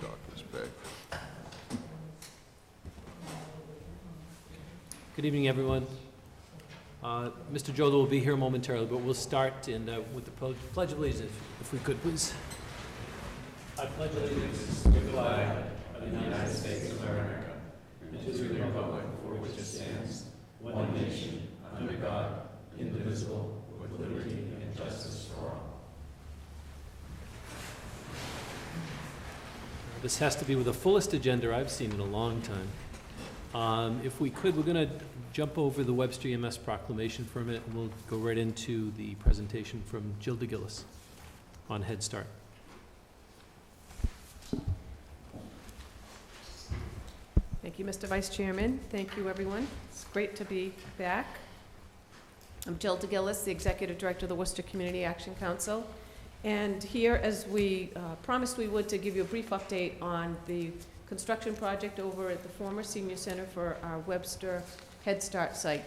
doctor's bag. Good evening, everyone. Mr. Jodel will be here momentarily, but we'll start with the Pledge of Allegiance, if we could, please. I pledge allegiance to the flag of the United States of America and to the republic for which it stands, one nation, under God, indivisible, with liberty and justice for all. This has to be with the fullest agenda I've seen in a long time. If we could, we're going to jump over the Webster EMS proclamation for a minute, and we'll go right into the presentation from Jill DeGillis on Head Start. Thank you, Mr. Vice Chairman. Thank you, everyone. It's great to be back. I'm Jill DeGillis, the Executive Director of the Worcester Community Action Council. And here, as we promised we would, to give you a brief update on the construction project over at the former Senior Center for our Webster Head Start site.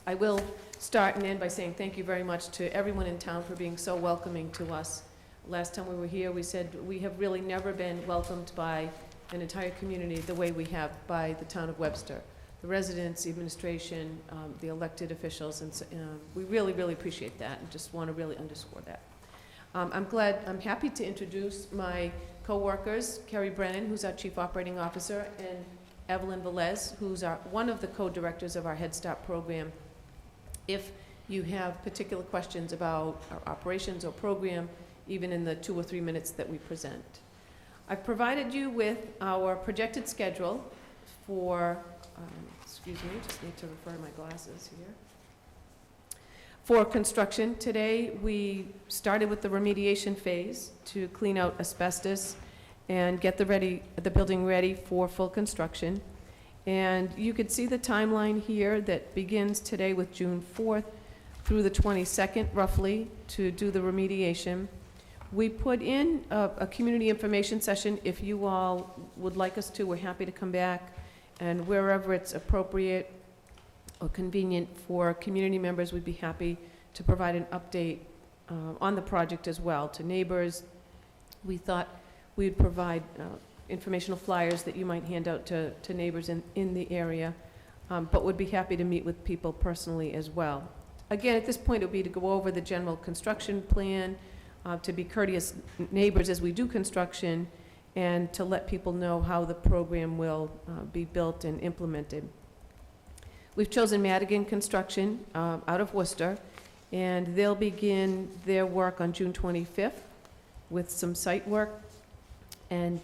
I will start and end by saying thank you very much to everyone in town for being so welcoming to us. Last time we were here, we said we have really never been welcomed by an entire community the way we have by the town of Webster. The residents, the administration, the elected officials, and we really, really appreciate that and just want to really underscore that. I'm happy to introduce my co-workers, Kerry Brennan, who's our Chief Operating Officer, and Evelyn Velez, who's one of the co-directors of our Head Start program. If you have particular questions about our operations or program, even in the 2 or 3 minutes that we present. I've provided you with our projected schedule for, excuse me, just need to refer to my glasses here. For construction today, we started with the remediation phase to clean out asbestos and get the building ready for full construction. And you could see the timeline here that begins today with June 4th through the 22nd, roughly, to do the remediation. We put in a community information session. If you all would like us to, we're happy to come back, and wherever it's appropriate or convenient for community members, we'd be happy to provide an update on the project as well to neighbors. We thought we'd provide informational flyers that you might hand out to neighbors in the area, but would be happy to meet with people personally as well. Again, at this point, it would be to go over the general construction plan, to be courteous neighbors as we do construction, and to let people know how the program will be built and implemented. We've chosen Madigan Construction out of Worcester, and they'll begin their work on June 25th with some site work and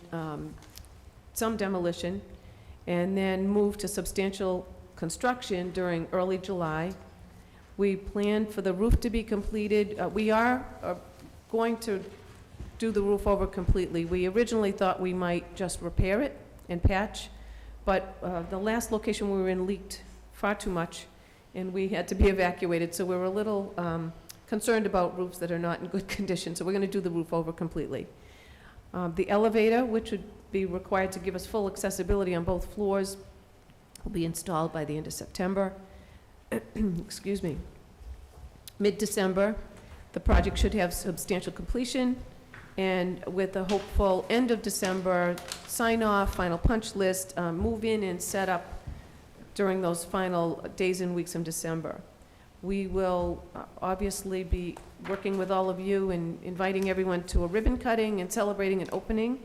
some demolition, and then move to substantial construction during early July. We plan for the roof to be completed. We are going to do the roof over completely. We originally thought we might just repair it and patch, but the last location we were in leaked far too much, and we had to be evacuated, so we were a little concerned about roofs that are not in good condition, so we're going to do the roof over completely. The elevator, which would be required to give us full accessibility on both floors, will be installed by the end of September. Excuse me. Mid-December, the project should have substantial completion, and with a hopeful end of December sign-off, final punch list, move in and set up during those final days and weeks in December. We will obviously be working with all of you and inviting everyone to a ribbon cutting and celebrating an opening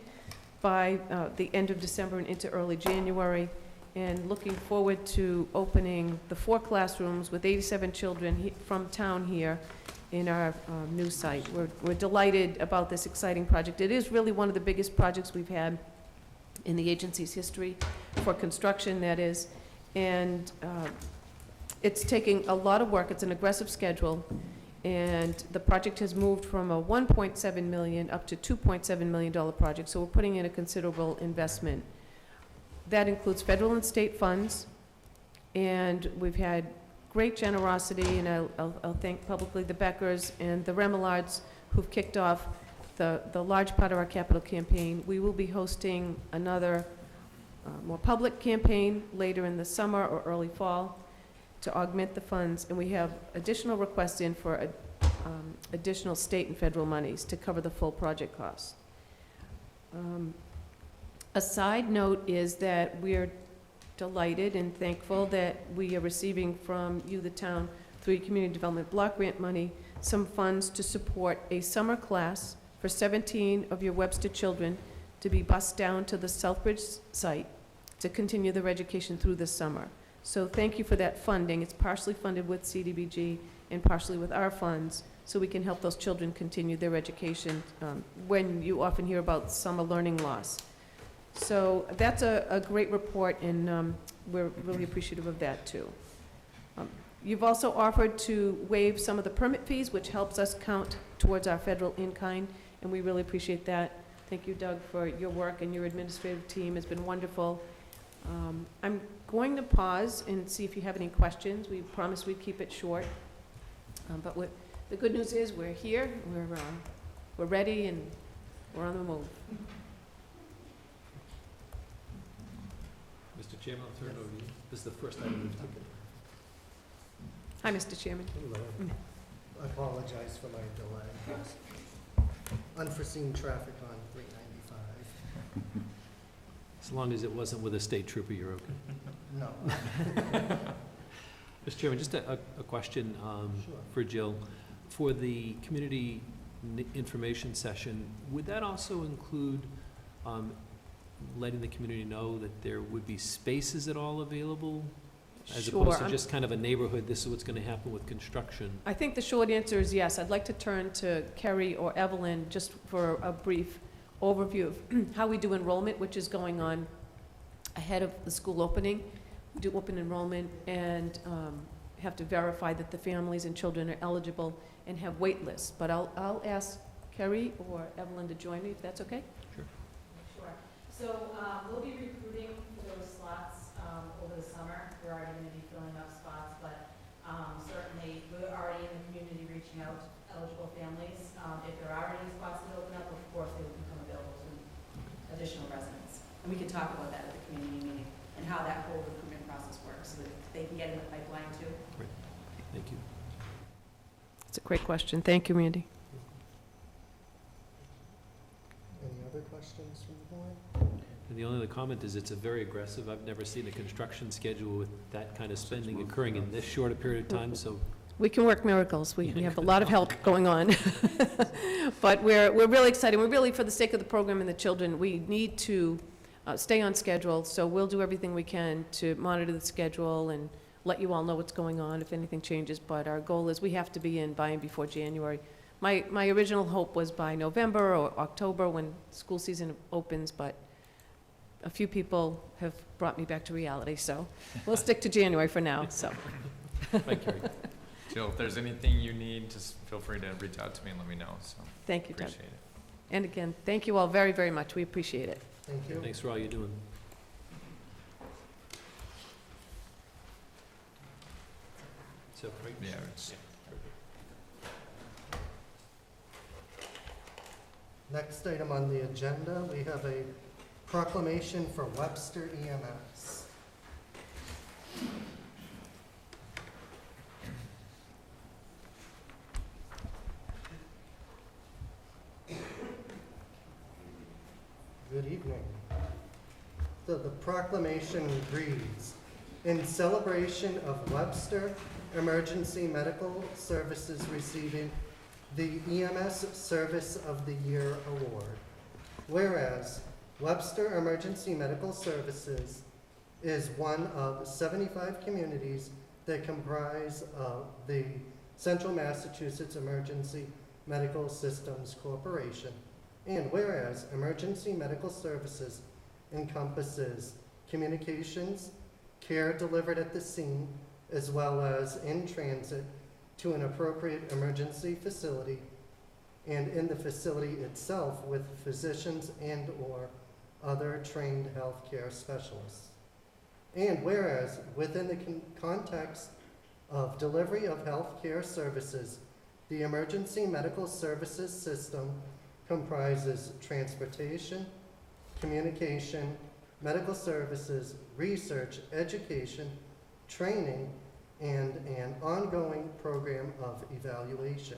by the end of December and into early January, and looking forward to opening the 4 classrooms with 87 children from town here in our new site. We're delighted about this exciting project. It is really one of the biggest projects we've had in the agency's history, for construction, that is, and it's taking a lot of work. It's an aggressive schedule, and the project has moved from a $1.7 million up to $2.7 million project, so we're putting in a considerable investment. That includes federal and state funds, and we've had great generosity, and I'll thank publicly the Beckers and the Remelards who've kicked off the large part of our capital campaign. We will be hosting another more public campaign later in the summer or early fall to augment the funds, and we have additional requests in for additional state and federal monies to cover the full project costs. A side note is that we're delighted and thankful that we are receiving from you, the town, through your Community Development Block Grant money, some funds to support a summer class for 17 of your Webster children to be bused down to the Southbridge site to continue their education through the summer. So thank you for that funding. It's partially funded with CDBG and partially with our funds, so we can help those children continue their education when you often hear about summer learning loss. So that's a great report, and we're really appreciative of that, too. You've also offered to waive some of the permit fees, which helps us count towards our federal in-kind, and we really appreciate that. Thank you, Doug, for your work, and your administrative team has been wonderful. I'm going to pause and see if you have any questions. We promised we'd keep it short. But the good news is we're here, we're ready, and we're on the move. Mr. Chairman, I'll turn it over to you. This is the first item we've taken. Hi, Mr. Chairman. Hello. I apologize for my delay. Unforeseen traffic on 395. As long as it wasn't with a state trooper, you're okay. No. Mr. Chairman, just a question Sure. for Jill. For the community information session, would that also include letting the community know that there would be spaces at all available? As opposed to Sure. just kind of a neighborhood, this is what's going to happen with construction? I think the short answer is yes. I'd like to turn to Kerry or Evelyn just for a brief overview of how we do enrollment, which is going on ahead of the school opening. We do open enrollment and have to verify that the families and children are eligible and have wait lists. But I'll ask Kerry or Evelyn to join me, if that's okay? Sure. Sure. So we'll be recruiting for those slots over the summer. We're already going to be filling up spots, but certainly we're already in the community reaching out to eligible families. If there are any spots that open up, of course, they will become available to additional residents. And we can talk about that at the community meeting and how that whole recruitment process works so that they can get in the pipeline too. Thank you. It's a great question. Thank you, Randy. Any other questions from the board? And the only other comment is it's a very aggressive, I've never seen a construction schedule with that kind of spending occurring in this short a period of time, so. We can work miracles. We have a lot of help going on. But we're really excited. We're really, for the sake of the program and the children, we need to stay on schedule. So we'll do everything we can to monitor the schedule and let you all know what's going on if anything changes. But our goal is we have to be in by and before January. My original hope was by November or October when school season opens, but a few people have brought me back to reality. So we'll stick to January for now, so. Thank you. Jill, if there's anything you need, just feel free to reach out to me and let me know, so Thank you, Doug. appreciate it. And again, thank you all very, very much. We appreciate it. Thank you. Thanks for all you're doing. So, Craig? Yeah, it's, Next item on the agenda, we have a proclamation for Webster EMS. Good evening. So the proclamation reads, in celebration of Webster Emergency Medical Services receiving the EMS Service of the Year Award. Whereas Webster Emergency Medical Services is one of 75 communities that comprise of the Central Massachusetts Emergency Medical Systems Corporation. And whereas emergency medical services encompasses communications, care delivered at the scene, as well as in transit to an appropriate emergency facility, and in the facility itself with physicians and/or other trained healthcare specialists. And whereas within the context of delivery of healthcare services, the emergency medical services system comprises transportation, communication, medical services, research, education, training, and an ongoing program of evaluation.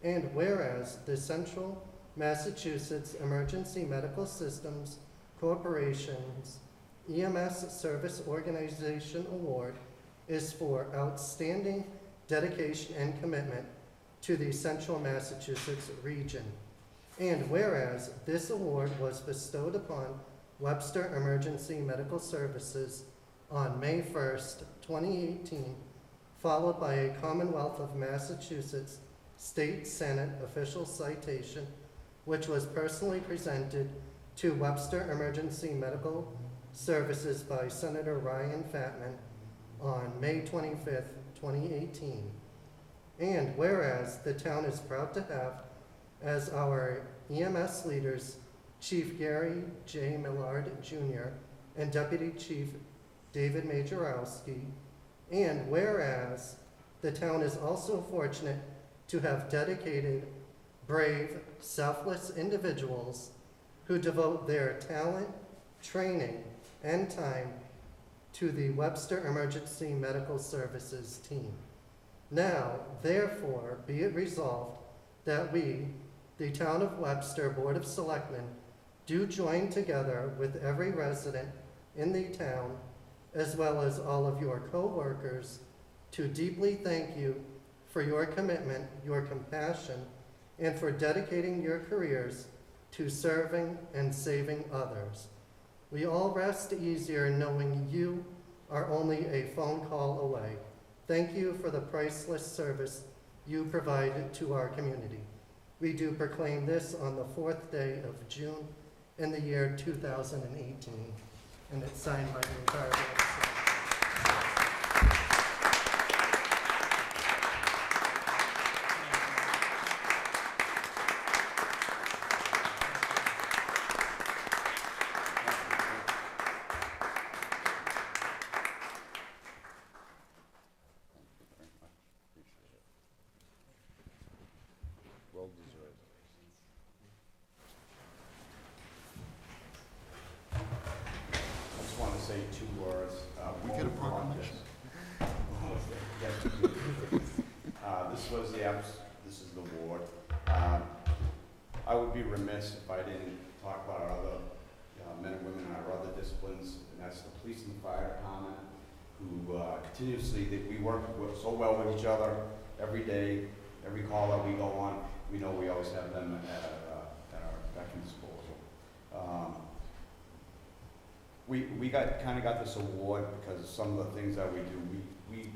And whereas the Central Massachusetts Emergency Medical Systems Corporation's EMS Service Organization Award is for outstanding dedication and commitment to the Central Massachusetts region. And whereas this award was bestowed upon Webster Emergency Medical Services on May 1st, 2018, followed by a Commonwealth of Massachusetts State Senate official citation, which was personally presented to Webster Emergency Medical Services by Senator Ryan Fatman on May 25th, 2018. And whereas the town is proud to have as our EMS leaders Chief Gary J. Millard Jr. and Deputy Chief David Majorowski, and whereas the town is also fortunate to have dedicated, brave, selfless individuals who devote their talent, training, and time to the Webster Emergency Medical Services team. Now, therefore, be it resolved that we, the Town of Webster Board of Selectmen, do join together with every resident in the town, as well as all of your co-workers, to deeply thank you for your commitment, your compassion, and for dedicating your careers to serving and saving others. We all rest easier knowing you are only a phone call away. Thank you for the priceless service you provide to our community. We do proclaim this on the 4th day of June in the year 2018, and it's signed by the entire board. Well deserved. I just want to say 2 words. We get a proclamation. This is the ward. I would be remiss if I didn't talk about our other men and women in our other disciplines, and that's the police and the fire department, who continuously, we work so well with each other every day, every call that we go on. We know we always have them at our beck and disposal. We got this award because of some of the things that we do. We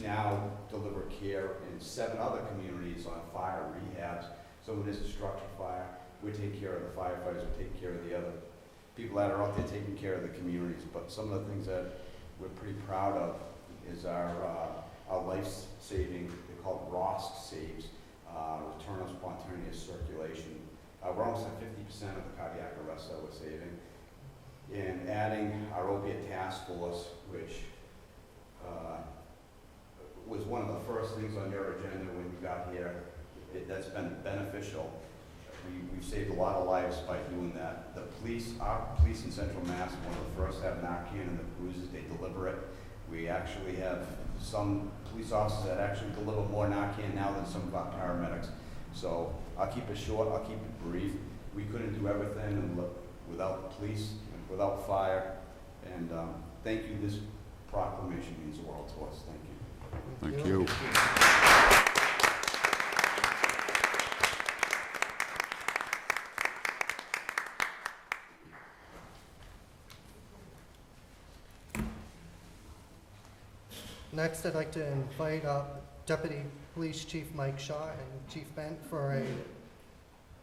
now deliver care in 7 other communities on fire rehabs. So when there's a structure fire, we take care of the firefighters, we take care of the other people that are out there taking care of the communities. But some of the things that we're pretty proud of is our life-saving, they call it ROSC saves, return of spontaneous circulation. We're almost at 50% of the cardiac arrests that we're saving. And adding our opiate task force, which was one of the first things on your agenda when you got here. That's been beneficial. We've saved a lot of lives by doing that. Our police in Central Mass, one of the first to have Narcan in the cruises. They deliver it. We actually have some police officers that actually deliver more Narcan now than some of our paramedics. So I'll keep it short, I'll keep it brief. We couldn't do everything without police and without fire. And thank you. This proclamation means the world to us. Thank you. Thank you. Next, I'd like to invite up Deputy Police Chief Mike Shaw and Chief Bent for a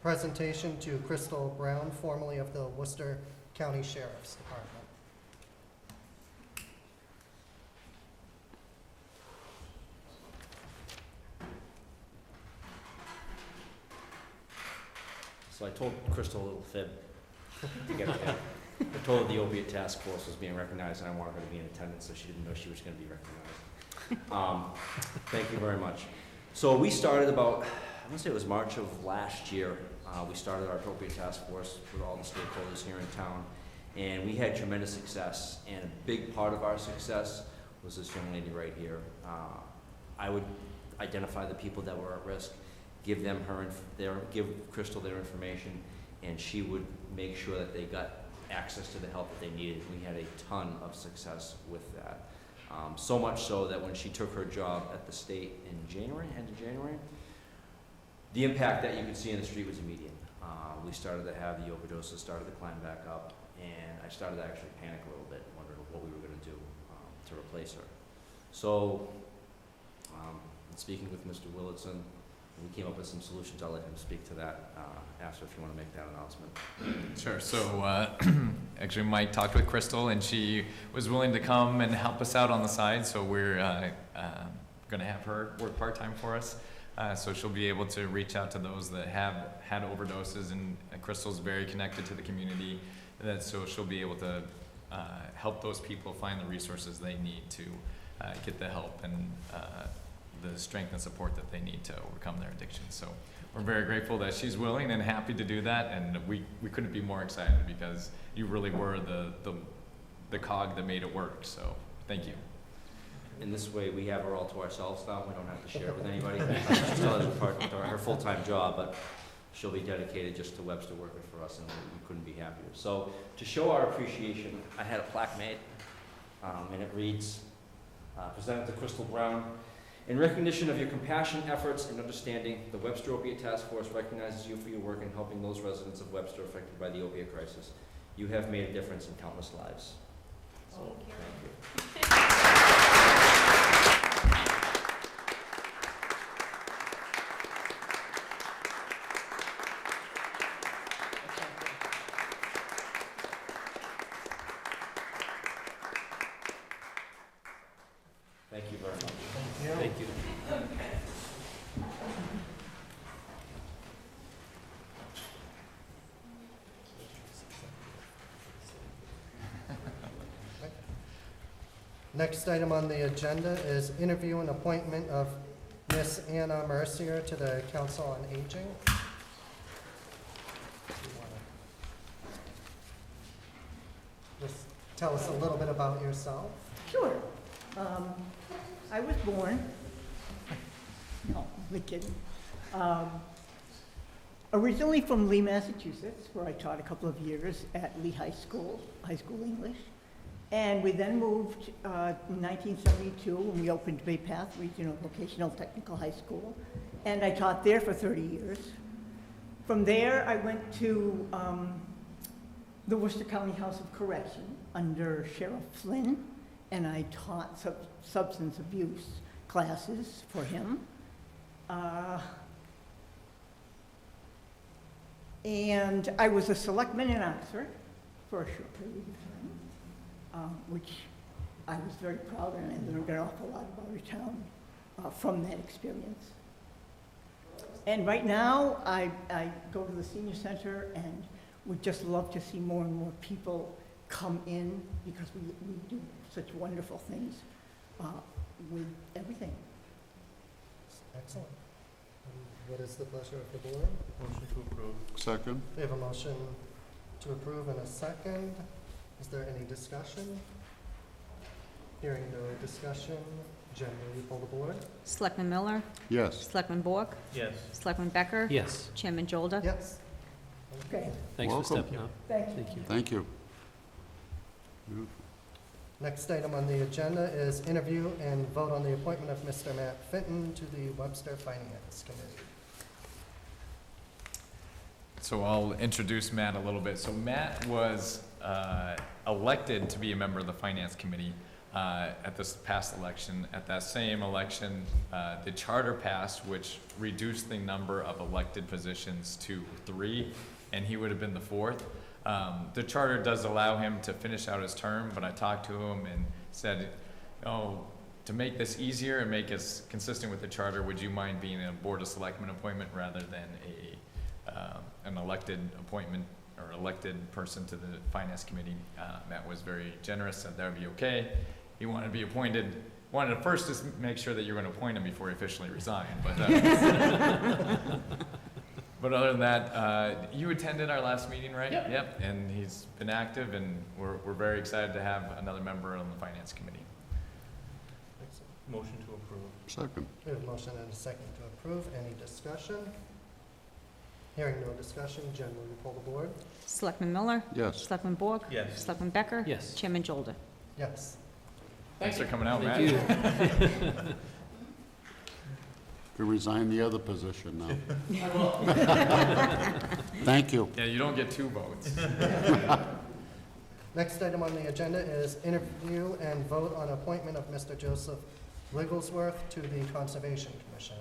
presentation to Crystal Brown, formerly of the Worcester County Sheriff's Department. So I told Crystal a little fib to get there. I told her the opiate task force was being recognized and I wanted her to be in attendance, so she didn't know she was going to be recognized. Thank you very much. So we started about, I want to say it was March of last year. We started our opiate task force with all the stakeholders here in town, and we had tremendous success. And a big part of our success was this young lady right here. I would identify the people that were at risk. give them give Crystal their information, and she would make sure that they got access to the help that they needed. We had a ton of success with that. So much so that when she took her job at the state in January, end of January, the impact that you could see in the street was immediate. We started to have the overdoses started to climb back up, and I started to actually panic a little bit, wondering what we were going to do to replace her. So, speaking with Mr. Willitson, we came up with some solutions. I'll let him speak to that after, if you want to make that announcement. Sure. So actually, Mike talked with Crystal, and she was willing to come and help us out on the side. So we're going to have her work part-time for us. So she'll be able to reach out to those that have had overdoses, and Crystal's very connected to the community. So she'll be able to help those people find the resources they need to get the help and the strength and support that they need to overcome their addiction. So we're very grateful that she's willing and happy to do that, and we couldn't be more excited because you really were the cog that made it work. So thank you. In this way, we have her all to ourselves now. We don't have to share it with anybody. She's still has her full-time job, but she'll be dedicated just to Webster working for us, and we couldn't be happier. So to show our appreciation, I had a plaque made, and it reads, presented to Crystal Brown. In recognition of your compassion, efforts, and understanding, the Webster Opiate Task Force recognizes you for your work in helping those residents of Webster affected by the opiate crisis. You have made a difference in countless lives. So, thank you. Thank you very much. Thank you. Next item on the agenda is interview and appointment of Miss Anna Mercier to the Council on Aging. Just tell us a little bit about yourself. Sure. I was born, no, I'm kidding. Originally from Lee, Massachusetts, where I taught a couple of years at Lee High School English. And we then moved in 1972 when we opened Bay Path Regional Vocational Technical High School. And I taught there for 30 years. From there, I went to the Worcester County House of Correction under Sheriff Flynn, and I taught substance abuse classes for him. And I was a selectman in Oxford for a short period of time, which I was very proud of, and I learned an awful lot about our town from that experience. And right now, I go to the senior center and would just love to see more and more people come in because we do such wonderful things with everything. Excellent. What is the pleasure of the board? Motion to approve. Second. We have a motion to approve and a second. Is there any discussion? Hearing no discussion, Jen, will you pull the board? Selectman Miller? Yes. Selectman Bork? Yes. Selectman Becker? Yes. Chairman Jolda? Yes. Okay, Thanks for Welcome. stepping up. thank you. Thank you. Thank you. Next item on the agenda is interview and vote on the appointment of Mr. Matt Fenton to the Webster Finance Committee. So I'll introduce Matt a little bit. So Matt was elected to be a member of the Finance Committee at this past election. At that same election, the charter passed, which reduced the number of elected positions to 3, and he would have been the 4th. The charter does allow him to finish out his term, but I talked to him and said, to make this easier and make us consistent with the charter, would you mind being a Board of Selectmen appointment rather than an elected appointment or elected person to the Finance Committee? Matt was very generous, said that would be okay. He wanted to be appointed, wanted to first just make sure that you're going to appoint him before he officially resigned, but other than that, you attended our last meeting, right? Yep. And he's been active, and we're very excited to have another member on the Finance Committee. Motion to approve. Second. We have a motion and a second to approve. Any discussion? Hearing no discussion, Jen, will you pull the board? Selectman Miller? Yes. Selectman Borg? Yes. Selectman Becker? Yes. Chairman Jolda? Yes. Thanks for coming out, Matt. Thank you. You resign the other position now. Thank you. Yeah, you don't get 2 votes. Next item on the agenda is interview and vote on appointment of Mr. Joseph Wigglesworth to the Conservation Commission.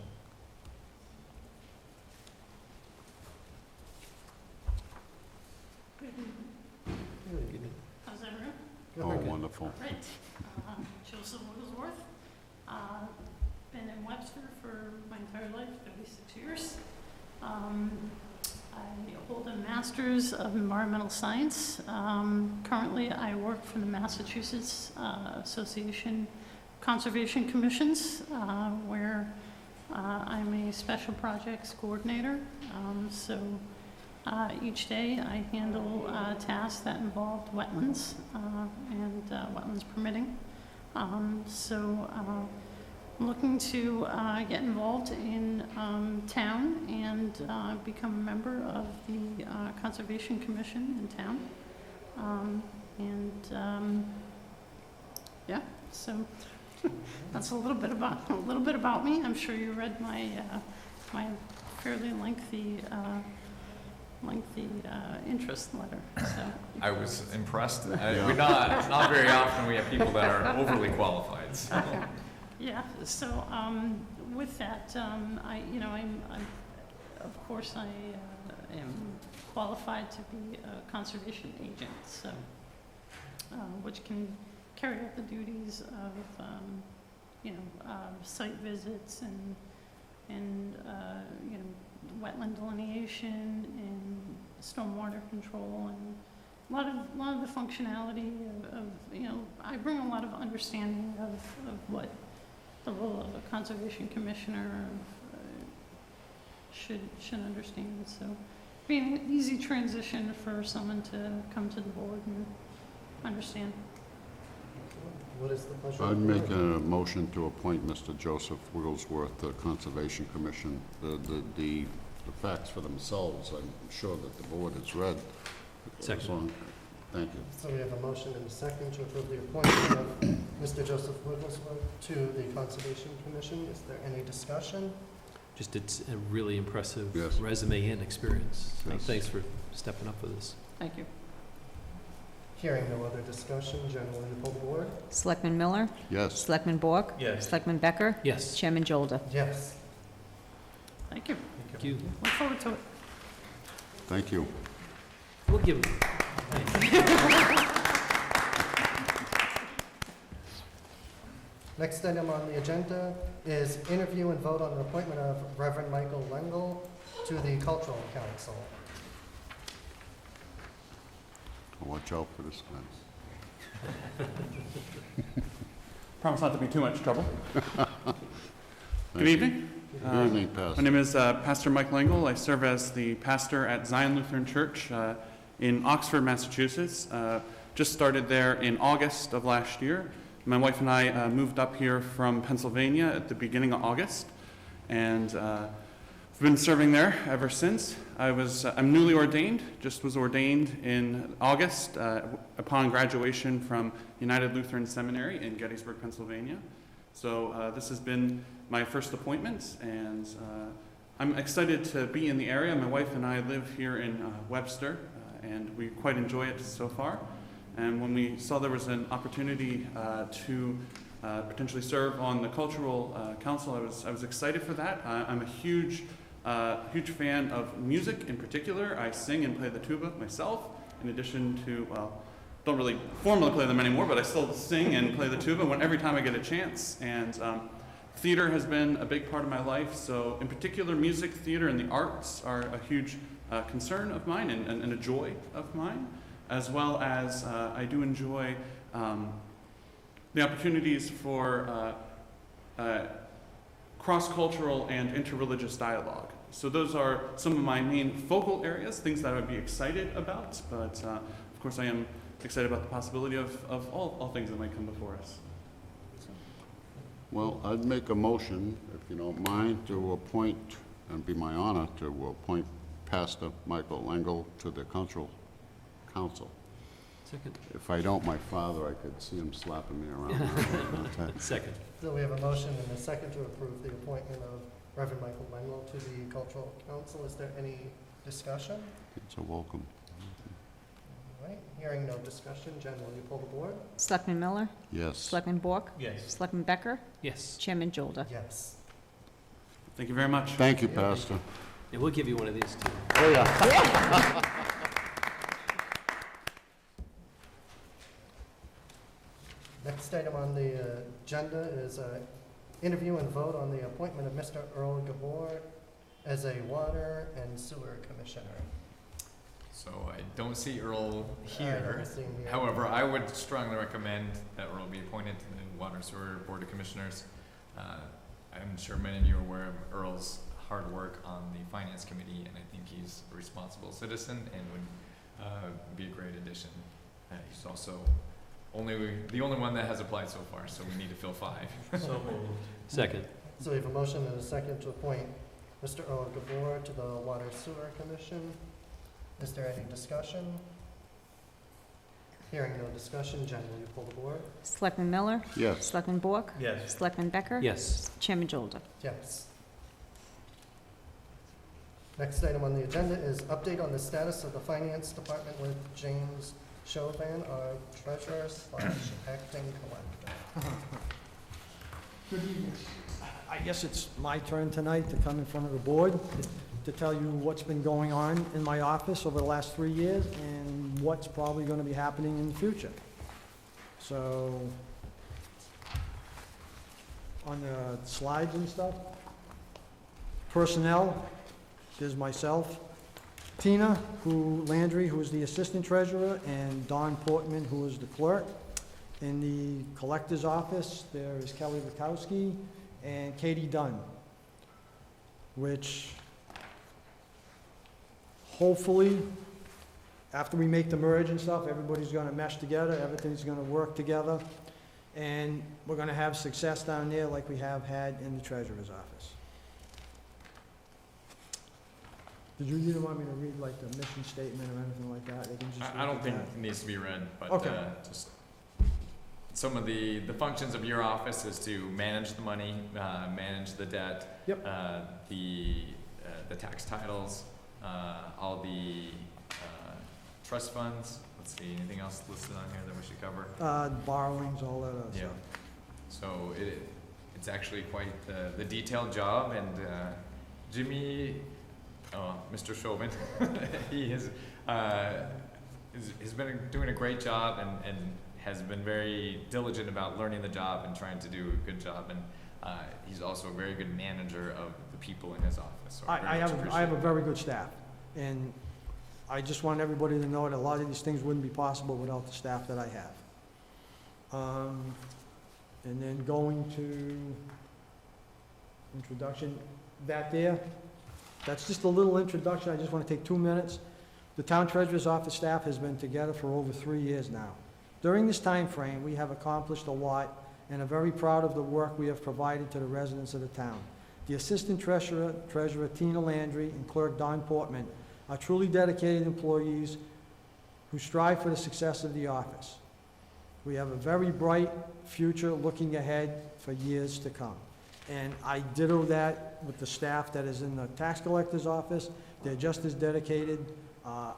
How's everyone? Oh, Very good. wonderful. Right. Joseph Wigglesworth. Been in Webster for my entire life, 36 years. I hold a Master's of Environmental Science. Currently, I work for the Massachusetts Association Conservation Commissions, where I'm a Special Projects Coordinator. Each day I handle tasks that involve wetlands and wetlands permitting. I'm looking to get involved in town and become a member of the Conservation Commission in town. So that's a little bit about me. I'm sure you read my my fairly lengthy interest letter. So I was impressed. We're not very often we have people that are overly qualified. So. yeah. So with that, I'm of course I am qualified to be a conservation agent. So which can carry out the duties of site visits and wetland delineation and stormwater control and a lot of the functionality of I bring a lot of understanding of what the role of a conservation commissioner should understand. So being an easy transition for someone to come to the board and understand. What is the pleasure? I'd make a motion to appoint Mr. Joseph Wigglesworth to the Conservation Commission. The facts for themselves, I'm sure that the board has read. Second. Thank you. So we have a motion and a second to approve the appointment of Mr. Joseph Wigglesworth to the Conservation Commission. Is there any discussion? Just it's a really impressive Yes. resume and experience. So Yes. thanks for stepping up for this. Thank you. Hearing no other discussion, Jen, will you pull the board? Selectman Miller? Yes. Selectman Borg? Yes. Selectman Becker? Yes. Chairman Jolda? Yes. Thank you. Thank you. Look forward to it. Thank you. We'll give him. Next item on the agenda is interview and vote on the appointment of Reverend Michael Lengel to the Cultural Council. Watch out for this guy. Promise not to be too much trouble. Thank Good you. evening. Good evening, Pastor. My name is Pastor Mike Lengel. I serve as the pastor at Zion Lutheran Church in Oxford, Massachusetts. Just started there in August of last year. My wife and I moved up here from Pennsylvania at the beginning of August, and I've been serving there ever since. I'm newly ordained, just was ordained in August upon graduation from United Lutheran Seminary in Gettysburg, Pennsylvania. So this has been my first appointment, and I'm excited to be in the area. My wife and I live here in Webster, and we quite enjoy it so far. And when we saw there was an opportunity to potentially serve on the Cultural Council, I was excited for that. I'm a huge fan of music in particular. I sing and play the tuba myself, in addition to, don't really formally play them anymore, but I still sing and play the tuba every time I get a chance. And theater has been a big part of my life, so in particular music, theater, and the arts are a huge concern of mine and a joy of mine, as well as I do enjoy the opportunities for cross-cultural and interreligious dialogue. So those are some of my main focal areas, things that I would be excited about, but of course I am excited about the possibility of all things that might come before us. So. Well, I'd make a motion, if you don't mind, to appoint, and be my honor, to appoint Pastor Michael Engel to the cultural council. Second. If I don't, my father, I could see him slapping me around. Second. So we have a motion and a second to approve the appointment of Reverend Michael Wendell to the Cultural Council. Is there any discussion? It's a welcome. All right, hearing no discussion, Jen, will you pull the board? Selectman Miller? Yes. Selectman Bork? Yes. Selectman Becker? Yes. Chairman Jolda? Yes. Thank you very much. Thank you, Pastor. And we'll give you one of these too. Oh, yeah. Next item on the agenda is interview and vote on the appointment of Mr. Earl Gabor as a water and sewer commissioner. So I don't see Earl I here. don't see him here. However, I would strongly recommend that Earl be appointed to the Water and Sewer Board of Commissioners. I'm sure many of you are aware of Earl's hard work on the Finance Committee, and I think he's a responsible citizen and would be a great addition. He's also the only one that has applied so far, so we need to fill 5. So moved. Second. So we have a motion and a second to appoint Mr. Earl Gabor to the Water Sewer Commission. Is there any discussion? Hearing no discussion, Jen, will you pull the board? Selectman Miller? Yes. Selectman Bork? Yes. Selectman Becker? Yes. Chairman Jolda? Yes. Next item on the agenda is update on the status of the Finance Department with James Chauvin, our treasurer/acting collector. Good evening. I guess it's my turn tonight to come in front of the board to tell you what's been going on in my office over the last 3 years and what's probably going to be happening in the future. So, on the slides and stuff, personnel, there's myself, Tina Landry, who is the assistant treasurer, and Don Portman, who is the clerk. In the collector's office, there is Kelly Lukowski and Katie Dunn, which hopefully, after we make the merge and stuff, everybody's gonna mesh together, everything's gonna work together, and we're gonna have success down there like we have had in the treasurer's office. You didn't want me to read like the mission statement or anything like that? They can just I don't look think at it needs to be read, but Okay. just some of the functions of your office is to manage the money, manage the debt, Yep. The tax titles, all the trust funds. Let's see, anything else listed on here that we should cover? that. Borrowings, all that other Yeah. stuff. So it's actually quite the detailed job, and Jimmy, Mr. Chauvin, he has been doing a great job and has been very diligent about learning the job and trying to do a good job, and he's also a very good manager of the people in his office. So I very much have a appreciate very good staff, and I just want everybody to know that a lot of these things wouldn't be possible without the staff that I have. And then going to introduction, that's just a little introduction, I just want to take 2 minutes. The town treasurer's office staff has been together for over 3 years now. During this time frame, we have accomplished a lot and are very proud of the work we have provided to the residents of the town. The assistant treasurer Tina Landry and clerk Don Portman are truly dedicated employees who strive for the success of the office. We have a very bright future looking ahead for years to come. And I ditto that with the staff that is in the tax collector's office. They're just as dedicated.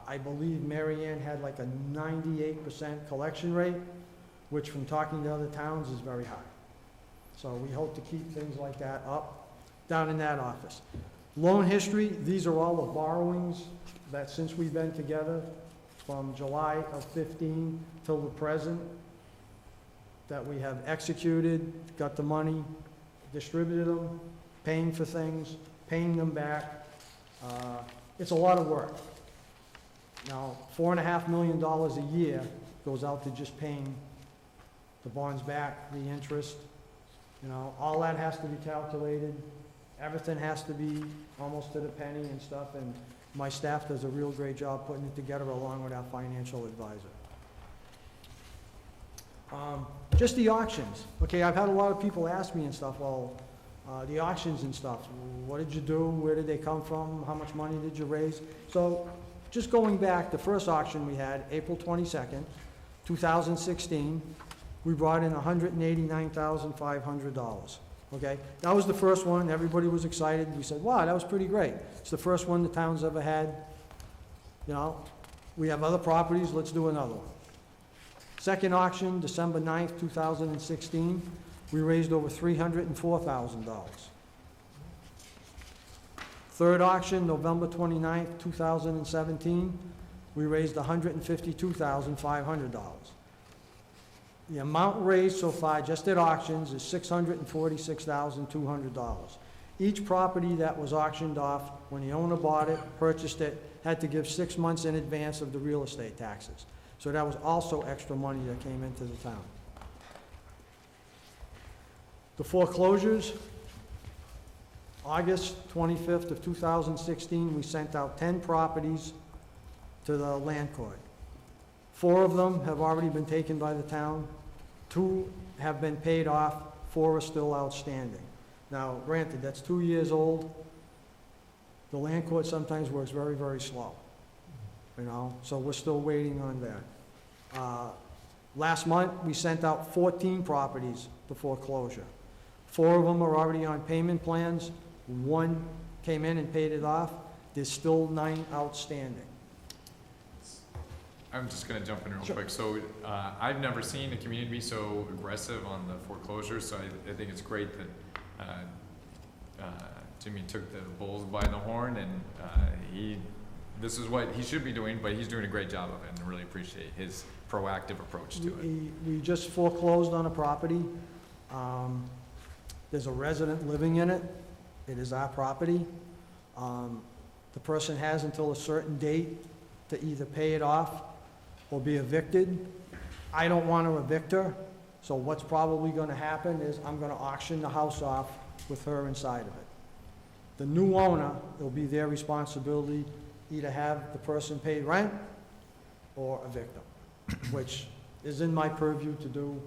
I believe Mary Ann had like a 98% collection rate, which from talking to other towns is very high. So we hope to keep things like that up down in that office. Loan history, these are all the borrowings that since we've been together from July of 15 till the present, that we have executed, got the money, distributed them, paying for things, paying them back. It's a lot of work. Now, $4.5 million a year goes out to just paying the bonds back, the interest. You know, all that has to be calculated. Everything has to be almost to the penny and stuff, and my staff does a real great job putting it together along with our financial advisor. Just the auctions. Okay, I've had a lot of people ask me and stuff, well, the auctions and stuff, what did you do? Where did they come from? How much money did you raise? So, just going back, the first auction we had, April 22nd, 2016, we brought in $189,500. Okay, that was the first one. Everybody was excited. We said, wow, that was pretty great. It's the first one the town's ever had. You know, we have other properties, let's do another one. Second auction, December 9th, 2016, we raised over $304,000. Third auction, November 29th, 2017, we raised $152,500. The amount raised so far, just at auctions, is $646,200. Each property that was auctioned off, when the owner bought it, purchased it, had to give 6 months in advance of the real estate taxes. So that was also extra money that came into the town. The foreclosures, August 25th of 2016, we sent out 10 properties to the land court. 4 of them have already been taken by the town. 2 have been paid off. 4 are still outstanding. Now, granted, that's 2 years old. The land court sometimes works very, very slow, you know, so we're still waiting on that. Last month, we sent out 14 properties to foreclosure. 4 of them are already on payment plans. 1 came in and paid it off. There's still 9 outstanding. I'm just gonna jump in real Sure. quick. So, I've never seen a community be so aggressive on the foreclosures, so I think it's great that, Jimmy took the bulls by the horn, and, this is what he should be doing, but he's doing a great job of it, and I really appreciate his proactive approach to it. We just foreclosed on a property. There's a resident living in it. It is our property. The person has until a certain date to either pay it off or be evicted. I don't want to evict her, so what's probably going to happen is I'm going to auction the house off with her inside of it. The new owner, it'll be their responsibility either have the person pay rent or evict them, which is in my purview to do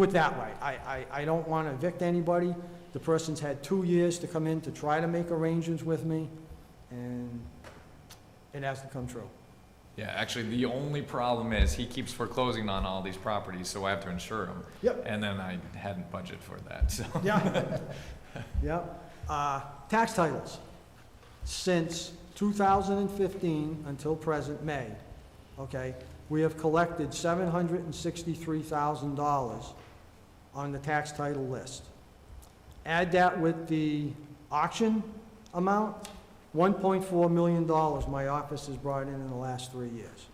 it that way. I don't want to evict anybody. The person's had 2 years to come in to try to make arrangements with me, and it hasn't come true. Yeah, actually, the only problem is he keeps foreclosing on all these properties, so I have to insure him. Yep. And then I hadn't budgeted for that, so. Yeah. Yep. Tax titles. Since 2015 until present May, okay, we have collected $763,000 on the tax title list. Add that with the auction amount, $1.4 million my office has brought in the last 3 years.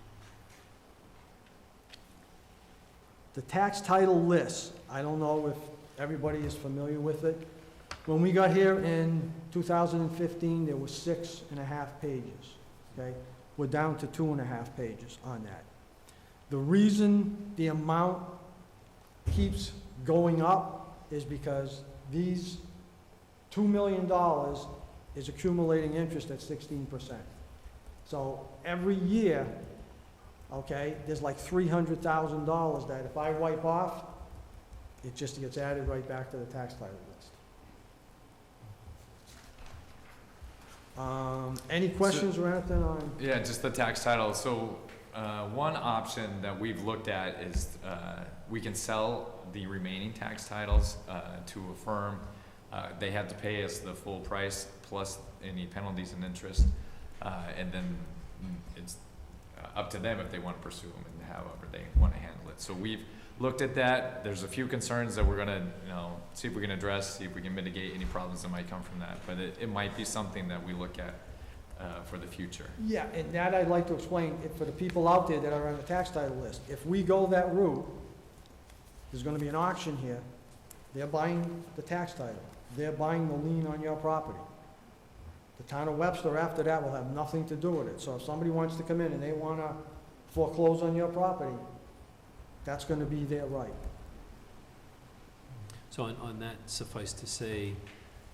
The tax title list, I don't know if everybody is familiar with it. When we got here in 2015, there were 6.5 pages, okay? We're down to 2.5 pages on that. The reason the amount keeps going up is because these $2 million is accumulating interest at 16%. So every year, okay, there's like $300,000 that if I wipe off, it just gets added right back to the tax title list. Any questions or anything on? Yeah, just the tax title. So, one option that we've looked at is, we can sell the remaining tax titles, to a firm. They have to pay us the full price plus any penalties and interest, and then it's up to them if they want to pursue them and however they want to handle it. So we've looked at that. There's a few concerns that we're gonna, see if we can address, see if we can mitigate any problems that might come from that. But it might be something that we look at for the future. Yeah, and that I'd like to explain for the people out there that are on the tax title list. If we go that route, there's gonna be an auction here. They're buying the tax title. They're buying the lien on your property. The town of Webster, after that, will have nothing to do with it. So if somebody wants to come in and they wanna foreclose on your property, that's gonna be their right. So on that, suffice to say,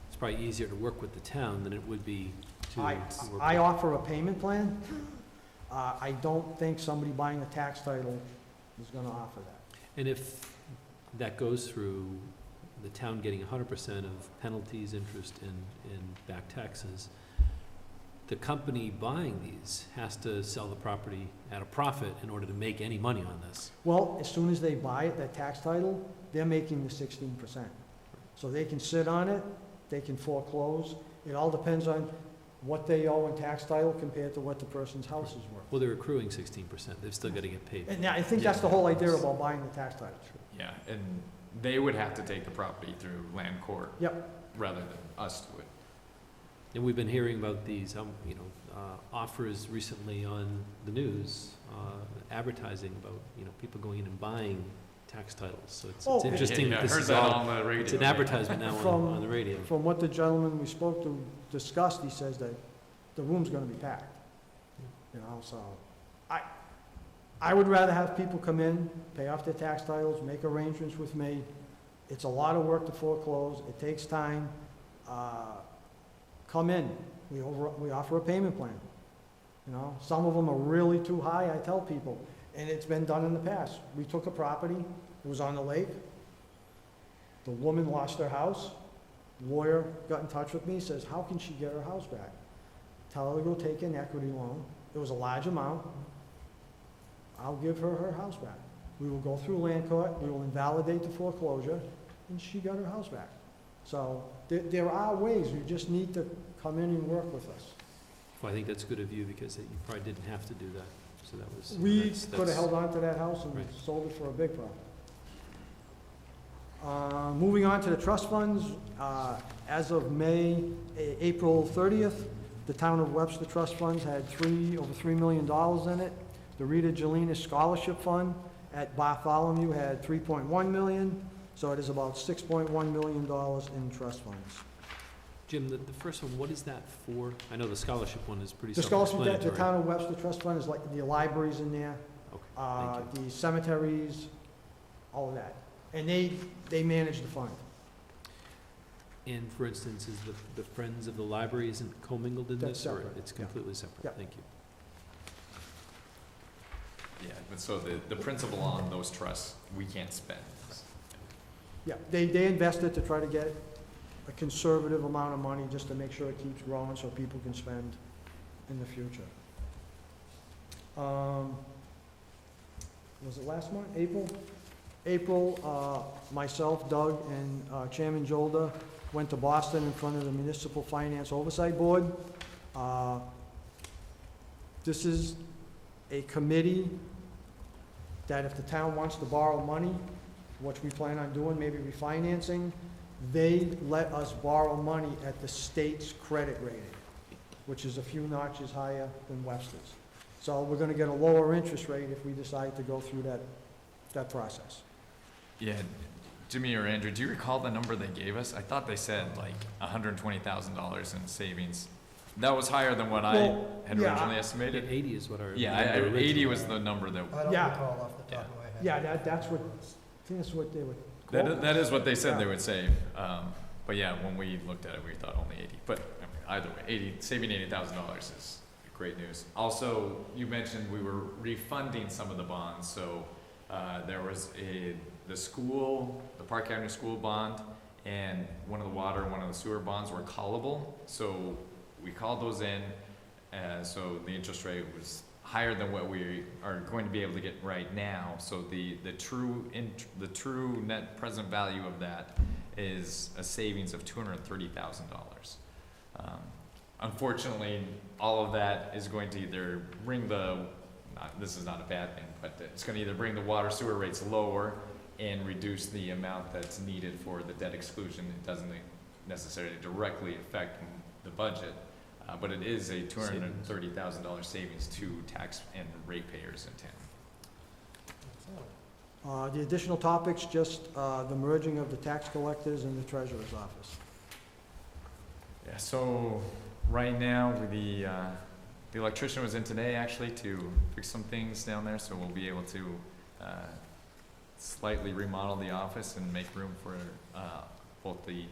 it's probably easier to work with the town than it would be to work with. I offer a payment plan. I don't think somebody buying a tax title is gonna offer that. And if that goes through, the town getting 100% of penalties, interest, and back taxes, the company buying these has to sell the property at a profit in order to make any money on this. Well, as soon as they buy it, that tax title, they're making the 16%. So they can sit on it, they can foreclose. It all depends on what they owe in tax title compared to what the person's house is worth. Well, they're accruing 16%, they've still got to get paid. And I think that's the whole idea about buying the tax title. Yeah, and they would have to take the property through land court. Yep. Rather than us do it. And we've been hearing about these, offers recently on the news, advertising about, people going in and buying tax titles. So it's interesting that this is all, it's an advertisement now on the radio. From what the gentleman we spoke to discussed, he says that the room's gonna be packed. So I would rather have people come in, pay off their tax titles, make arrangements with me. It's a lot of work to foreclose, it takes time. Come in, we offer a payment plan. Some of them are really too high, I tell people, and it's been done in the past. We took a property, it was on the lake. The woman lost her house. Lawyer got in touch with me, says, how can she get her house back? Tell her to go take an equity loan. It was a large amount. I'll give her her house back. We will go through land court, we will invalidate the foreclosure, and she got her house back. So there are ways, you just need to come in and work with us. Well, I think that's good of you because you probably didn't have to do that. So that was. We that's- could have held on to that house and Right. sold it for a big profit. Moving on to the trust funds, as of April 30th, the town of Webster trust funds had over $3 million in it. The Rita Jelena Scholarship Fund at Bartholomew had $3.1 million, so it is about $6.1 million in trust funds. Jim, the first one, what is that for? I know the scholarship one is pretty The scholarship, self-explanatory. the town of Webster trust fund is like the libraries in there, Okay, thank you. the cemeteries, all of that. And they manage the fund. And for instance, is the Friends of the Library isn't commingled in That's this? Or separate, it's yeah. completely separate? Yeah. Thank you. Yeah, but so the principal on those trusts, we can't spend. Yeah, they invest it to try to get a conservative amount of money just to make sure it keeps growing so people can spend in the future. Was it last month, April, myself, Doug, and Chairman Jolda went to Boston in front of the Municipal Finance Oversight Board. This is a committee that if the town wants to borrow money, which we plan on doing, maybe refinancing, they let us borrow money at the state's credit rating, which is a few notches higher than Webster's. So we're gonna get a lower interest rate if we decide to go through that process. Yeah, Jimmy or Andrew, do you recall the number they gave us? I thought they said like $120,000 in savings. That was higher than what I had originally estimated. 80 is what I Yeah, remember 80 originally. was the number that, I don't Yeah. recall off the top of my head. Yeah, that's what, I think that's what they would. that is what they said they Yeah. would save. But yeah, when we looked at it, we thought only 80. But I mean, either way, saving $80,000 is great news. Also, you mentioned we were refunding some of the bonds. So there was the school, the Park Avenue School bond, and one of the water and one of the sewer bonds were callable. So we called those in, so the interest rate was higher than what we are going to be able to get right now. So the true net present value of that is a savings of $230,000. Unfortunately, all of that is going to either bring this is not a bad thing, but it's going to either bring the water sewer rates lower and reduce the amount that's needed for the debt exclusion. It doesn't necessarily directly affect the budget, but it is a $230,000 savings to tax and ratepayers in town. The additional topics, just the merging of the tax collectors and the treasurer's office. Yeah, so right now, the electrician was in today actually to fix some things down there, so we'll be able to slightly remodel the office and make room for both the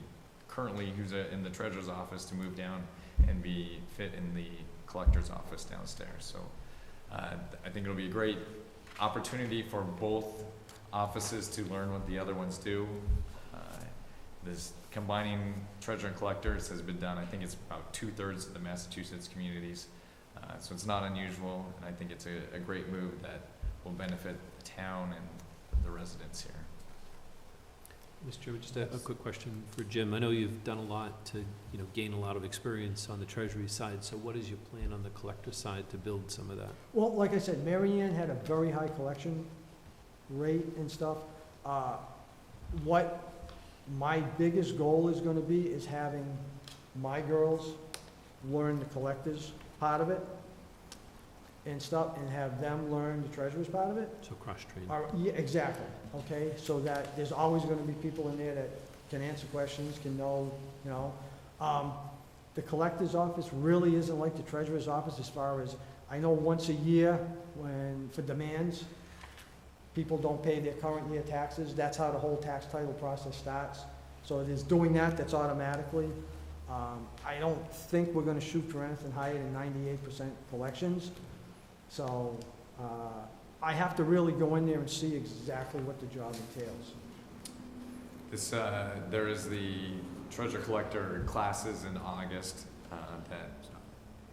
currently who's in the treasurer's office to move down and be fit in the collector's office downstairs. So I think it'll be a great opportunity for both offices to learn what the other ones do. This combining treasurer and collectors has been done, I think it's about 2/3 of the Massachusetts communities. So it's not unusual, and I think it's a great move that will benefit the town and the residents here. Mr. Chairman, just a quick question for Jim. I know you've done a lot to, gain a lot of experience on the treasury side, so what is your plan on the collector side to build some of that? Well, like I said, Mary Ann had a very high collection rate and stuff. What my biggest goal is gonna be is having my girls learn the collectors part of it and stuff, and have them learn the treasurer's part of it. So cross-train. Yeah, exactly, okay, so that there's always gonna be people in there that can answer questions, can know, the collector's office really isn't like the treasurer's office as far as, I know once a year, for demands, people don't pay their current year taxes, that's how the whole tax title process starts. So it is doing that, that's automatically. I don't think we're gonna shoot for anything higher than 98% collections. So, I have to really go in there and see exactly what the job entails. This, there is the treasure collector classes in August, that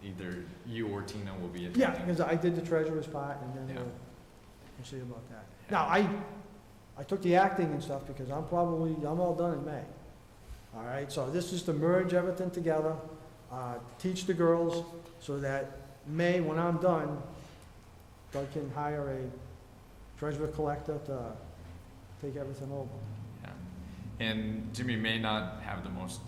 either you or Tina will be attending. Yeah, because I did the treasurer's part, and then Yeah. we'll see about that. Now, I took the acting and stuff because I'm all done in May. All right, so this is to merge everything together, teach the girls so that May, when I'm done, I can hire a treasurer collector to take everything over. Yeah. And Jimmy may not have the most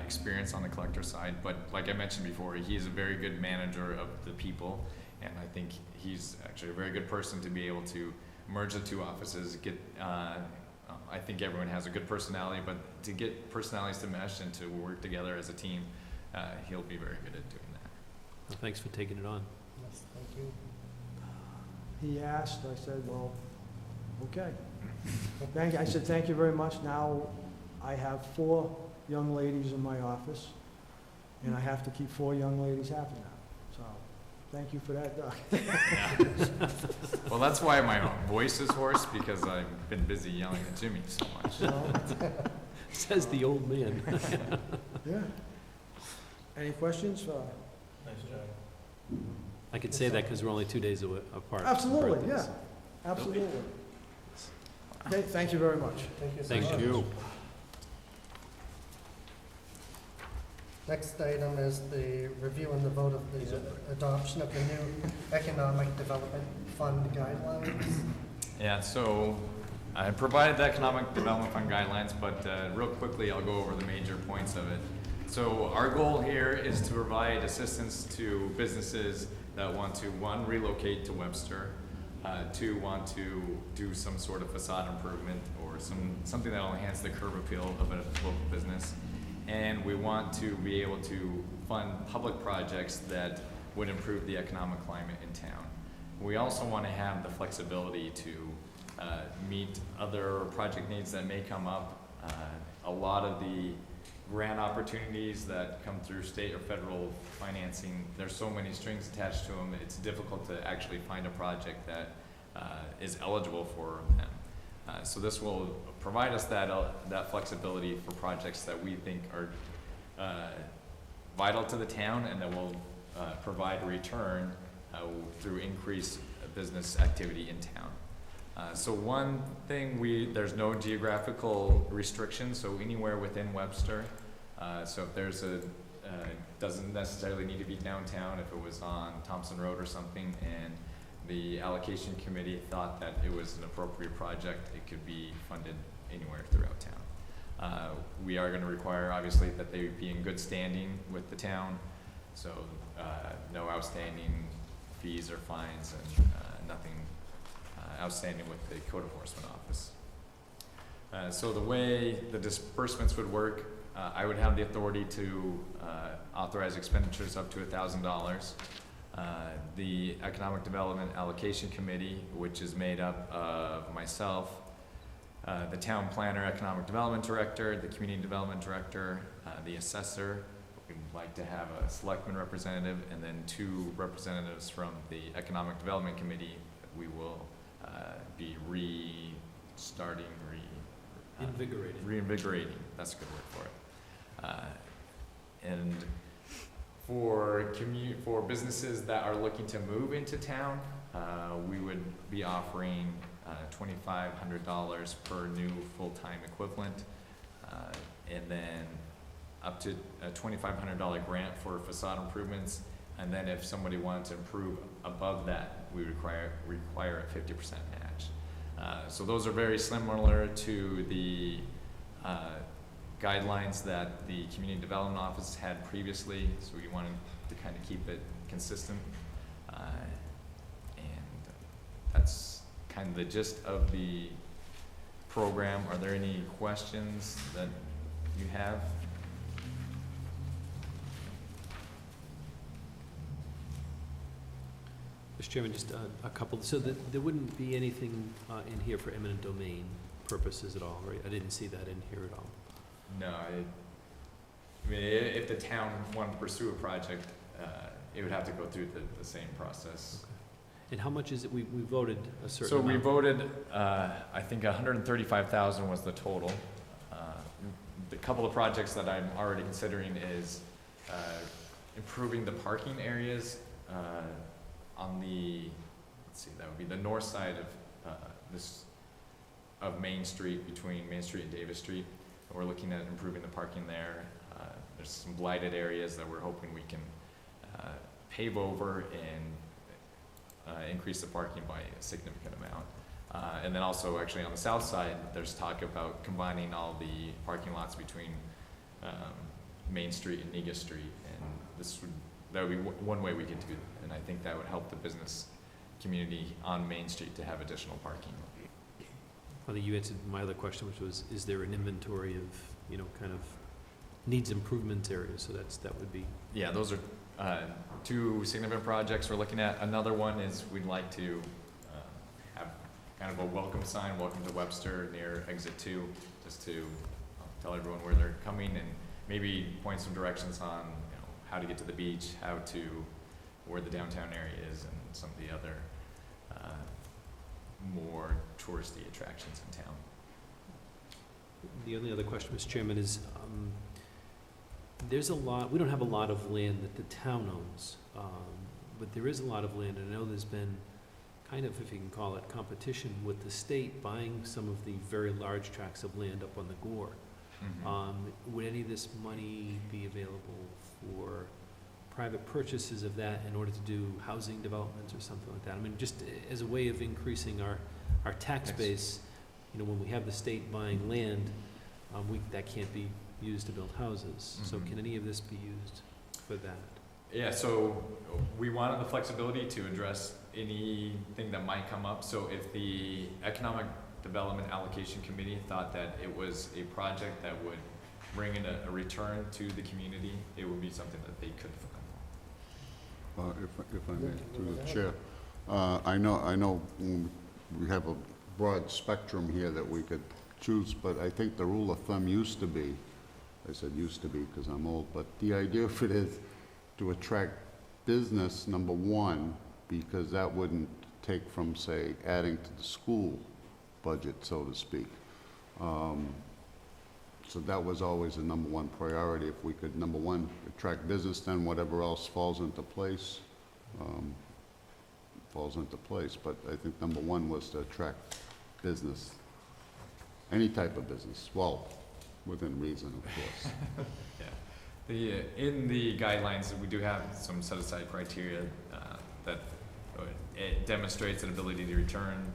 experience on the collector side, but like I mentioned before, he is a very good manager of the people, and I think he's actually a very good person to be able to merge the two offices, I think everyone has a good personality, but to get personalities to mesh and to work together as a team, he'll be very good at doing that. Well, thanks for taking it on. Yes, thank you. He asked, I said, well, okay. I said, thank you very much. Now, I have 4 young ladies in my office, and I have to keep 4 young ladies happy now. So, thank you for that, Doug. Yeah. Well, that's why my voice is hoarse, because I've been busy yelling at Jimmy so much. Says the old man. Yeah. Any questions? Nice job. I could say that because we're only 2 days apart. Absolutely, Birthdays. yeah, absolutely. Okay, thank you very much. Thank you so Thank much. You. Next item is the review and the vote of the adoption of the new Economic Development Fund guidelines. Yeah, so I provided the Economic Development Fund guidelines, but real quickly, I'll go over the major points of it. So our goal here is to provide assistance to businesses that want to, 1, relocate to Webster, 2, want to do some sort of facade improvement or something that will enhance the curb appeal of a local business. And we want to be able to fund public projects that would improve the economic climate in town. We also want to have the flexibility to meet other project needs that may come up. A lot of the grant opportunities that come through state or federal financing, there's so many strings attached to them, it's difficult to actually find a project that is eligible for them. So this will provide us that flexibility for projects that we think are vital to the town and that will provide a return through increased business activity in town. So one thing, there's no geographical restrictions, so anywhere within Webster. So if there's doesn't necessarily need to be downtown, if it was on Thompson Road or something, and the allocation committee thought that it was an appropriate project, it could be funded anywhere throughout town. We are gonna require, obviously, that they be in good standing with the town, so no outstanding fees or fines, and nothing outstanding with the code enforcement office. So the way the disbursements would work, I would have the authority to authorize expenditures up to $1,000. The Economic Development Allocation Committee, which is made up of myself, the Town Planner, Economic Development Director, the Community Development Director, the Assessor. We'd like to have a Selectmen representative, and then 2 representatives from the Economic Development Committee. We will be restarting, Invigorating. reinvigorating, that's a good word for it. And for businesses that are looking to move into town, we would be offering $2,500 per new full-time equivalent, and then up to a $2,500 grant for facade improvements. And then if somebody wanted to improve above that, we require a 50% match. So those are very similar to the guidelines that the Community Development Office had previously, so we wanted to kind of keep it consistent. And that's kind of the gist of the program. Are there any questions that you have? Mr. Chairman, just a couple, so there wouldn't be anything in here for eminent domain purposes at all, right? I didn't see that in here at all. No, I mean, if the town wanted to pursue a project, it would have to go through the same process. And how much is it, we voted a certain So amount? we voted, I think 135,000 was the total. The couple of projects that I'm already considering is improving the parking areas on the, let's see, that would be the north side of Main Street, between Main Street and Davis Street. We're looking at improving the parking there. There's some blighted areas that we're hoping we can pave over and increase the parking by a significant amount. And then also actually on the south side, there's talk about combining all the parking lots between Main Street and Negus Street. And that would be one way we could do that. And I think that would help the business community on Main Street to have additional parking. I think you answered my other question, which was, is there an inventory of, kind of needs improvement areas? So that would be. Yeah, those are two significant projects we're looking at. Another one is we'd like to have kind of a welcome sign, welcome to Webster, near exit 2, just to tell everyone where they're coming, and maybe point some directions on how to get to the beach, where the downtown area is, and some of the other more touristy attractions in town. The only other question, Mr. Chairman, is we don't have a lot of land that the town owns, but there is a lot of land, and I know there's been kind of, if you can call it, competition with the state buying some of the very large tracts of land up on the Gore. Would any of this money be available for private purchases of that in order to do housing developments or something like that? I mean, just as a way of increasing our tax base, when we have the state buying land, that can't be used to build houses. So can any of this be used for that? Yeah, so we wanted the flexibility to address anything that might come up. So if the Economic Development Allocation Committee thought that it was a project that would bring in a return to the community, it would be something that they could fund. If I may, through the chair, I know we have a broad spectrum here that we could choose, but I think the rule of thumb used to be, I said used to be because I'm old, but the idea of it is to attract business, number one, because that wouldn't take from, say, adding to the school budget, so to speak. So that was always a number one priority. If we could, number one, attract business, then whatever else falls into place, But I think number one was to attract business, any type of business, well, within reason, of course. Yeah. In the guidelines, we do have some set-aside criteria that it demonstrates an ability to return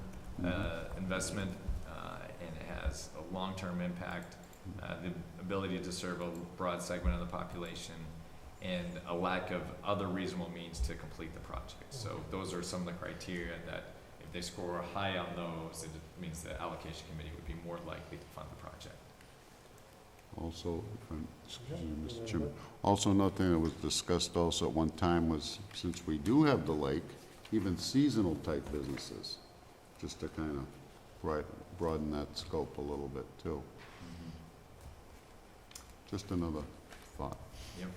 investment, and it has a long-term impact, the ability to serve a broad segment of the population, and a lack of other reasonable means to complete the project. So those are some of the criteria that if they score high on those, it means the allocation committee would be more likely to fund the project. Also, excuse me, Mr. Chairman, also another thing that was discussed also at one time was, since we do have the lake, even seasonal type businesses, just to kind of broaden that scope a little bit too. Just another thought. Yep.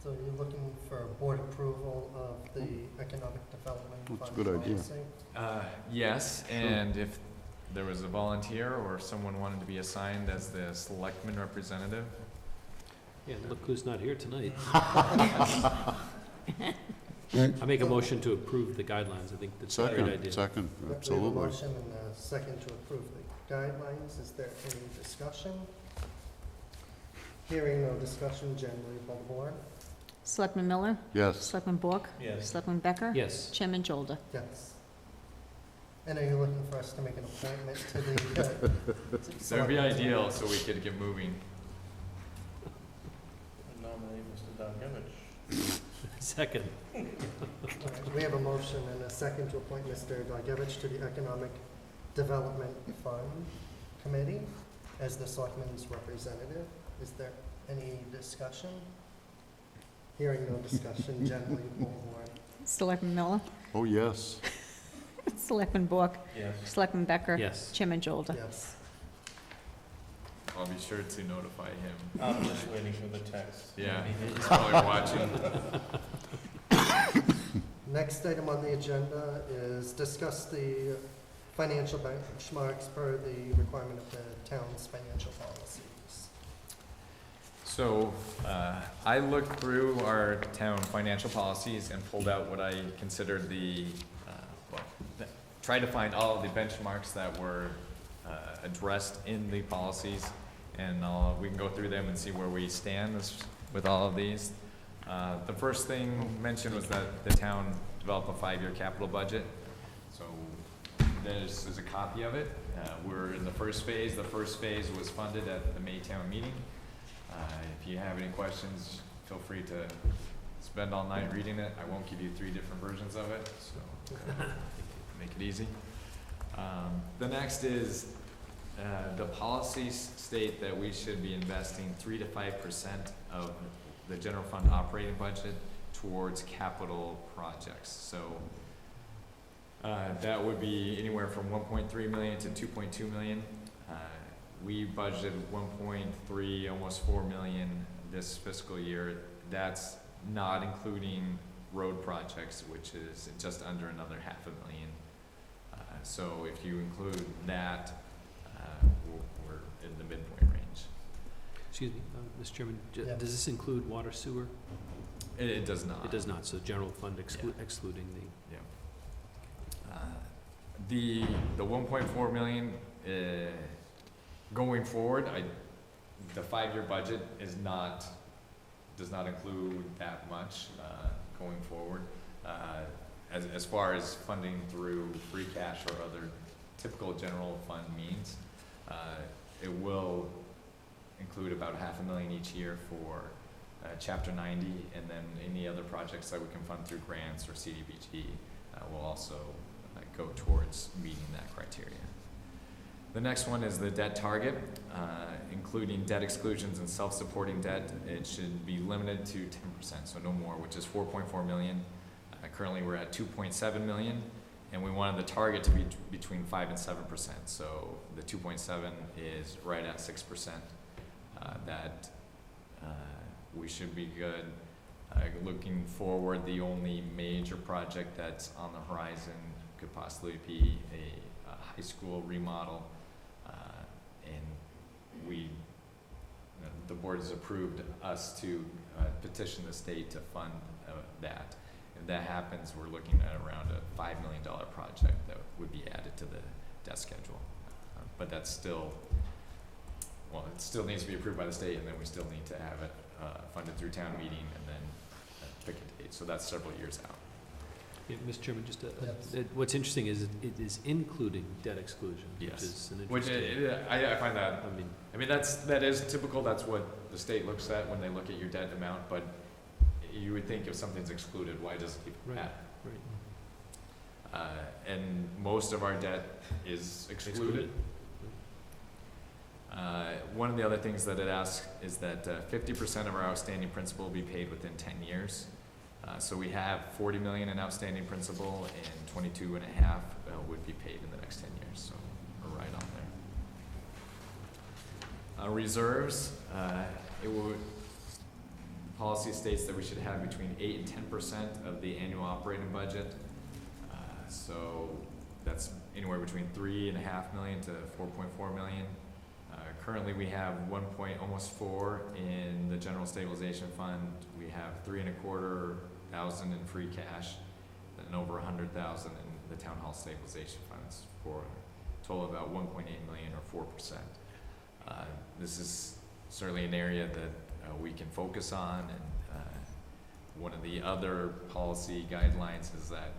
So you're looking for board approval of the economic development fund That's a good idea. policy? Yes, and if there was a volunteer or someone wanted to be assigned as the selectman representative, Yeah, look who's not here tonight. I make a motion to approve the guidelines. I think that's a great Second, idea. second, We have a absolutely. motion and a second to approve the guidelines. Is there any discussion? Hearing no discussion, generally by the board? Selectman Miller? Yes, Selectman Bork? Yes. Selectman Becker? Yes. Chairman Jolda? Yes. And are you looking for us to make an appointment to the? that would be ideal, so we could get moving. Nominate Mr. Dargevich. Second. All right, we have a motion and a second to appoint Mr. Dargevich to the Economic Development Fund Committee as the selectman's representative. Is there any discussion? Hearing no discussion, generally full board. Selectman Miller? oh, yes. Selectman Bork? Yes. Selectman Becker? Yes. Chairman Jolda? Yes. I'll be sure to notify him. I'm just waiting for the text. Yeah, he's probably watching. Next item on the agenda is discuss the financial benchmarks per the requirement of the town's financial policies. So, I looked through our town financial policies and pulled out what I considered tried to find all of the benchmarks that were addressed in the policies, and we can go through them and see where we stand with all of these. The first thing mentioned was that the town develop a 5-year capital budget. So this is a copy of it. We're in the first phase. The first phase was funded at the May town meeting. If you have any questions, feel free to spend all night reading it. I won't give you 3 different versions of it, so make it easy. The next is the policies state that we should be investing 3 to 5% of the general fund operating budget towards capital projects. So that would be anywhere from 1.3 million to 2.2 million. We budgeted 1.3, almost 4 million this fiscal year. That's not including road projects, which is just under another $500,000. So if you include that, we're in the midpoint range. Excuse me, Mr. Chairman, Yeah. does this include water sewer? It does not. It does not, so general fund excluding the, The 1.4 million, going forward, the 5-year budget does not include that much, going forward. As far as funding through free cash or other typical general fund means, it will include about $500,000 each year for Chapter 90, and then any other projects that we can fund through grants or CDBG will also go towards meeting that criteria. The next one is the debt target, including debt exclusions and self-supporting debt. It should be limited to 10%, so no more, which is 4.4 million. Currently, we're at 2.7 million, and we wanted the target to be between 5 and 7%. So the 2.7 is right at 6%. That we should be good. Looking forward, the only major project that's on the horizon could possibly be a high school remodel, and the board has approved us to petition the state to fund that. If that happens, we're looking at around a $5 million project that would be added to the debt schedule. But that's still, it still needs to be approved by the state, and then we still need to have it funded through town meeting and then pick a date. So that's several years out. yeah, Mr. Chairman, just, Yes. what's interesting is it is including debt exclusion, which Yes. is an Which interesting. I find that, I mean, that is typical. That's what the state looks at when they look at your debt amount. But you would think if something's excluded, why does it keep Right. that? right. And most of our debt is excluded. One of the other things that it asks is that 50% of our outstanding principal will be paid within 10 years. So we have 40 million in outstanding principal, and 22 and a half would be paid in the next 10 years. So we're right on there. Reserves, policy states that we should have between 8 and 10% of the annual operating budget. So that's anywhere between $3.5 million to $4.4 million. Currently, we have almost 4 in the general stabilization fund. We have $3,250,000 in free cash, and over $100,000 in the town hall stabilization funds, for a total of about $1.8 million or 4%. This is certainly an area that we can focus on, and one of the other policy guidelines is that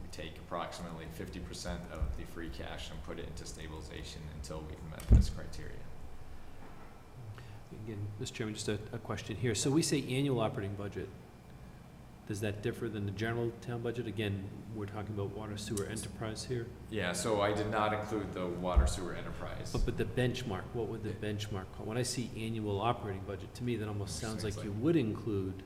we take approximately 50% of the free cash and put it into stabilization until we've met this criteria. Again, Mr. Chairman, just a question here. So we say annual operating budget. Does that differ than the general town budget? Again, we're talking about water sewer enterprise here. Yeah, so I did not include the water sewer enterprise. But the benchmark, what would the benchmark call? When I see annual operating budget, to me, that almost sounds like Seems you would include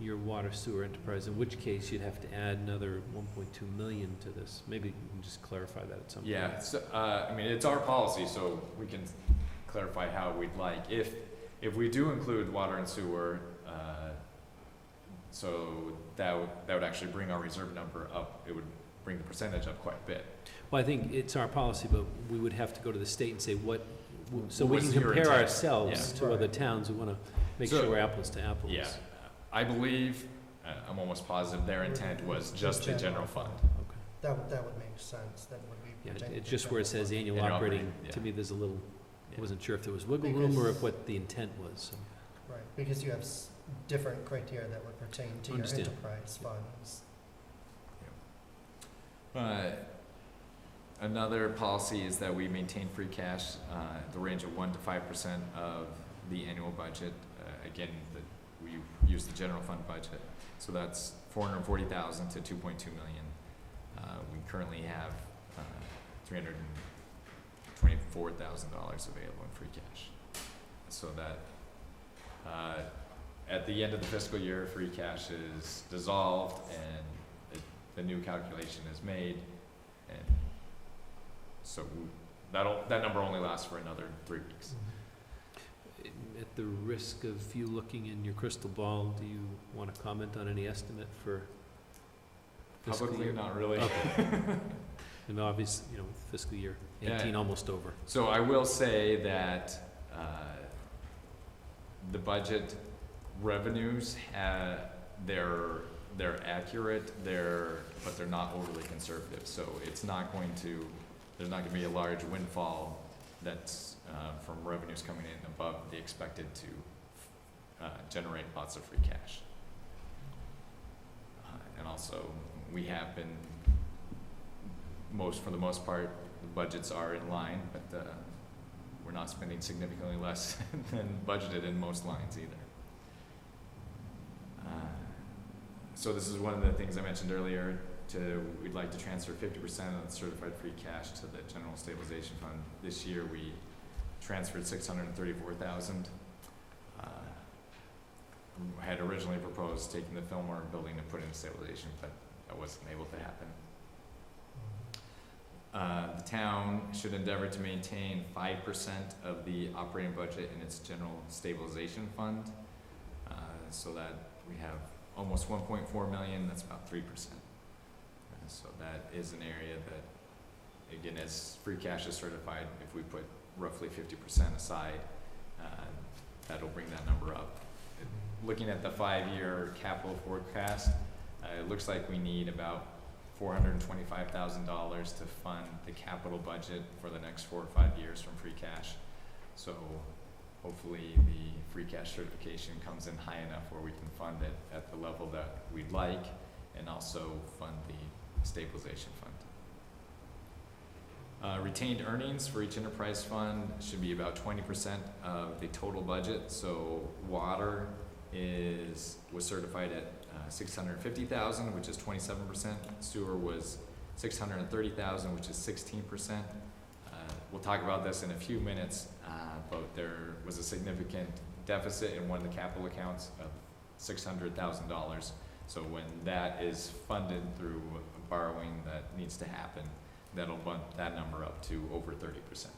your water sewer enterprise, in which case you'd have to add another 1.2 million to this. Maybe you can just clarify that at some point. Yeah, so, I mean, it's our policy, so we can clarify how we'd like. If we do include water and sewer, so that would actually bring our reserve number up. It would bring the percentage up quite a bit. Well, I think it's our policy, but we would have to go to the state and say so we What can was your compare intent? ourselves Yeah. to other towns who wanna make So- sure we're apples to apples. Yeah, I believe, I'm almost positive their intent was just the general fund. Okay. That would make sense, then would we? Yeah, pertain it's to just where it general says fund? annual Annual operating, operating, to yeah. me, there's a little, I Yeah. wasn't sure if there was wiggle room or if what the intent was, so. Right, because you have different criteria that would pertain to your Understand. enterprise funds. Another policy is that we maintain free cash, the range of 1 to 5% of the annual budget. Again, we use the general fund budget, so that's $440,000 to $2.2 million. We currently have $324,000 available in free cash, so that at the end of the fiscal year, free cash is dissolved and the new calculation is made, and so that number only lasts for another 3 weeks. At the risk of you looking in your crystal ball, do you want to comment on any estimate for fiscal Publicly, year? not really. Okay. And obviously, fiscal year 18 Yeah. almost over. So I will say that the budget revenues, they're accurate, but they're not overly conservative. So there's not going to be a large windfall that's from revenues coming in above the expected to generate lots of free cash. And also, we have been, for the most part, the budgets are in line, but we're not spending significantly less than budgeted in most lines either. So this is one of the things I mentioned earlier. We'd like to transfer 50% of the certified free cash to the general stabilization fund. This year we transferred $634,000. Had originally proposed taking the Fillmore building to put in stabilization, but that wasn't able to happen. The town should endeavor to maintain 5% of the operating budget in its general stabilization fund, so that we have almost 1.4 million, that's about 3%. So that is an area that, again, as free cash is certified, if we put roughly 50% aside, that'll bring that number up. Looking at the 5-year capital forecast, it looks like we need about $425,000 to fund the capital budget for the next 4 or 5 years from free cash. So hopefully the free cash certification comes in high enough where we can fund it at the level that we'd like, and also fund the stabilization fund. Retained earnings for each enterprise fund should be about 20% of the total budget. So water was certified at $650,000, which is 27%. Sewer was $630,000, which is 16%. We'll talk about this in a few minutes, but there was a significant deficit in one of the capital accounts of $600,000. So when that is funded through borrowing that needs to happen, that'll bump that number up to over 30%.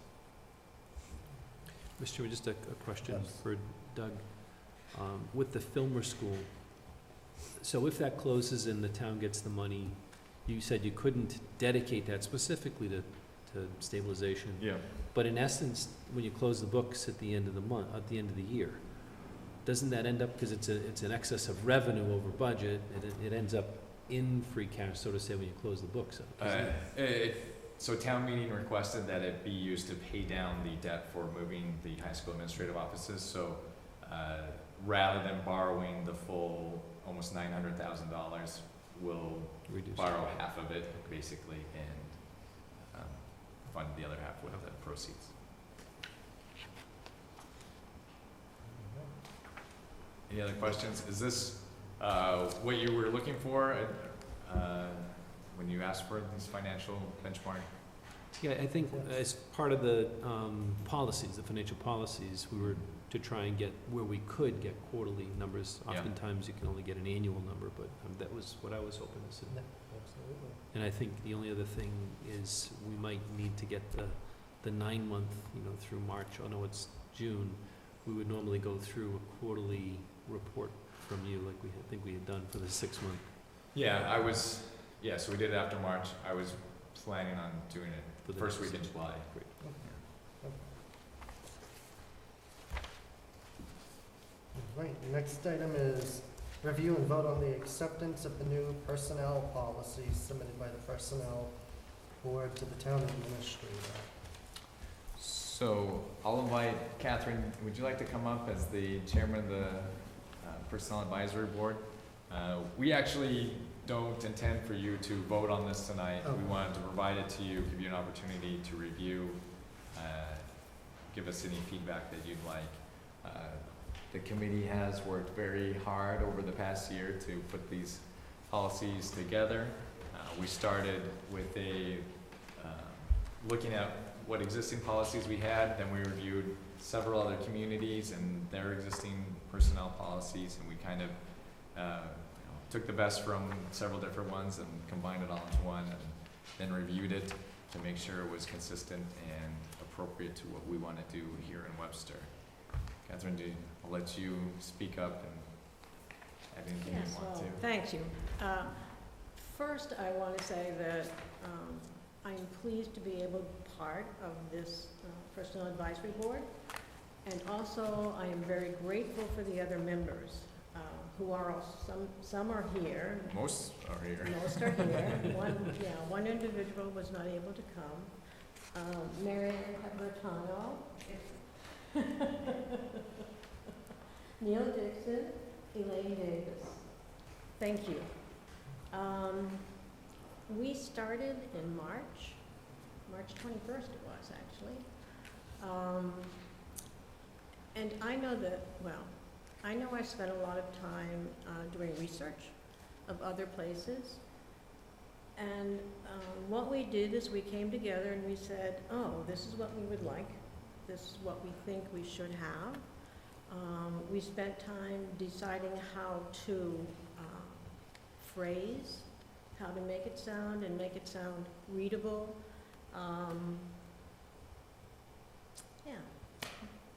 Mr. Chairman, just a question Yes. for Doug. with the Filmer School, so if that closes and the town gets the money, you said you couldn't dedicate that specifically to stabilization. Yeah. But in essence, when you close the books at the end of the month, at the end of the year, doesn't that end up, because it's an excess of revenue over budget, and it ends up in free cash, so to say, when you close the books? So town meeting requested that it be used to pay down the debt for moving the high school administrative offices, so, rather than borrowing the full, almost $900,000, we'll Reduce. borrow half of it, basically, and, fund the other half with the proceeds. Any other questions? Is this, what you were looking for, when you asked for these financial benchmark? Yeah, I think as part of the policies, the financial policies, we were to try and get where we could get quarterly numbers. Yeah. Oftentimes, you can only get an annual number, but that was what I was hoping to see. Absolutely. And I think the only other thing is we might need to get the 9-month, through March, oh no, it's June. We would normally go through a quarterly report from you, like I think we had done for the 6-month. Yeah, so we did it after March. I was planning on doing it For the the first next- week in July. Great. Right, next item is review and vote on the acceptance of the new personnel policies submitted by the Personnel Board to the Town Administrator. So I'll invite Catherine, would you like to come up as the chairman of the Personnel Advisory Board? We actually don't intend for you to vote on this tonight. Oh. We wanted to provide it to you, give you an opportunity to review, give us any feedback that you'd like. The committee has worked very hard over the past year to put these policies together. We started with looking at what existing policies we had, then we reviewed several other communities and their existing personnel policies, and we kind of took the best from several different ones and combined it all into one, and then reviewed it to make sure it was consistent and appropriate to what we want to do here in Webster. Catherine, I'll let you speak up and add anything Yes, you want well, to. thank you. First, I want to say that I am pleased to be able to be part of this Personnel Advisory Board. And also, I am very grateful for the other members who are also, some are here. Most are here. Most are here. One individual was not able to come. Marianne Cabertano. Neil Dixon, Elaine Davis. Thank you. We started in March 21st it was actually. And I know that, I spent a lot of time doing research of other places. And what we did is we came together and we said, oh, this is what we would like. This is what we think we should have. We spent time deciding how to phrase, how to make it sound and make it sound readable.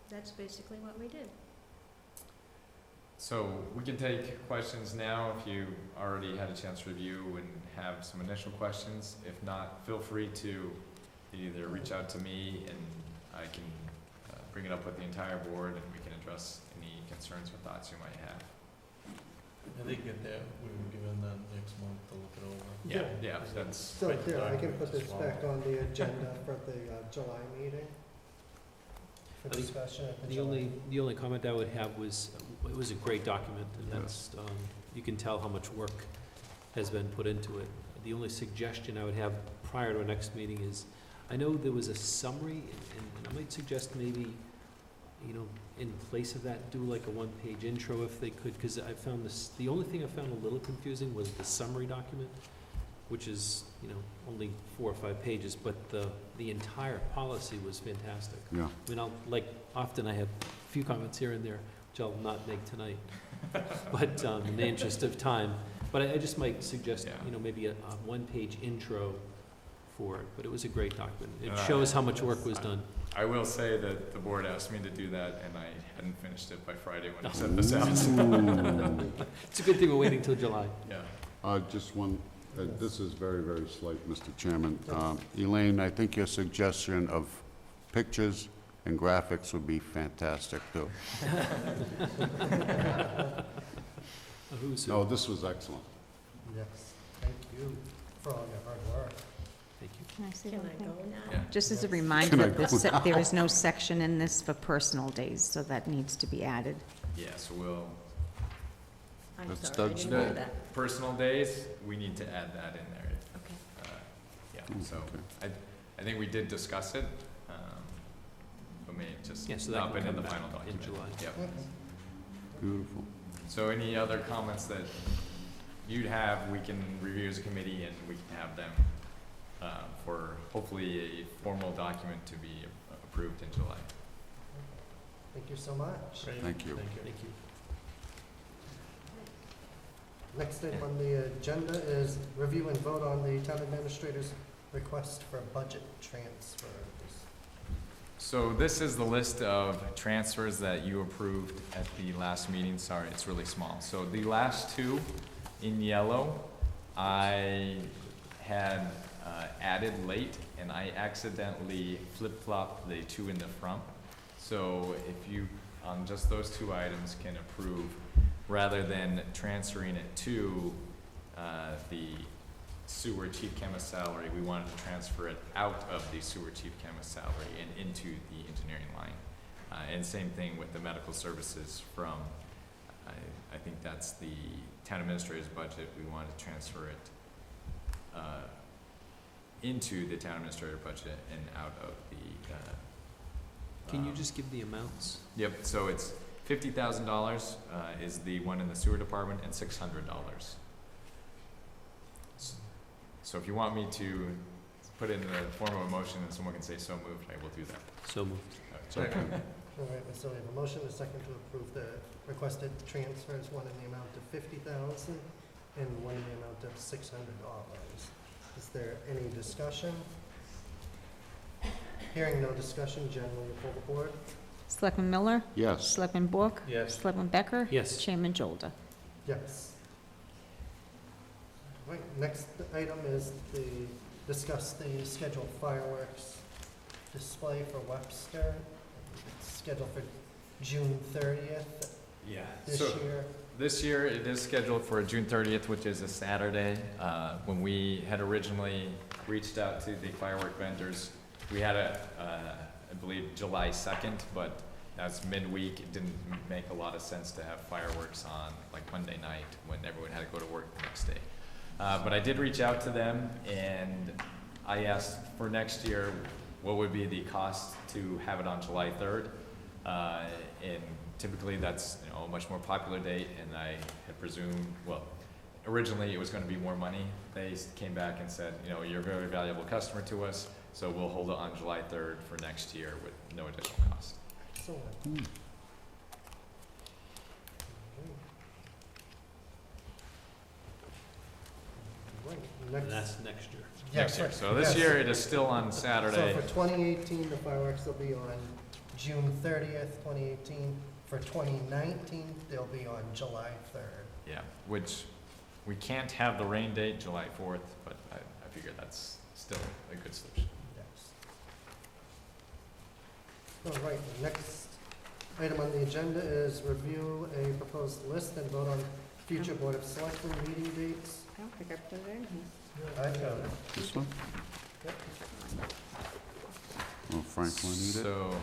That's basically what we did. So we can take questions now if you already had a chance to review and have some initial questions. If not, feel free to either reach out to me and I can bring it up with the entire board and we can address any concerns or thoughts you might have. I think that we were given that next month to look it over. Yeah, that's. So, yeah, I can put this back on the agenda for the July meeting. For I think discussion at the The July. only comment I would have was, it was a great document, and that's, you can tell how much work has been put into it. The only suggestion I would have prior to our next meeting is, I know there was a summary, and I might suggest maybe, in place of that, do like a one-page intro if they could, because I found this, the only thing I found a little confusing was the summary document, which is, only 4 or 5 pages, but the entire policy was fantastic. Yeah. I mean, often I have a few comments here and there, which I'll not make tonight, but in the interest of time. But I just might suggest, maybe a one-page intro for it, but it was a great document. It shows how much work was done. I will say that the board asked me to do that, and I hadn't finished it by Friday when I sent this out. It's a good thing we're waiting till July. Yeah. Just one, this is very, very slight, Mr. Chairman. Elaine, I think your suggestion of pictures and graphics would be fantastic, too. No, this was excellent. Yes, thank you for all your hard work. Thank you. Can I say Can one I thing? go now? Yeah. Just as a Yes. reminder, Can I that go there is no section in this for personal days, so that needs to be added. Yeah, so we'll, I'm That's sorry, I Doug's didn't know the that. personal days, we need to add that in there. Okay. Yeah, Mm, so okay. I think we did discuss it, but may have just Yeah, so that not can been in come the back final in document. July. Yep. Beautiful. So any other comments that you'd have, we can review as a committee and we can have them for hopefully a formal document to be approved in July. Thank you so much. Great. Thank you. Thank you. Next item on the agenda is review and vote on the town administrator's request for budget transfers. So this is the list of transfers that you approved at the last meeting. Sorry, it's really small. So the last two in yellow, I had added late, and I accidentally flip-flopped the two in the front. So if you, on just those two items, can approve, rather than transferring it to the sewer chief chemist salary, we wanted to transfer it out of the sewer chief chemist salary and into the engineering line. And same thing with the medical services from, I think that's the town administrator's budget, we wanted to transfer it into the town administrator budget and out of the. Can you just give the amounts? Yep, so it's $50,000 is the one in the sewer department and $600. So if you want me to put it in the form of a motion and someone can say so moved, I will do that. So moved. Second. All right, so we have a motion, a second to approve the requested transfers, one in the amount of $50,000 and one in the amount of $600. Is there any discussion? Hearing no discussion, Jen, will you pull the board? Selectman Miller? Yes. Selectman Bork? Yes. Selectman Becker? Yes. Chairman Jolda? Yes. Right, next item is the, discuss the scheduled fireworks display for Webster. It's scheduled for June 30th Yeah. this So year. this year it is scheduled for June 30th, which is a Saturday. When we had originally reached out to the firework vendors, we had I believe July 2nd, but that's midweek. It didn't make a lot of sense to have fireworks on like Monday night when everyone had to go to work the next day. But I did reach out to them and I asked for next year, what would be the cost to have it on July 3rd? And typically that's, you know, a much more popular date, and I had presumed, well, originally it was gonna be more money. They came back and said, you know, you're a very valuable customer to us, so we'll hold it on July 3rd for next year with no additional cost. Excellent. Hmm. Right, And next. that's next year. Next year. Yes, So this yes. year it is still on Saturday. So for 2018, the fireworks will be on June 30th, 2018. For 2019, they'll be on July 3rd. Yeah, which we can't have the rain date, July 4th, but I figure that's still a good solution. Yes. All right, next item on the agenda is review a proposed list and vote on future Board of Selectmen meeting dates. I don't think I put it in here. I've got it. This one? Yep. Oh, Frank, want to need it? So,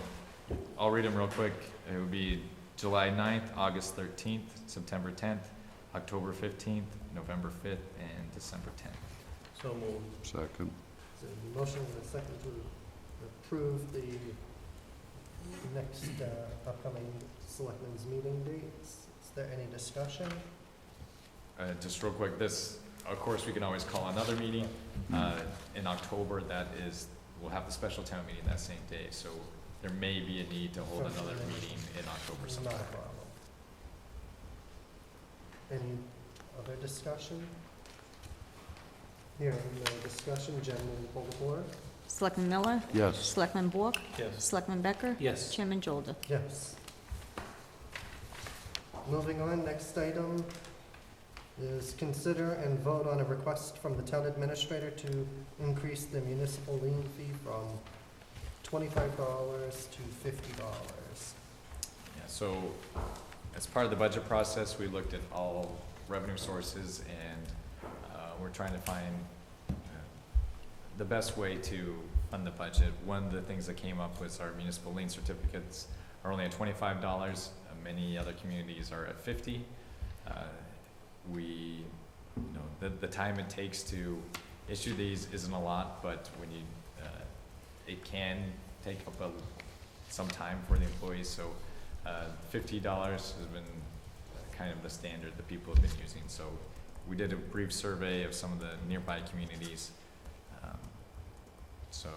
I'll read them real quick. It would be July 9th, August 13th, September 10th, October 15th, November 5th, and December 10th. So moved. Second. So motion and a second to approve the next upcoming Selectmen's meeting dates. Is there any discussion? Just real quick, this, of course, we can always call another meeting in October. That is, we'll have the special town meeting that same day, so there may be a need to hold another meeting in October Not sometime. a problem. Any other discussion? Hearing no discussion, Jen will pull the board. Selectman Miller? Yes. Selectman Bork? Yes. Selectman Becker? Yes. Chairman Jolda? Yes. Moving on, next item is consider and vote on a request from the town administrator to increase the municipal lien fee from $25 to $50. Yeah, so as part of the budget process, we looked at all revenue sources and we're trying to find the best way to fund the budget. One of the things that came up was our municipal lien certificates are only at $25. Many other communities are at $50. The time it takes to issue these isn't a lot, but when you, it can take up some time for the employees, so $50 has been kind of the standard that people have been using. So we did a brief survey of some of the nearby communities. So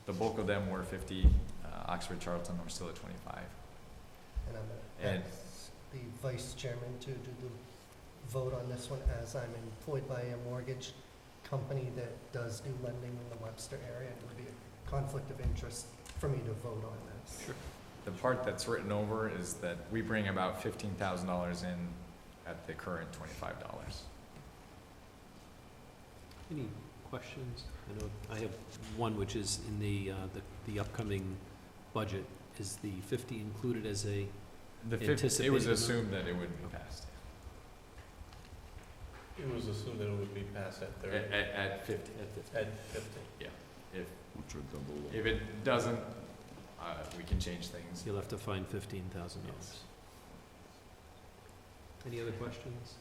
the bulk of them were 50. Oxford, Charlton were still at 25. And I'm going And- to ask the vice chairman to do the vote on this one, as I'm employed by a mortgage company that does do lending in the Webster area. It would be a conflict of interest for me to vote on this. Sure. The part that's written over is that we bring about $15,000 in at the current $25. Any questions? I know I have one, which is in the upcoming budget. Is the 50 included as a It was anticipated amount? assumed that it would be passed. It was assumed that it would be passed at 30. At 50. At 50. Yeah. Which would double. If it doesn't, we can change things. You'll have to find $15,000. Yes. Any other questions?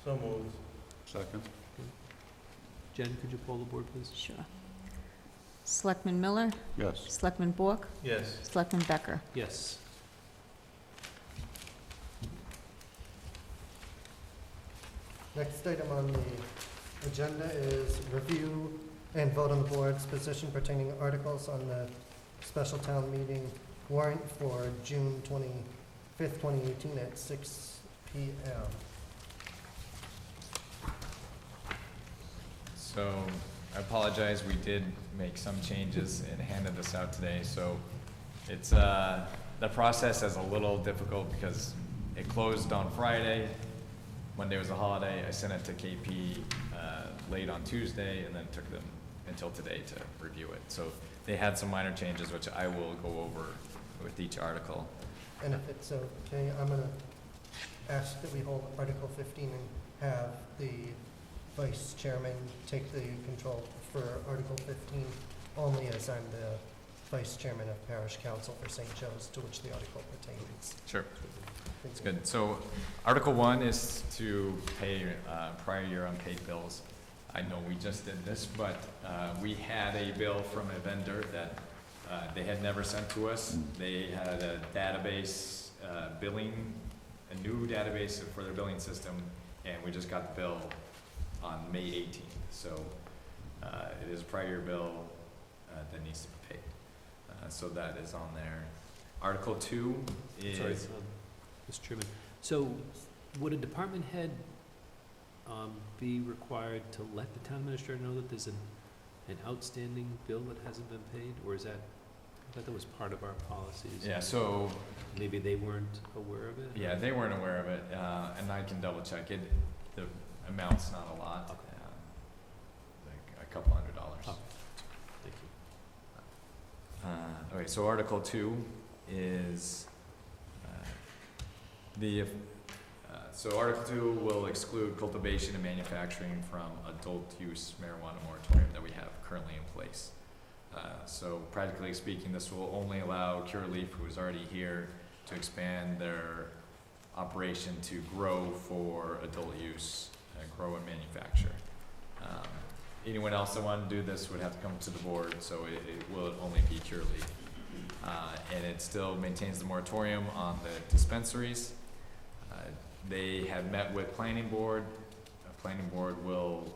So moved. Second? Jen, could you poll the board, please? Sure. Selectman Miller? Yes. Selectman Bork? Yes. Selectman Becker? Yes. Next item on the agenda is review and vote on the board's position pertaining to articles on the special town meeting warrant for June 25th, 2018 at 6 p.m. So I apologize, we did make some changes and handed this out today. So it's, the process is a little difficult because it closed on Friday. Monday was a holiday. I sent it to KP late on Tuesday and then took them until today to review it. So they had some minor changes, which I will go over with each article. And if it's okay, I'm going to ask that we hold Article 15 and have the vice chairman take the control for Article 15 only, as I'm the vice chairman of parish council for St. Joe's, to which the article pertains. Sure. That's good. So Article 1 is to pay prior year unpaid bills. I know we just did this, but we had a bill from a vendor that they had never sent to us. They had a database billing, a new database for their billing system, and we just got the bill on May 18th. So it is a prior year bill that needs to be paid. So that is on there. Article 2 is... Sorry, Mr. Chairman. So would a department head be required to let the town administrator know that there's an outstanding bill that hasn't been paid? Or is that, I thought that was part of our policies. Yeah, so... Maybe they weren't aware of it? Yeah, they weren't aware of it, and I can double check it. The amount's not a lot, like a couple $100. Oh, thank you. Okay, so Article 2 is so Article 2 will exclude cultivation and manufacturing from adult use marijuana moratorium that we have currently in place. So practically speaking, this will only allow Curaleaf, who is already here, to expand their operation to grow for adult use, grow and manufacture. Anyone else that wanted to do this would have to come to the board, so it will only be Curaleaf. And it still maintains the moratorium on the dispensaries. They have met with planning board. Planning board will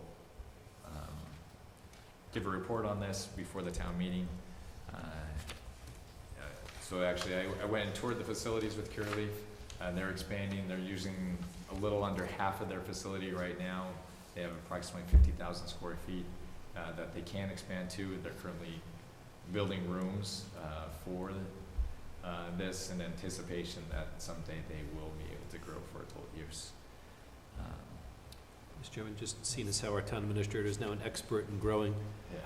give a report on this before the town meeting. So actually, I went and toured the facilities with Curaleaf. They're expanding. They're using a little under half of their facility right now. They have approximately 50,000 square feet that they can expand to. They're currently building rooms for this in anticipation that someday they will be able to grow for adult use. Mr. Chairman, just seeing as how our town administrator is now an expert in growing, Yeah.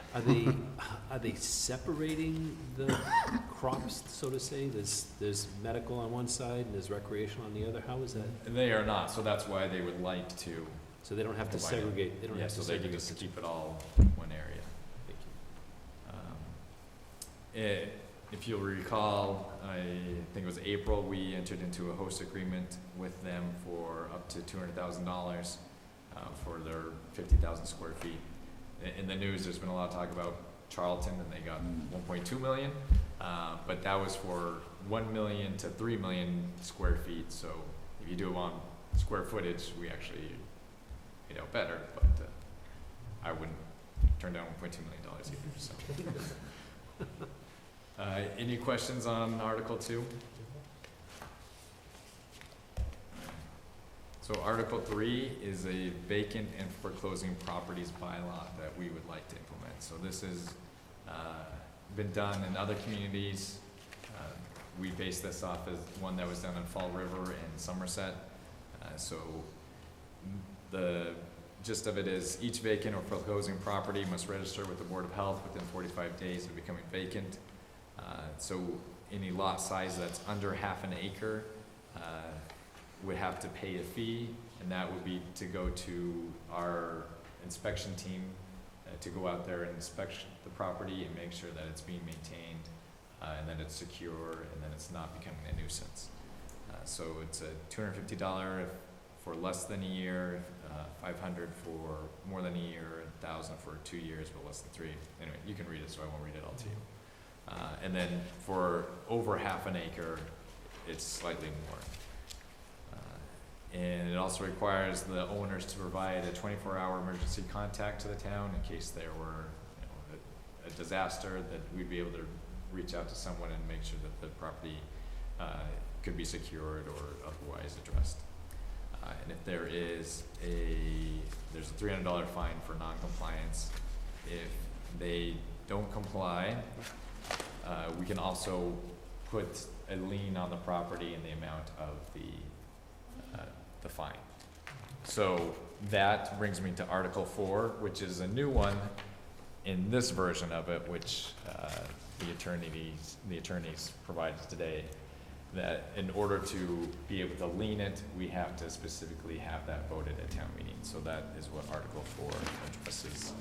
are they separating the crops, so to say? There's medical on one side and there's recreational on the other. How is that? They are not, so that's why they would like to. So they don't have to Divide it. segregate, they don't Yeah, have to so they can segregate. just keep it all one area. Thank you. If you'll recall, I think it was April, we entered into a host agreement with them for up to $200,000 for their 50,000 square feet. In the news, there's been a lot of talk about Charlton, and they got 1.2 million, but that was for 1 million to 3 million square feet. So if you do it on square footage, we actually made out better, but I wouldn't turn down $1.2 million either. So. Any questions on Article 2? So Article 3 is a vacant and foreclosing properties bylaw that we would like to implement. So this has been done in other communities. We base this off as one that was done in Fall River and Somerset. So the gist of it is each vacant or foreclosing property must register with the Board of Health within 45 days of becoming vacant. So any lot size that's under half an acre would have to pay a fee, and that would be to go to our inspection team to go out there and inspect the property and make sure that it's being maintained and that it's secure and that it's not becoming a nuisance. So it's a $250 for less than a year, $500 for more than a year, $1,000 for 2 years, but less than 3. Anyway, you can read it, so I won't read it all to you. And then for over half an acre, it's slightly more. And it also requires the owners to provide a 24-hour emergency contact to the town in case there were a disaster, that we'd be able to reach out to someone and make sure that the property could be secured or otherwise addressed. And if there's a $300 fine for non-compliance. If they don't comply, we can also put a lien on the property in the amount of the fine. So that brings me to Article 4, which is a new one in this version of it, which the attorneys provided today, that in order to be able to lien it, we have to specifically have that voted at town meeting. So that is what Article 4 addresses.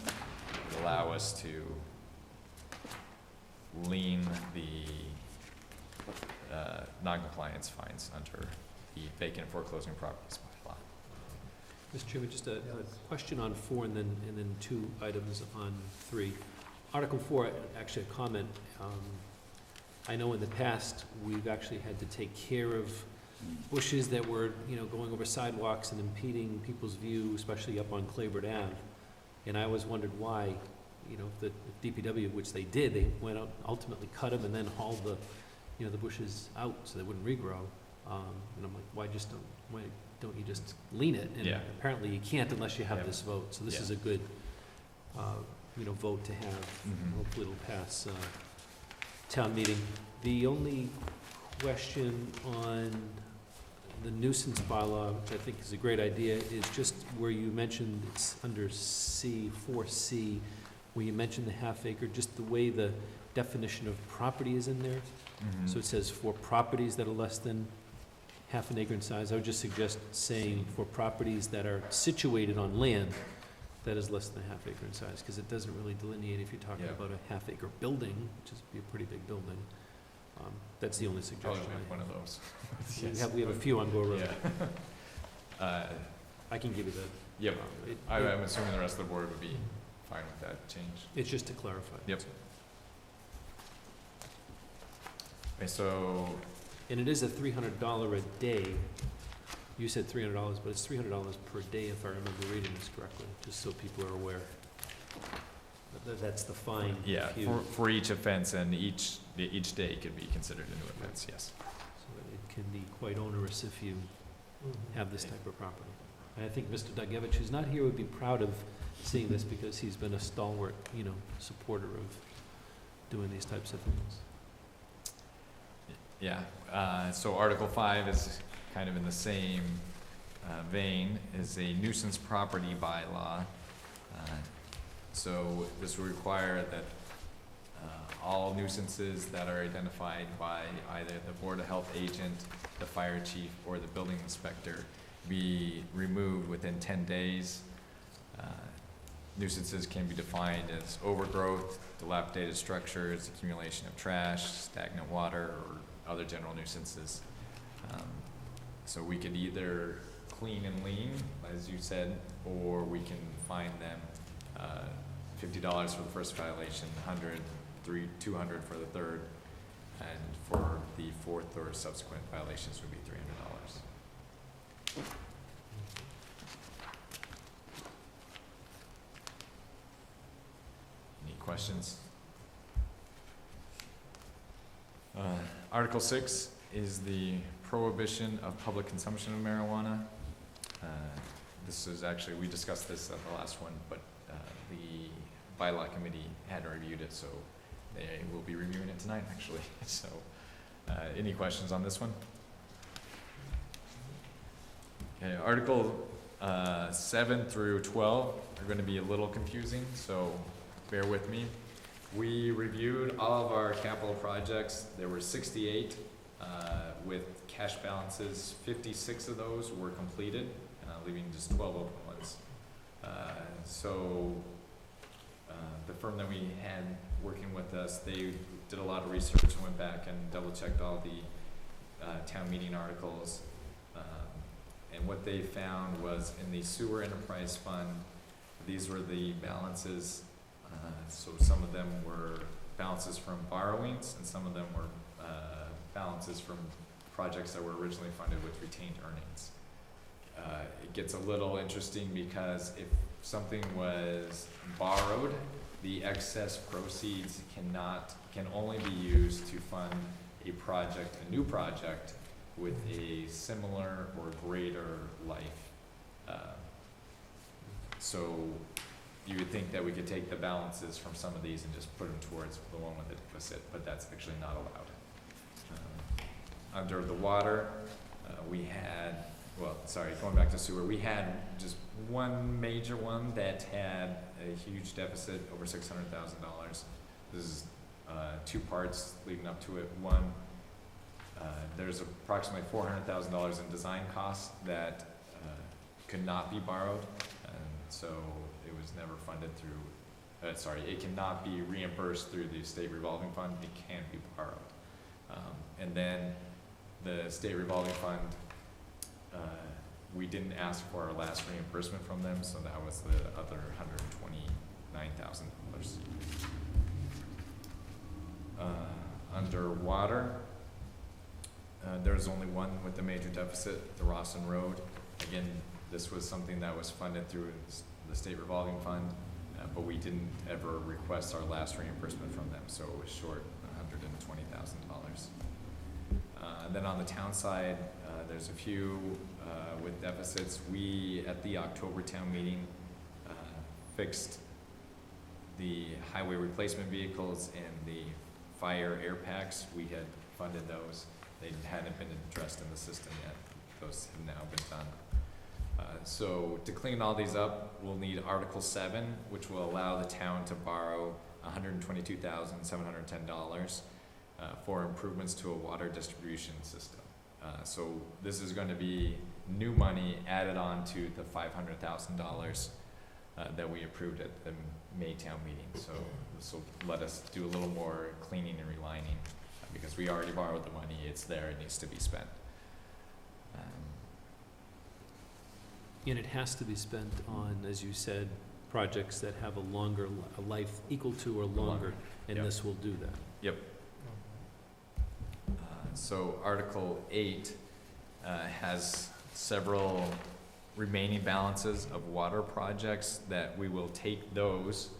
It would allow us to lien the non-compliance fines under the vacant foreclosing properties bylaw. Mr. Chairman, just a question on 4 and then 2 items on 3. Article 4, actually a comment. I know in the past, we've actually had to take care of bushes that were, going over sidewalks and impeding people's view, especially up on Claybert Ave. And I always wondered why, the DPW, which they did, they went out, ultimately cut them and then hauled the bushes out so they wouldn't regrow. And I'm like, why don't you just lean it? And apparently you can't unless you have this vote. So this is a good, vote to have. Hopefully it'll pass town meeting. The only question on the nuisance bylaw, which I think is a great idea, is just where you mentioned it's under C, 4C, where you mentioned the half acre, just the way the definition of property is in there. So it says for properties that are less than half an acre in size. I would just suggest saying for properties that are situated on land that is less than a half acre in size, because it doesn't really delineate if you're talking about a half acre building, which is be a pretty big building. That's the only suggestion. Probably one of those. We have a few on Gore Road. Yeah. I can give you the. Yep. I'm assuming the rest of the board would be fine with that change. It's just to clarify. Yep. Okay, so. And it is a $300 a day. You said $300, but it's $300 per day if I remember reading this correctly, just so people are aware. That's the fine. Yeah, for each offense, and each day could be considered a new offense, yes. So it can be quite onerous if you have this type of property. I think Mr. Dugevich, who's not here, would be proud of seeing this because he's been a stalwart, supporter of doing these types of things. Yeah, so Article 5 is kind of in the same vein, is a nuisance property bylaw. So this will require that all nuisances that are identified by either the Board of Health agent, the fire chief, or the building inspector be removed within 10 days. Nuisances can be defined as overgrowth, dilapidated structures, accumulation of trash, stagnant water, or other general nuisances. So we could either clean and lean, as you said, or we can fine them $50 for the first violation, $200 for the third, and for the fourth or subsequent violations would be $300. Any questions? Article 6 is the prohibition of public consumption of marijuana. This is actually, we discussed this at the last one, but the bylaw committee had reviewed it, so they will be reviewing it tonight, actually. So, any questions on this one? Okay, Article 7 through 12 are going to be a little confusing, so bear with me. We reviewed all of our capital projects. There were 68 with cash balances. 56 of those were completed, leaving just 12 open ones. The firm that we had working with us, they did a lot of research and went back and double checked all the town meeting articles. And what they found was in the sewer enterprise fund, these were the balances. So some of them were balances from borrowings and some of them were balances from projects that were originally funded with retained earnings. It gets a little interesting because if something was borrowed, the excess proceeds can only be used to fund a new project with a similar or greater life. So you would think that we could take the balances from some of these and just put them towards the one with the deficit, but that's actually not allowed. Under the water, going back to sewer, we had just one major one that had a huge deficit, over $600,000. This is two parts leading up to it. One, there's approximately $400,000 in design costs that could not be borrowed, and so it was never funded through, it cannot be reimbursed through the state revolving fund, it can be borrowed. And then the state revolving fund, we didn't ask for our last reimbursement from them, so that was the other $129,000. Under water, there's only one with the major deficit, the Rawson Road. Again, this was something that was funded through the state revolving fund, but we didn't ever request our last reimbursement from them, so it was short $120,000. Then on the town side, there's a few with deficits. We, at the October town meeting, fixed the highway replacement vehicles and the fire air packs. We had funded those. They hadn't been addressed in the system yet. Those have now been done. So to clean all these up, we'll need Article 7, which will allow the town to borrow $122,710 for improvements to a water distribution system. So this is going to be new money added on to the $500,000 that we approved at the May town meeting. So this will let us do a little more cleaning and relining because we already borrowed the money. It's there. It needs to be spent. And it has to be spent on, as you said, projects that have a life equal to or longer, and Yep. this will do that. Yep. So Article 8 has several remaining balances of water projects that we will take those.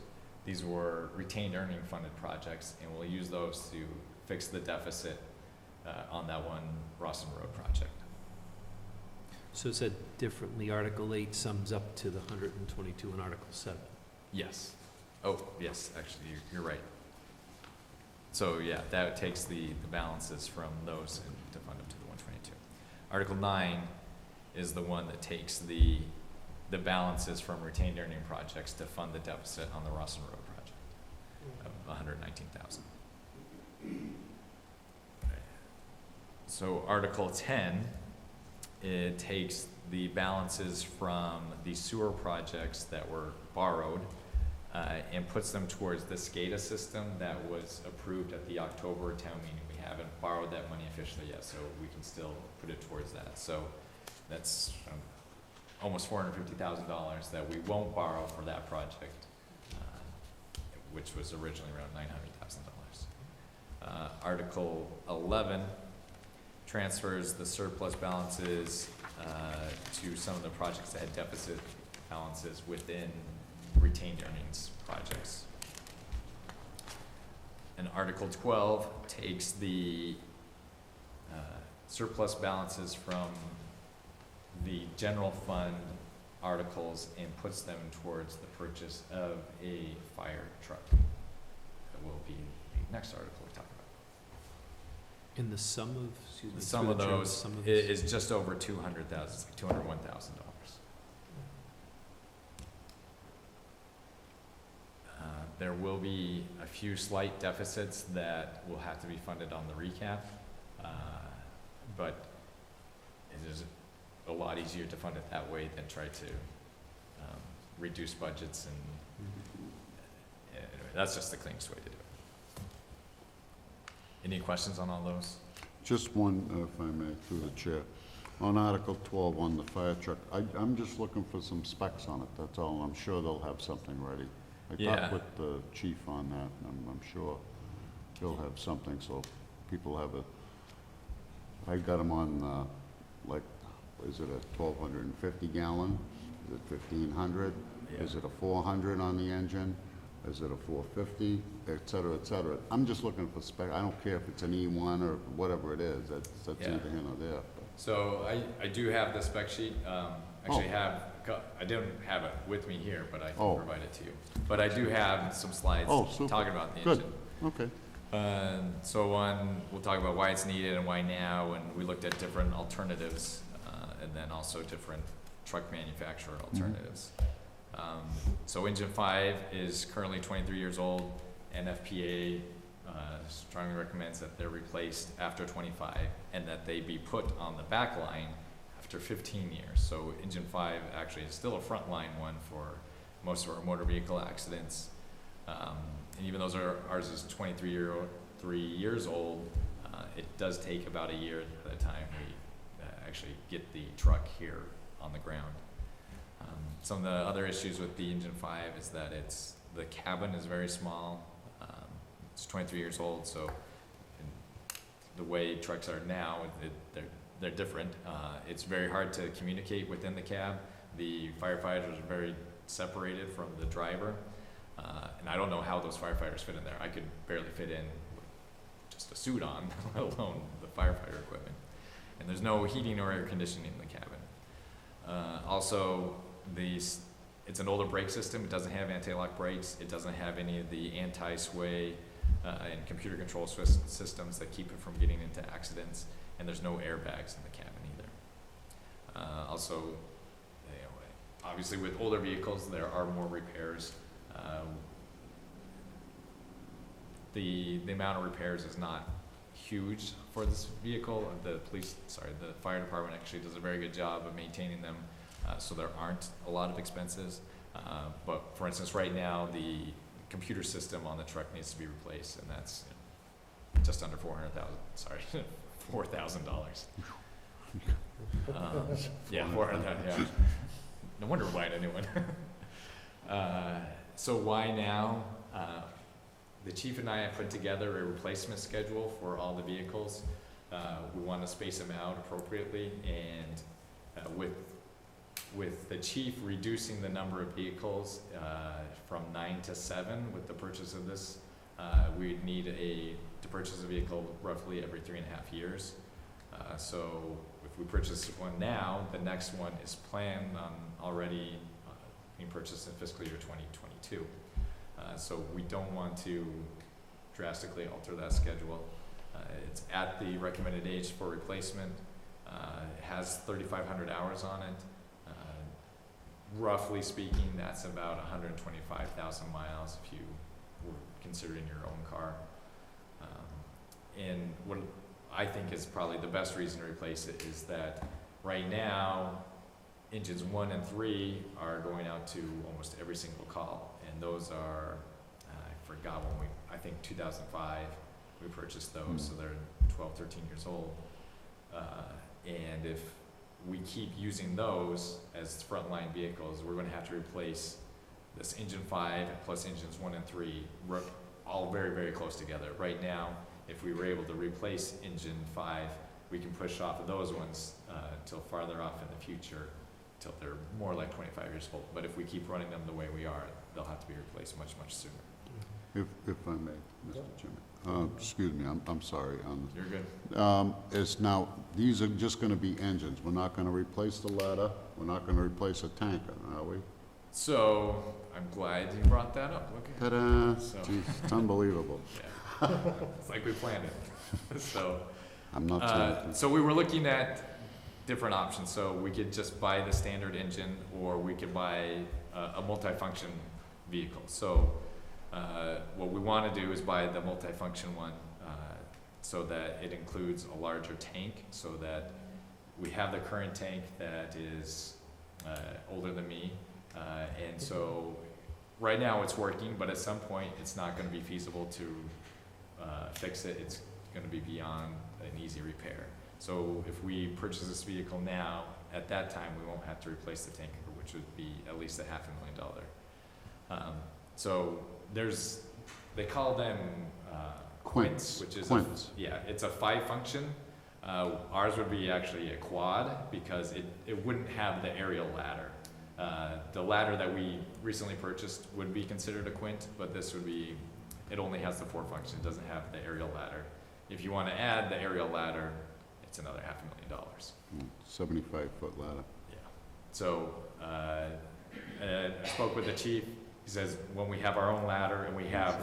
These were retained earning funded projects, and we'll use those to fix the deficit on that one Rawson Road project. So said differently, Article 8 sums up to the 122 in Article 7. Yes. Oh, yes, actually, you're right. So, yeah, that takes the balances from those and to fund up to the 122. Article 9 is the one that takes the balances from retained earning projects to fund the deficit on the Rawson Road project of 119,000. So Article 10, it takes the balances from the sewer projects that were borrowed and puts them towards the SCADA system that was approved at the October town meeting. We haven't borrowed that money officially yet, so we can still put it towards that. So that's almost $450,000 that we won't borrow for that project, which was originally around $900,000. Article 11 transfers the surplus balances to some of the projects that had deficit balances within retained earnings projects. And Article 12 takes the surplus balances from the general fund articles and puts them towards the purchase of a fire truck. That will be the next article we talk about. In the sum of, excuse me. The sum of those is just over $200,000, it's like $201,000. There will be a few slight deficits that will have to be funded on the recap, but it is a lot easier to fund it that way than try to reduce budgets, and anyway, that's just the cleanest way to do it. Any questions on all those? Just one, if I may, through the chair. On Article 12 on the fire truck, I'm just looking for some specs on it, that's all. I'm sure they'll have something ready. I talked with the chief on that, and I'm sure he'll have something, so people have I got them on, like, is it a 1,250 gallon? Is it 1,500? Yeah. Is it a 400 on the engine? Is it a 450, et cetera, et cetera? I'm just looking for spec. I don't care if it's an E1 or whatever it is. That's Yeah. either here or there. So I do have the spec sheet. I didn't have it with me here, but I can provide it to you. But I do have some slides talking about the engine. Okay. So we'll talk about why it's needed and why now, and we looked at different alternatives, and then also different truck manufacturer alternatives. So engine 5 is currently 23 years old. NFPA strongly recommends that they're replaced after 25 and that they be put on the back line after 15 years. So engine 5 actually is still a frontline one for most of our motor vehicle accidents. And even though ours is 23 years old, it does take about a year by the time we actually get the truck here on the ground. Some of the other issues with the engine 5 is that the cabin is very small. It's 23 years old, so the way trucks are now, they're different. It's very hard to communicate within the cab. The firefighters are very separated from the driver, and I don't know how those firefighters fit in there. I could barely fit in with just a suit on, let alone the firefighter equipment. And there's no heating or air conditioning in the cabin. Also, it's an older brake system. It doesn't have anti-lock brakes. It doesn't have any of the anti-sway and computer control systems that keep it from getting into accidents. And there's no airbags in the cabin either. Also, obviously with older vehicles, there are more repairs. The amount of repairs is not huge for this vehicle. The fire department actually does a very good job of maintaining them, so there aren't a lot of expenses. But for instance, right now, the computer system on the truck needs to be replaced, and that's just under $4,000. Yeah, $400,000. Yeah. No wonder why anyone. So why now? The chief and I have put together a replacement schedule for all the vehicles. We want to space them out appropriately, and with the chief reducing the number of vehicles from 9 to 7 with the purchase of this, we'd need to purchase a vehicle roughly every 3.5 years. So if we purchase one now, the next one is planned on already being purchased in fiscal year 2022. So we don't want to drastically alter that schedule. It's at the recommended age for replacement. It has 3,500 hours on it. Roughly speaking, that's about 125,000 miles if you were considering your own car. And what I think is probably the best reason to replace it is that right now, engines 1 and 3 are going out to almost every single call. And those are, I forgot when I think 2005, we purchased those, so they're 12, 13 years old. And if we keep using those as frontline vehicles, we're gonna have to replace this engine 5 plus engines 1 and 3, all very, very close together. Right now, if we were able to replace engine 5, we can push off of those ones till farther off in the future, till they're more like 25 years old. But if we keep running them the way we are, they'll have to be replaced much, much sooner. If I may, Mr. Chairman. Excuse me, I'm sorry. You're good. Is now, these are just gonna be engines. We're not gonna replace the ladder. We're not gonna replace a tanker, are we? So, I'm glad you brought that up. Look at Ta-da! So- Jeez, it's unbelievable. Yeah. It's like we planned it. So, I'm not saying. so we were looking at different options. So we could just buy the standard engine, or we could buy a multifunction vehicle. So what we want to do is buy the multifunction one, so that it includes a larger tank, so that we have the current tank that is older than me, and so right now it's working, but at some point it's not going to be feasible to fix it. It's going to be beyond an easy repair. So if we purchase this vehicle now, at that time we won't have to replace the tanker, which would be at least $500,000. So they call them quints, which is Quints. it's a 5-function. Ours would be actually a quad because it wouldn't have the aerial ladder. The ladder that we recently purchased would be considered a quint, but this would be, it only has the 4 function, it doesn't have the aerial ladder. If you want to add the aerial ladder, it's another $500,000. 75-foot ladder. Yeah. So I spoke with the chief. He says when we have our own ladder and we have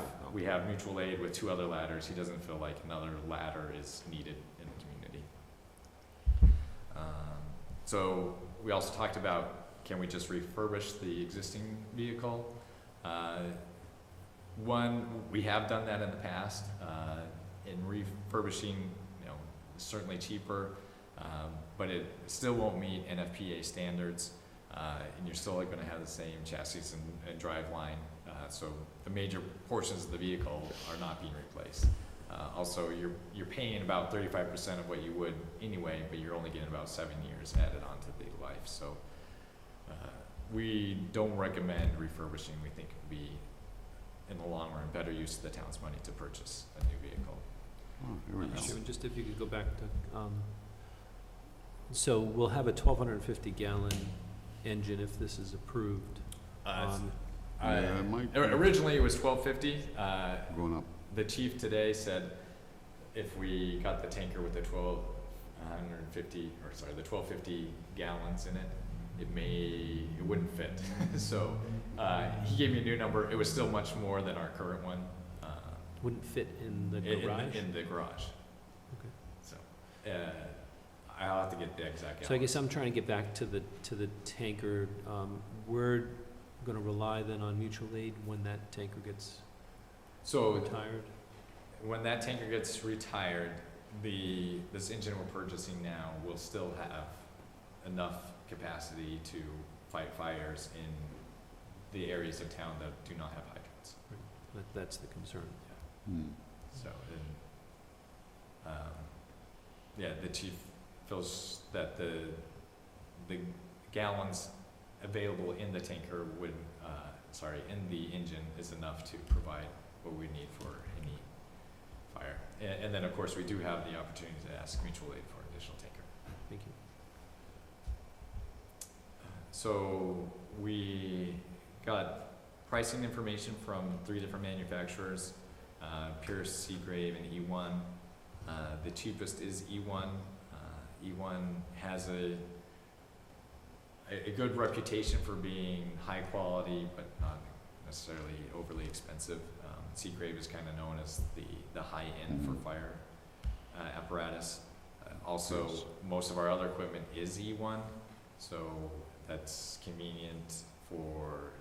mutual aid with 2 other ladders, he doesn't feel like another ladder is needed in the community. So we also talked about, can we just refurbish the existing vehicle? One, we have done that in the past. In refurbishing, certainly cheaper, but it still won't meet NFPA standards, and you're still going to have the same chassis and drive line. So the major portions of the vehicle are not being replaced. Also, you're paying about 35% of what you would anyway, but you're only getting about 7 years added onto the life. So we don't recommend refurbishing. We think it would be, in the long run, better use of the town's money to purchase a new vehicle. Oh, here we go. Chairman, just if you could go back to, so we'll have a 1,250-gallon engine if this is approved. Yeah, it might be Originally, it was 1,250. going up. The chief today said if we got the tanker with the 1,250 gallons in it, it wouldn't fit. So he gave me a new number. It was still much more than our current one. Wouldn't fit in the garage? In the garage. Okay. So I'll have to get the exact. So I guess I'm trying to get back to the tanker. We're going to rely then on mutual aid when that tanker gets retired? When that tanker gets retired, this engine we're purchasing now will still have enough capacity to fight fires in the areas of town that do not have hydrants. That's the concern. So, the chief feels that the gallons available in the tanker in the engine is enough to provide what we need for any fire. And then, of course, we do have the opportunity to ask mutual aid for an additional tanker. Thank you. So we got pricing information from 3 different manufacturers, Pierce, Seagrave, and E1. The cheapest is E1. E1 has a good reputation for being high quality, but not necessarily overly expensive. Seagrave is kind of known as the high end for fire apparatus. Also, most of our other equipment is E1, so that's convenient for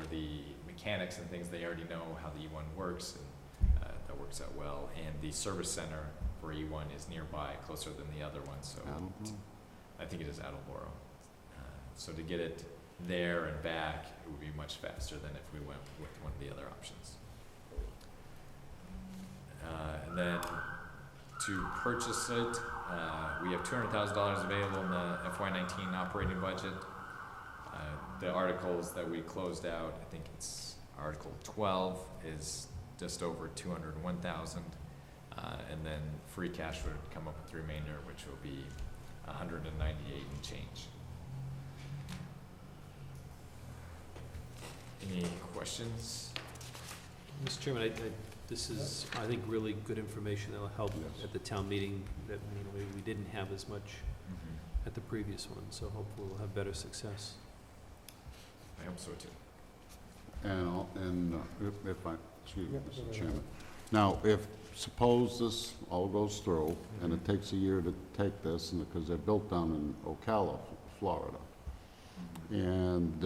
the mechanics and things. They already know how the E1 works, and that works out well. And the service center for E1 is nearby, closer than the other one, so I think it is Attleboro. So to get it there and back, it would be much faster than if we went with one of the other options. And then to purchase it, we have $200,000 available in the FY19 operating budget. The articles that we closed out, I think it's Article 12, is just over 201,000, and then free cash would come up with the remainder, which will be 198 and change. Any questions? Mr. Chairman, this is, I think, really good information that'll help at the town meeting that, maybe we didn't have as much at the previous one, so hopefully we'll have better success. I hope so too. And if I, excuse me, Mr. Chairman. Now, suppose this all goes through, and it takes a year to take this, because they're built down in Ocala, Florida. And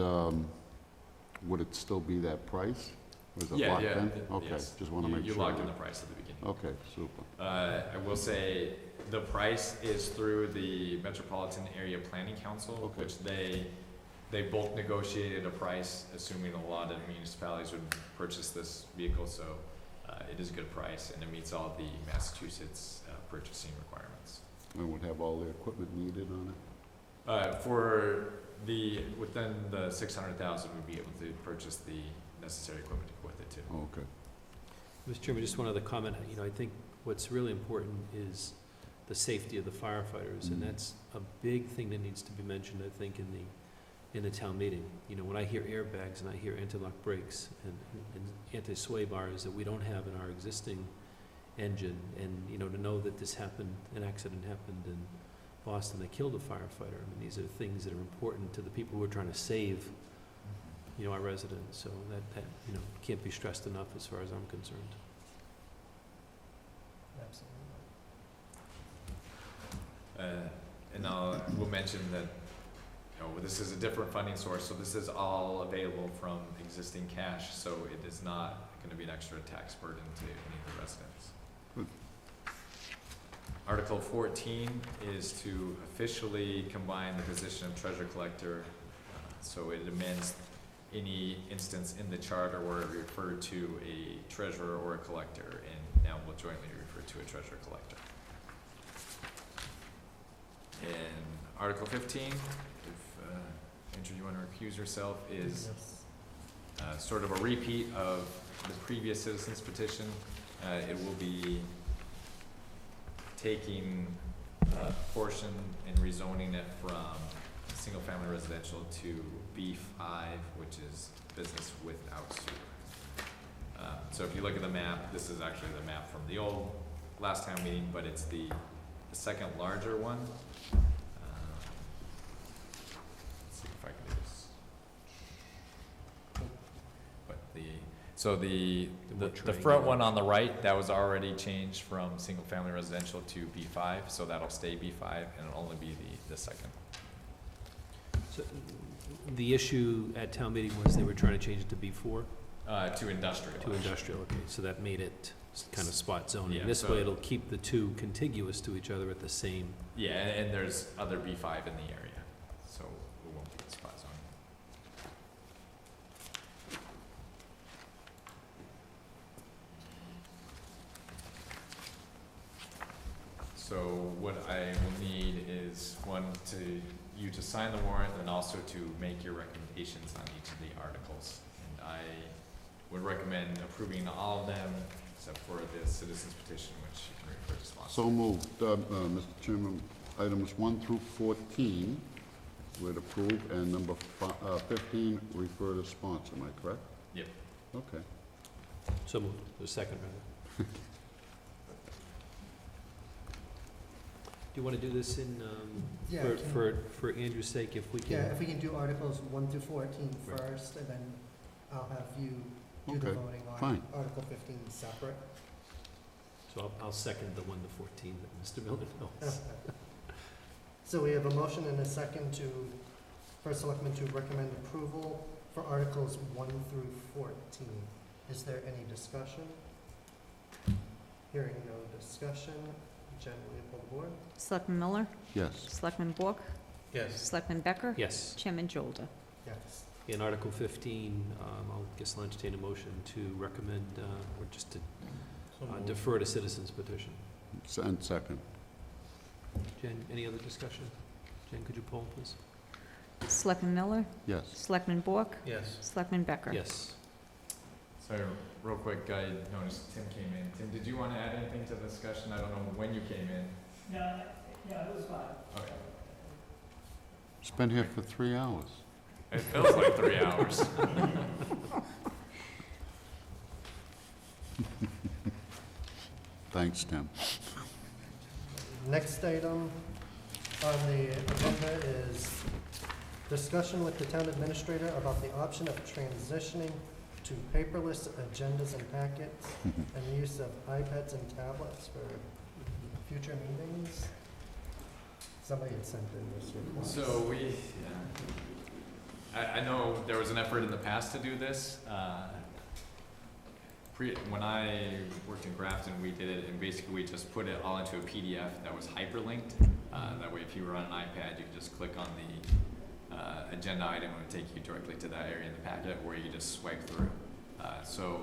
would it still be that price? Was it locked in? Okay, yes. just want to make sure. You locked in the price at the beginning. Okay, super. I will say the price is through the Metropolitan Area Planning Council, which they both negotiated a price, assuming a lot of municipalities would purchase this vehicle, so it is a good price, and it meets all the Massachusetts purchasing requirements. And would have all the equipment needed on it? Within the 600,000, we'd be able to purchase the necessary equipment with it too. Okay. Mr. Chairman, just one other comment. I think what's really important is the safety of the firefighters, and that's a big thing that needs to be mentioned, I think, in the town meeting. When I hear airbags and I hear anti-lock brakes and anti-sway bars that we don't have in our existing engine, and, to know that an accident happened in Boston that killed a firefighter. These are things that are important to the people who are trying to save, our residents. So that can't be stressed enough as far as I'm concerned. Absolutely. And we'll mention that this is a different funding source, so this is all available from existing cash, so it is not going to be an extra tax burden to any of the residents. Good. Article 14 is to officially combine the position of treasurer collector, so it amends any instance in the charter where it referred to a treasurer or a collector, and now will jointly refer to a treasurer collector. And Article 15, if Andrew, you want to recuse yourself, is sort of a repeat of the previous citizens petition. It will be taking a portion and rezoning it from single-family residential to B5, which is business without sewer. So if you look at the map, this is actually the map from the old last town meeting, but it's the second larger one. Let's see if I can do this. But the front one on the right, that was already changed from single-family residential to B5, so that'll stay B5, and it'll only be the second. So the issue at town meeting was they were trying to change it to B4? To industrial. To industrial, okay, so that made it kind of spot zoning. Yeah, This so- way it'll keep the two contiguous to each other at the same. Yeah, and there's other B5 in the area, so it won't be spot zoning. So what I will need is you to sign the warrant, and also to make your recommendations on each of the articles. And I would recommend approving all of them, except for the citizens petition, which you can refer to sponsor. So moved, Mr. Chairman. Items 1 through 14 would approve, and number 15 refer to sponsor. Am I correct? Yep. Okay. So moved, the second rather. you want to do this in, Yeah, for Andrew's sake, if we can? Yeah, if we can do Articles 1 through 14 Right. first, and then I'll have you do the Okay, voting on fine. Article 15 separate. So I'll second the 1 to 14 that Mr. Miller knows. So we have a motion and a second to, for Selectmen to recommend approval for Articles 1 through 14. Is there any discussion? Hearing no discussion, Jen, will you pull the board? Selectman Miller? Yes. Selectman Bork? Yes. Selectman Becker? Yes. Chairman Jolda? Yes. In Article 15, I'll entertain a motion to recommend, or just to So moved. defer to citizens petition. And second. Jen, any other discussion? Jen, could you poll, please? Selectman Miller? Yes. Selectman Bork? Yes. Selectman Becker? Yes. So, real quick, I noticed Tim came in. Tim, did you want to add anything to the discussion? I don't know when you came in. Yeah, it was fine. Okay. It's been here for 3 hours. It feels like 3 hours. Thanks, Tim. Next item on the agenda is discussion with the town administrator about the option of transitioning to paperless agendas and packets and the use of iPads and tablets for future meetings. Somebody had sent in this request. So I know there was an effort in the past to do this. When I worked in Grafton, we did it, and basically we just put it all into a PDF that was hyperlinked. That way, if you were on an iPad, you could just click on the agenda item, and it would take you directly to that area in the packet where you just swipe through. So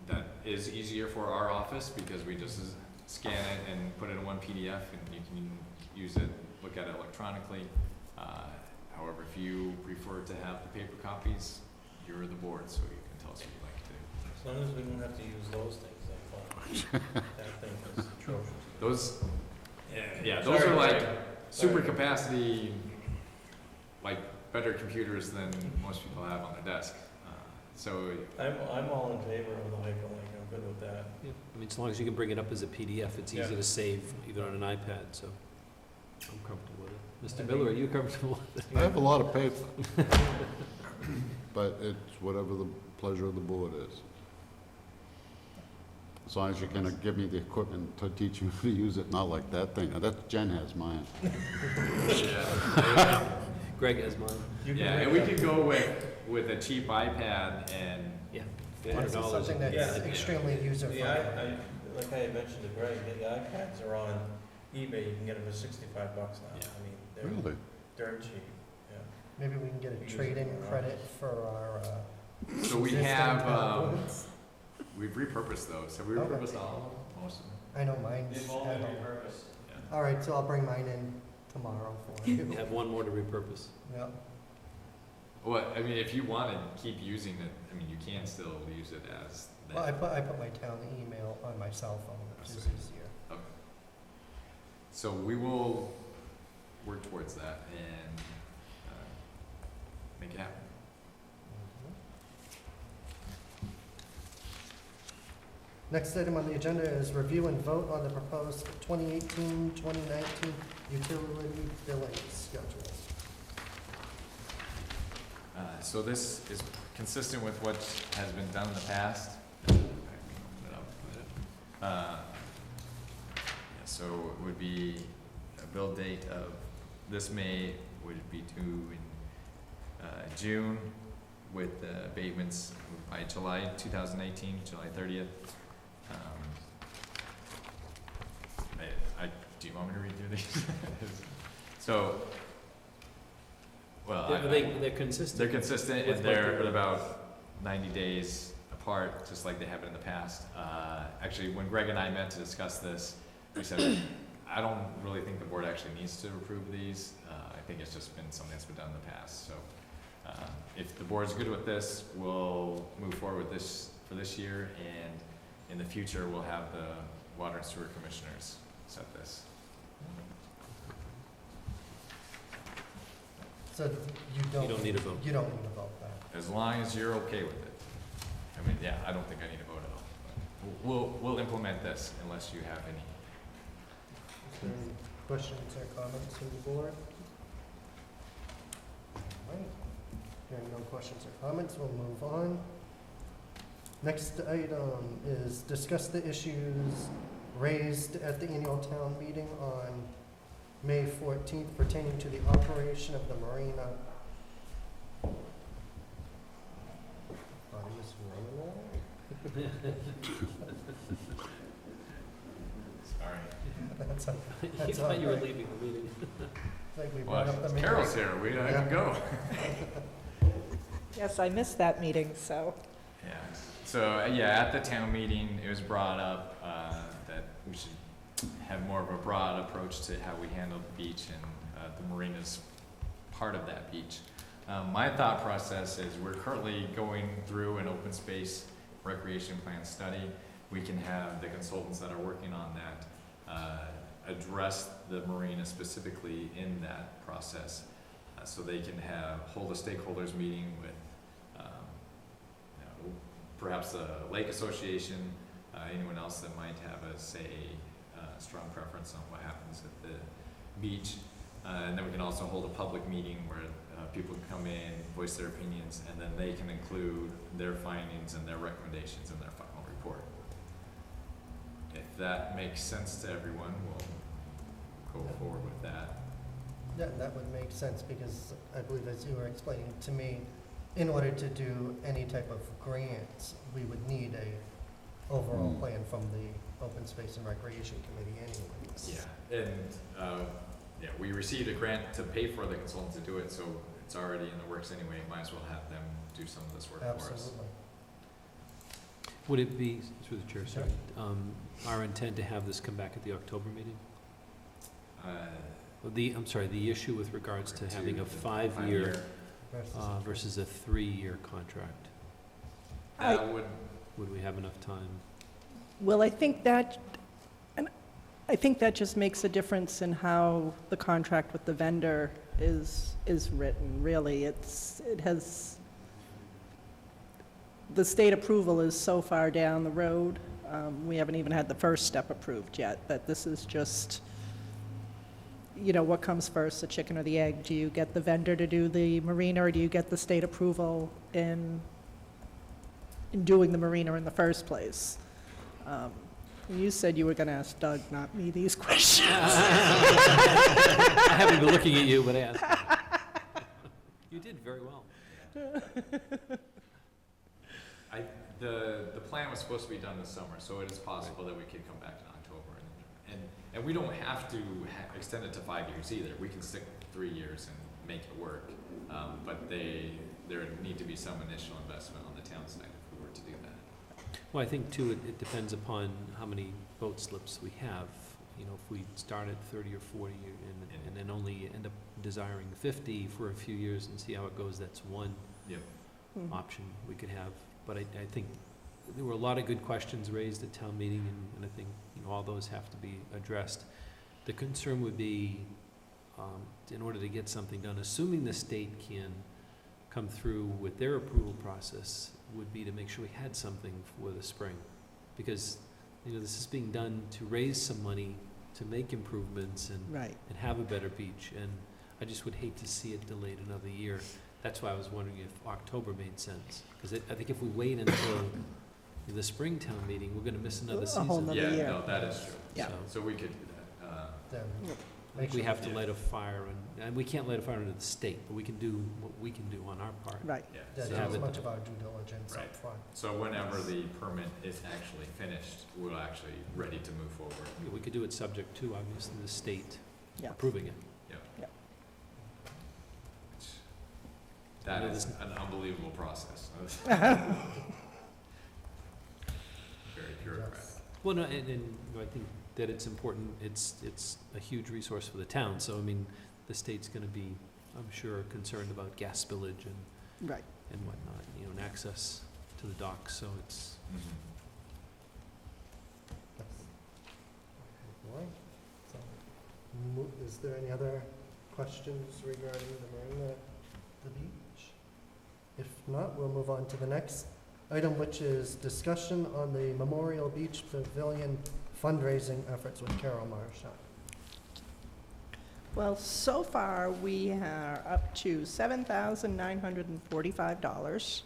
that is easier for our office because we just scan it and put it in one PDF, and you can use it, look at it electronically. However, if you prefer to have the paper copies, you're the board, so you can tell us what you'd like to do. As long as we don't have to use those things, I'm fine. That thing is atrocious. Those, yeah, those Sorry, are like Greg. super Sorry. capacity, like better computers than most people have on their desk. So I'm all in favor of the hyperlink, I'm good with that. Yeah, I mean, as long as you can bring it up as a PDF, it's easy Yeah. to save even on an iPad, so I'm comfortable with it. I Mr. think- Miller, are you comfortable with it? I have a lot of paper, but it's whatever the pleasure of the board is. As long as you can give me the equipment to teach me to use it, not like that thing. That Jen has mine. Greg has mine. yeah, and we could go with a cheap iPad and Yeah. This is $100. something that's Yeah. extremely user-friendly. Like I had mentioned to Greg, the iPads are on eBay, you can get them for $65 now. Yeah. I mean, Really? they're cheap, yeah. Maybe we can get a Use it trade-in for credit for our, so we existing have, tablets. we've repurposed those. Have we Okay. repurposed all of them? Most of them? I know mine's at home. Yeah. All right, so I'll bring mine in tomorrow for you. You have one more to repurpose. Yep. Well, I mean, if you want to keep using it, I mean, you can still use it as the. Well, I put my town email on my cell phone, which is Sweet. easier. Okay. So we will work towards that and make it happen. Next item on the agenda is review and vote on the proposed 2018-2019 utility billing schedule. So this is consistent with what has been done in the past. Yeah, so it would be a bill date of this May would be due in June with abatements by July 2018, July 30th. Do you want me to read through these? So, well, They're consistent. they're consistent with and what they're they're- about 90 days apart, just like they have been in the past. Actually, when Greg and I met to discuss this, we said, I don't really think the board actually needs to approve these. I think it's just been something that's been done in the past. So if the board's good with this, we'll move forward with this for this year, and in the future, we'll have the water and sewer commissioners set this. So you don't. You don't need a vote. You don't need a vote then. As long as you're okay with it. I mean, yeah, I don't think I need a vote at all. But we'll implement this unless you have any Is there any questions or comments from the board? All right. Hearing no questions or comments, we'll move on. Next item is discuss the issues raised at the annual town meeting on May 14th pertaining to the operation of the marina. Thought he was running away. Sorry. That's You That's thought you were all right. leaving the meeting. Like we Well, brought up the meeting. Carol's here, I Yeah. can go. Yes, I missed that meeting, so. Yeah, so, yeah, at the town meeting, it was brought up, that we should have more of a broad approach to how we handle the beach, and, the marina's part of that beach. My thought process is we're currently going through an open space recreation plan study. We can have the consultants that are working on that, address the marina specifically in that process. So they can hold a stakeholders meeting with, perhaps the lake association, anyone else that might have a strong preference on what happens at the beach. And then we can also hold a public meeting where people can come in, voice their opinions, and then they can include their findings and their recommendations in their final report. If that makes sense to everyone, we'll go forward with that. Yeah, that would make sense because I believe as you were explaining to me, in order to do any type of grants, we would need a overall plan from the Open Space and Recreation Committee anyways. Yeah, and, we received a grant to pay for the consultant to do it, so it's already in the works anyway, might as well have them do some of this work for us. Absolutely. Would it be, through the chair, sorry, our intent to have this come back at the October meeting? I'm sorry, the issue with regards to having a 5-year versus a 3-year contract. That Would we have enough time? Well, I think that just makes a difference in how the contract with the vendor is written, really. The state approval is so far down the road. We haven't even had the first step approved yet, that this is just, what comes first, the chicken or the egg? Do you get the vendor to do the marina, or do you get the state approval in doing the marina in the first place? You said you were going to ask Doug, not me, these questions. I haven't been looking at you, but ask. You did very well. The plan was supposed to be done this summer, so it is possible that we could come back in October. And we don't have to extend it to 5 years either. We can stick with 3 years and make it work. But there need to be some initial investment on the town side if we were to do that. Well, I think too, it depends upon how many boat slips we have. If we start at 30 or 40 and then only end up desiring 50 for a few years and see how it goes, that's one option we could have. But I think there were a lot of good questions raised at town meeting, and I think all those have to be addressed. The concern would be, in order to get something done, assuming the state can come through with their approval process, would be to make sure we had something for the spring. Because, this is being done to raise some money, to make improvements and have a better beach. And I just would hate to see it delayed another year. That's why I was wondering if October made sense. Because I think if we wait until the Springtown meeting, we're gonna miss another season. A whole nother year. No, that is true. Yeah. So we could do that. Then I think we have to light a fire, and we can't light a fire under the state, but we can do what we can do on our part. Right. Yeah. that So is have as it- much of our due diligence Right. up front. So whenever the permit is actually finished, we're actually ready to move forward. Yeah, we could do it subject to, obviously, the state Yeah. approving it. That Yeah, is this- an unbelievable process. Very bureaucratic. Yes. Well, no, and I think that it's important, it's a huge resource for the town, so, the state's gonna be, I'm sure, concerned about gas spillage and Right. whatnot, and access to the docks, so it's, Yes. All right. So, is there any other questions regarding the marina, the beach? If not, we'll move on to the next item, which is discussion on the Memorial Beach Pavilion fundraising efforts with Carol Marshall. Well, so far, we are up to $7,945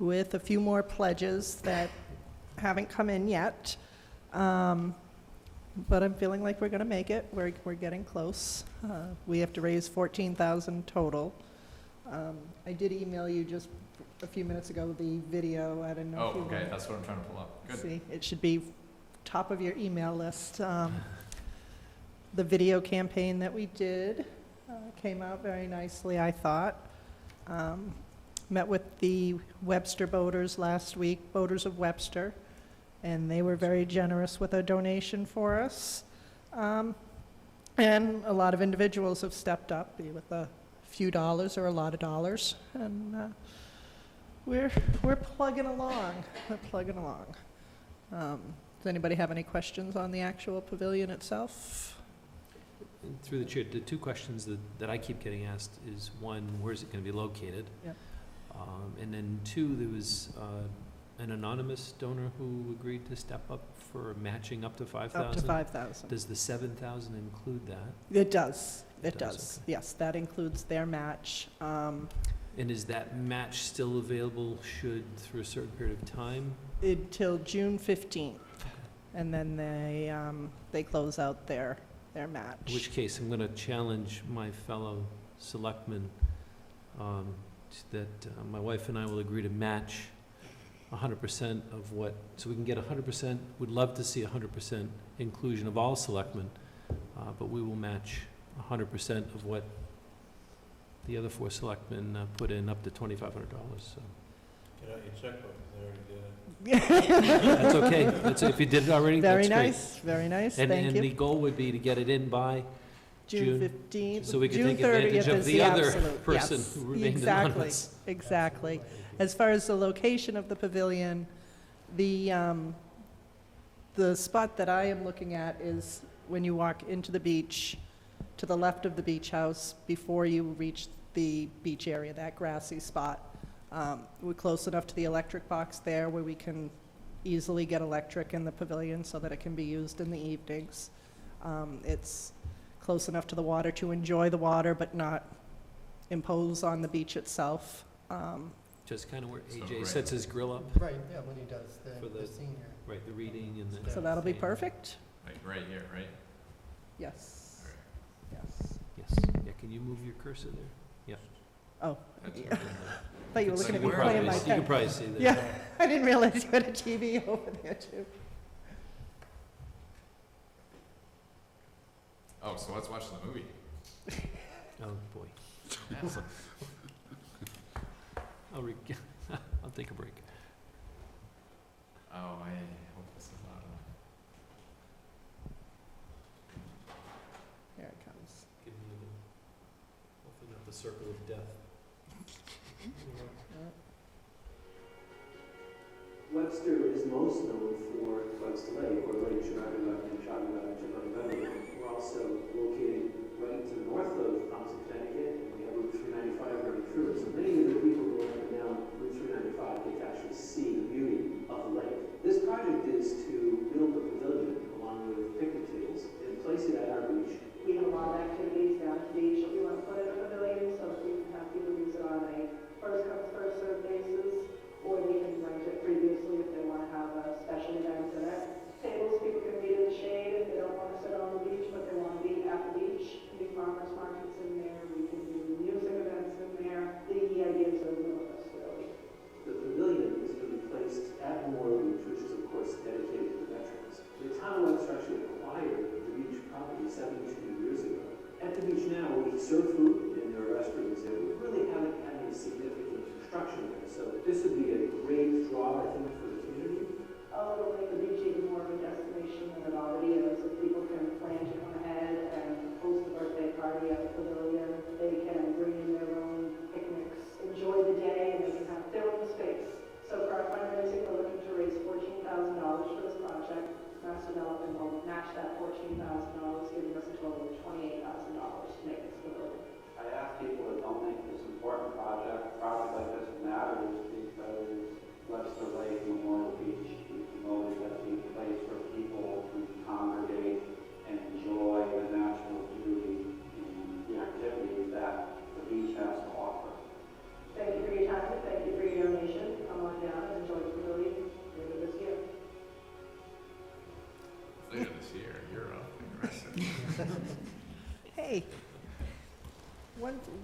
with a few more pledges that haven't come in yet. But I'm feeling like we're going to make it. We're getting close. We have to raise $14,000 total. I did email you just a few minutes ago the video. I don't know if Oh, you okay, want that's what I'm trying to pull up. to Good. see. It should be top of your email list. The video campaign that we did came out very nicely, I thought. Met with the Webster boaters last week, Boaters of Webster, and they were very generous with a donation for us. And a lot of individuals have stepped up with a few dollars or a lot of dollars, and we're plugging along. We're plugging along. Does anybody have any questions on the actual pavilion itself? And through the chair, the two questions that I keep getting asked is, one, where's it going to be located? Yep. And then two, there was an anonymous donor who agreed to step up for matching up to 5,000. Up to 5,000. Does the 7,000 include that? It does. It does, does. Yes, that includes their match. And is that match still available through a certain period of time? Until June 15th, and then they close out their match. In which case, I'm going to challenge my fellow selectmen that my wife and I will agree to match 100% of what, so we can get 100%, would love to see 100% inclusion of all selectmen, but we will match 100% of what the other four selectmen put in, up to $2,500, so. Get out your checkbook, they already did it. That's okay. If you did it already, Very that's great. nice, very nice, And thank you. the goal would be to get it in by June 15th. so we can June take advantage 30th of is the other absolute, person yes, who remained exactly, anonymous. Exactly. As far as the location of the pavilion, the spot that I am looking at is when you walk into the beach, to the left of the beach house, before you reach the beach area, that grassy spot. We're close enough to the electric box there where we can easily get electric in the pavilion so that it can be used in the evenings. It's close enough to the water to enjoy the water but not impose on the beach itself. Just kind of where So AJ right. sets his grill up. Right, yeah, when he does For the the- senior. Right, the reading and the. So that'll be and- perfect? Right here, right? Yes. Yes. Yes. Yeah, can you move your cursor there? Yeah. Oh, That's yeah. right. Thought you were looking at me You can playing my probably- You pen. can probably see that. Yeah, I didn't realize you had a TV over there too. Oh, so let's watch the movie. Oh, boy. I'll take a break. Oh, I hope this is loud enough. Here it comes. Give me hopefully not the circle of death. Webster is most known for Webster Lake, or Lake Chinaga and Chinaga. We're also located right to the north of Thompson, Connecticut, and we have Route 395 running through it. So many of the people who are up and down Route 395 get to actually see the beauty of the lake. This project is to build a pavilion along with picnic tables and place it at our beach. We have a lot of activities down at the beach that we want to put in a pavilion so that we can have people use it on a first come, first served basis, or they can rent it previously if they want to have a special event in it. Tables, people can meet in the shade if they don't want to sit on the beach, but they want to be at the beach. Can do farmers markets in there, we can do music events in there. The idea is to limitless, really. The pavilion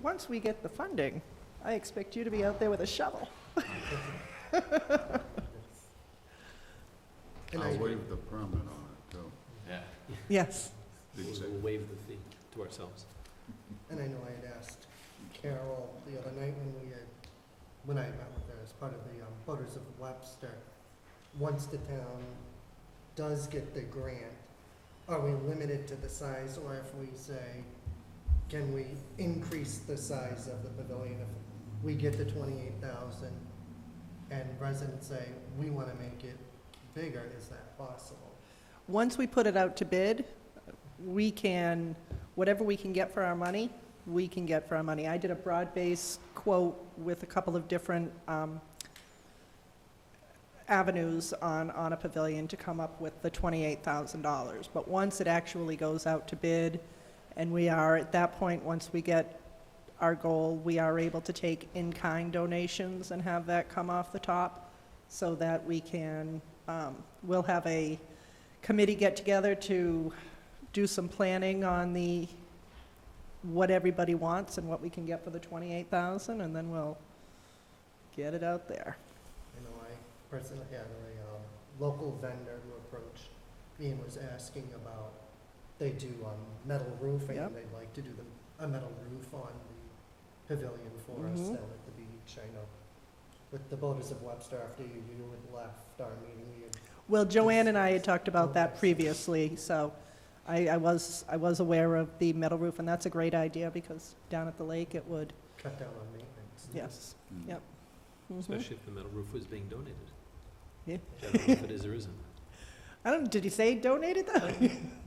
once we get the funding, I expect you to be out there with a shovel. And I'll I- waive the permit on it, too. Yeah. Yes. We'll waive the fee to ourselves. And I know I had asked Carol the other night when I met with her as part of the voters of Webster, once the town does get the grant, are we limited to the size, or if we say, can we increase the size of the pavilion if we get the 28,000 and residents say, we want to make it bigger, is that possible? Once we put it out to bid, we can, whatever we can get for our money, we can get for our money. I did a broad-based quote with a couple of different avenues on a pavilion to come up with the $28,000. But once it actually goes out to bid, and we are, at that point, once we get our goal, we are able to take in-kind donations and have that come off the top, so that we can, we'll have a committee get together to do some planning on what everybody wants and what we can get for the 28,000, and then we'll get it out there. I know I personally had a local vendor who approached me and was asking about, they do metal roofing, Yep. and they'd like to do a metal roof on the pavilion for us Mhm. down at the beach. I know with the voters of Webster, after you had left our meeting, we had Well, Joanne and I had talked about that previously, so I was aware of the metal roof, and that's a great idea, because down at the lake, it would, cut down on maintenance. yes, yep. Mhm. Especially if the metal roof was being donated. Yeah. I don't know if it is or isn't. I don't, did he say donated though?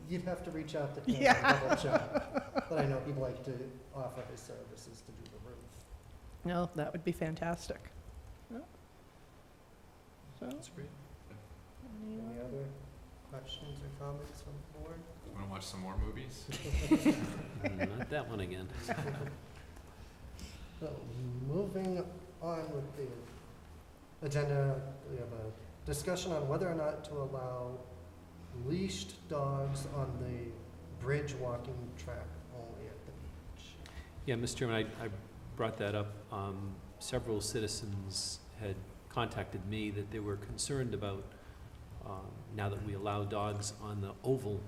You'd have to reach out to him Yeah. and double check, but I know he'd like to offer his services to do the roof. No, that would be fantastic. Yeah. So, That's great. Any other questions or comments from the board? Want to watch some more movies? Not that one again. So, moving on with the agenda, we have a discussion on whether or not to allow leashed dogs on the bridge walking track only at the beach. Yeah, Mr. Chairman, I brought that up. Several citizens had contacted me that they were concerned about, now that we allow dogs on the oval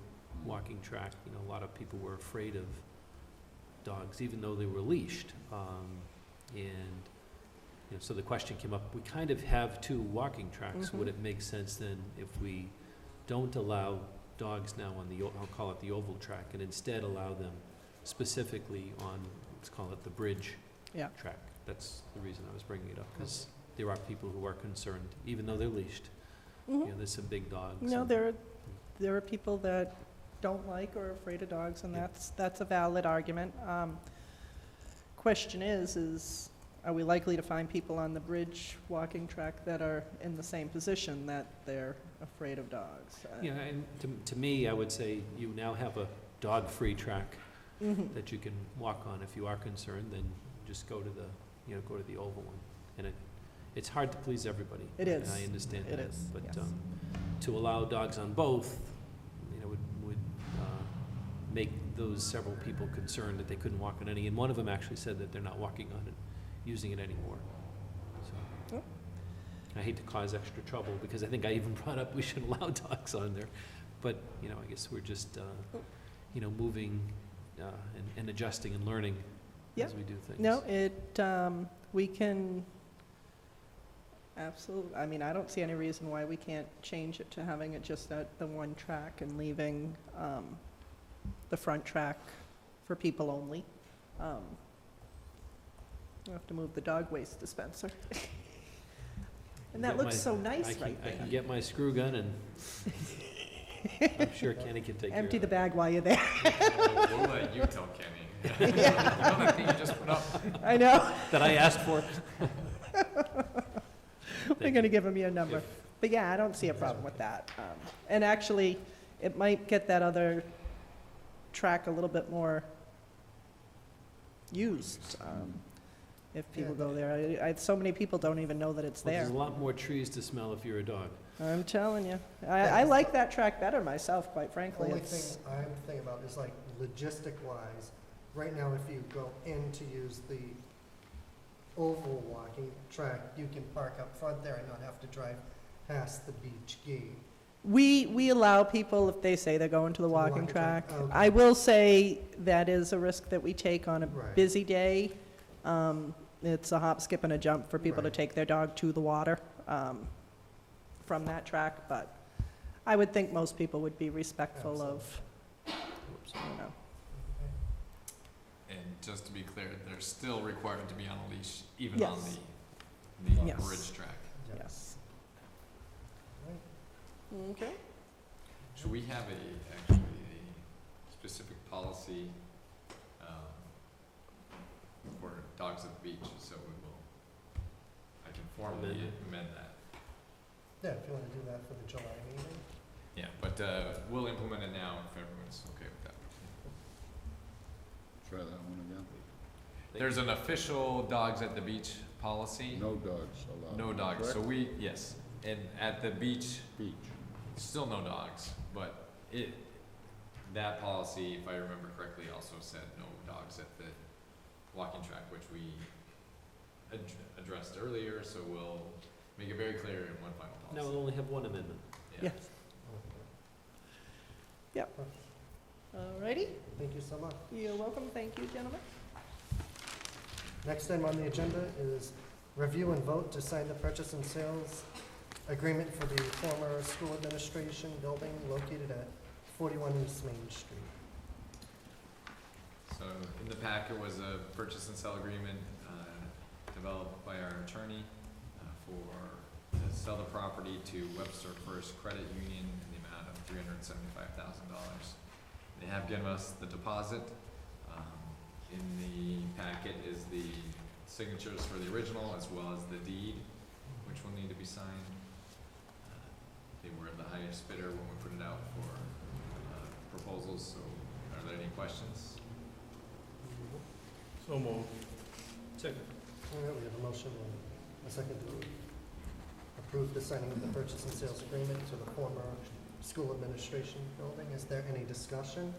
walking track, you know, a lot of people were afraid of dogs, even though they were leashed. And, you know, so the question came up, we kind of have two walking tracks. Mhm. Would it make sense then if we don't allow dogs now on the, I'll call it the oval track, and instead allow them specifically on, let's call it the bridge yeah. track? That's the reason I was bringing it up, because there are people who are concerned, even though they're leashed. You know, there's some big dogs. No, and- there are people that don't like or are afraid of dogs, and Yeah. that's a valid argument. Question is, are we likely to find people on the bridge walking track that are in the same position, that they're afraid of dogs? Yeah, and to me, I would say you now have a dog-free track Mhm. that you can walk on. If you are concerned, then just go to the, you know, go to the oval one. And it's hard to please everybody. It is. And I understand It that. is, But yes. to allow dogs on both, you know, would make those several people concerned that they couldn't walk on any. And one of them actually said that they're not walking on it, using it anymore. So Oh. I hate to cause extra trouble, because I think I even brought up we should allow dogs on there. But, you know, I guess we're just, you know, moving and adjusting and learning Yeah. as we do things. No, we can, absolutely, I mean, I don't see any reason why we can't change it to having it just at the one track and leaving the front track for people only. We'll have to move the dog waste dispenser. And that Get looks my- so nice I can- right I there. can get my screw gun, and I'm sure Kenny can take care of it. Empty the bag while you're there. We'll let you tell Kenny. You know that thing you just put up? I know. That I asked for. We're gonna give him your number. If- But yeah, I don't see a problem with that. And actually, it might get that other track a little bit more used, if people go there. So many people don't even know that it's Well, there. there's a lot more trees to smell if you're a dog. I'm telling you. I like that track better myself, quite frankly. Only It's- thing I'm thinking about is like logistic-wise, right now, if you go in to use the oval walking track, you can park up front there and not have to drive past the beach gate. We allow people, if they say they're going to the walking track. Okay. I will say that is a risk that we take on a Right. busy day. It's a hop, skip, and a jump for people to Right. take their dog to the water from that track, but I would think most people would be respectful of, you know. And just to be clear, they're still required to be on a leash, even on Yes. the Yes. bridge track. Yes. Okay. Should we have actually a specific policy, for dogs at the beach, so I can formally amend that. Yeah, if you want to do that for the July meeting. Yeah, but, we'll implement it now if everyone's okay with that. Try that one again. There's an official dogs at the beach policy. No dogs allowed. No dogs, so correct? yes, and at the beach, Beach. still no dogs, but that policy, if I remember correctly, also said no dogs at the walking track, which we addressed earlier, so we'll make it very clear in one final Now policy. we'll only have one amendment. Yes. Yep. All righty. Thank you so much. You're welcome. Thank you, gentlemen. Next item on the agenda is review and vote to sign the purchase and sales agreement for the former school administration building located at 41 East Main Street. So in the packet was a purchase and sale agreement, developed by our attorney, to sell the property to Webster First Credit Union in the amount of $375,000. They have given us the deposit. In the packet is the signatures for the original as well as the deed, which will need to be signed. They were the highest bidder when we put it out for proposals, so are there any questions? So moved. Second. All right, we have a motion and a second to approve the signing of the purchase and sales agreement to the former school administration building. Is there any discussion?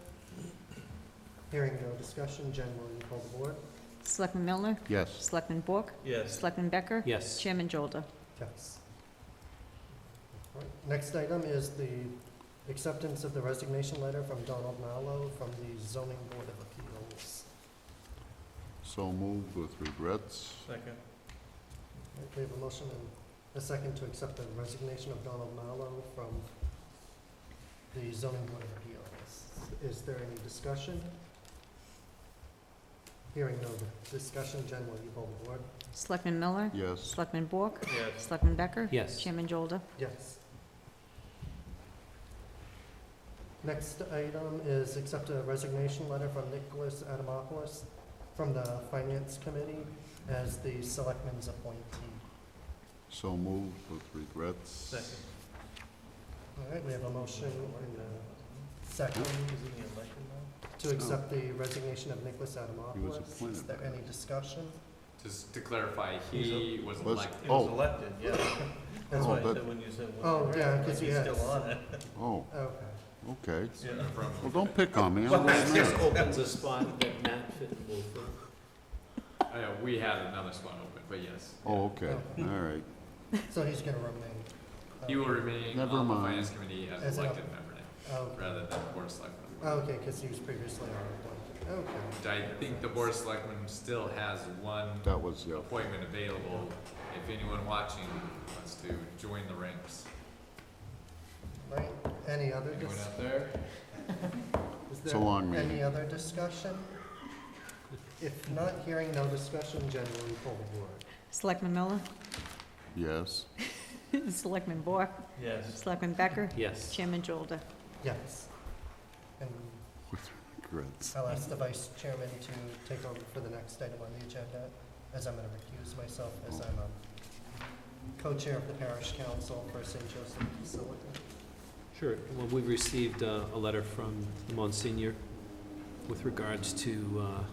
Hearing no discussion, Jen, will you call the board? Selectman Milner? Yes. Selectman Bork? Yes. Selectman Becker? Yes. Chairman Jolda? Yes. All right, next item is the acceptance of the resignation letter from Donald Mallow from the Zoning Board of Appeals. So moved with regrets. Second. All right, we have a motion and a second to accept the resignation of Donald Mallow from the Zoning Board of Appeals. Is there any discussion? Hearing no discussion, Jen, will you call the board? Selectman Miller? Yes. Selectman Bork? Yes. Selectman Becker? Yes. Chairman Jolda? Yes. Next item is accept a resignation letter from Nicholas Adamopoulos from the Finance Committee as the Selectmen's appointee. So moved with regrets. Second. All right, we have a motion and a second Is he elected now? to accept the resignation of Nicholas He was Adamopoulos. appointed. Is there any discussion? Just to clarify, he was Was- elected. He was Oh. elected, yeah. That's Oh, why I but- said when you said. Oh, yeah, 'cause he He's has. still on it. Oh, Okay. okay. Yeah. Well, don't pick on me. I'm Well, not that just married. opens a spot that Matt fit will fill. We had another spot open, but yes. Oh, okay, all right. So he's gonna remain. He will remain Never on the mind. finance committee as As an- elected member now, Okay. rather than board of selectmen. Okay, because he was previously on appointed. Okay. I think the board of selectmen still has one That was, yeah. appointment available if anyone watching wants to join the ranks. Right, any other Anyone dis- out there? is It's a there long meeting. any other discussion? If not, hearing no discussion, Jen, will you call the board? Selectman Miller? Yes. Selectman Bork? Yes. Selectman Becker? Yes. Chairman Jolda? Yes. And With regrets. I'll ask the vice chairman to take over for the next item on the agenda, as I'm gonna recuse myself, as I'm co-chair of the parish council for St. Joseph facility. Sure. Well, we received a letter from Monsignor with regards to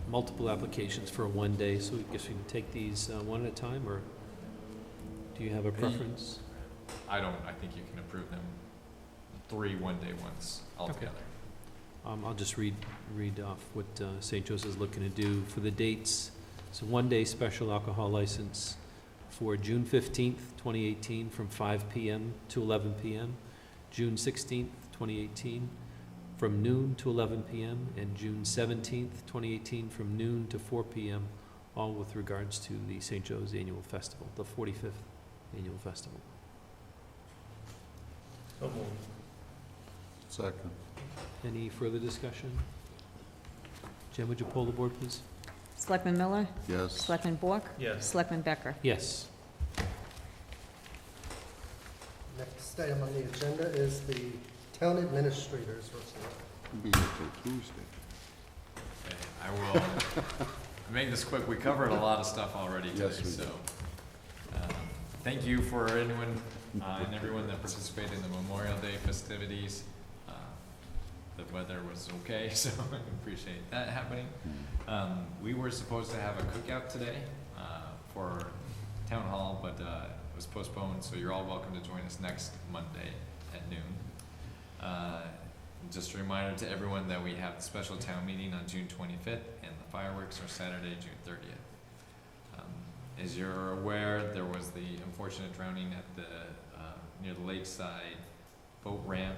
multiple applications for one day, so I guess we can take these one at a time, or do you have a preference? I don't, I think you can approve them 3 one-day ones altogether. I'll just read off what St. Joe's is looking to do for the dates. It's a one-day special alcohol license for June 15th, 2018, from 5 p.m. to 11 p.m., June 16th, 2018, from noon to 11 p.m., and June 17th, 2018, from noon to 4 p.m., all with regards to the St. Joe's Annual Festival, the 45th Annual Festival. So moved. Second. Any further discussion? Jen, would you poll the board, please? Selectman Miller? Yes. Selectman Bork? Yes. Selectman Becker? Yes. Next item on the agenda is the town administrator's report. Be here till Tuesday. Okay, I will make this quick. We covered a lot of stuff already today, Yes, we so. did. Thank you for anyone and everyone that participated in the Memorial Day festivities. The weather was okay, so I appreciate that happening. We were supposed to have a cookout today for Town Hall, but it was postponed, so you're all welcome to join us next Monday at noon. Just a reminder to everyone that we have the special town meeting on June 25th, and the fireworks are Saturday, June 30th. As you're aware, there was the unfortunate drowning at the near the lakeside boat ramp.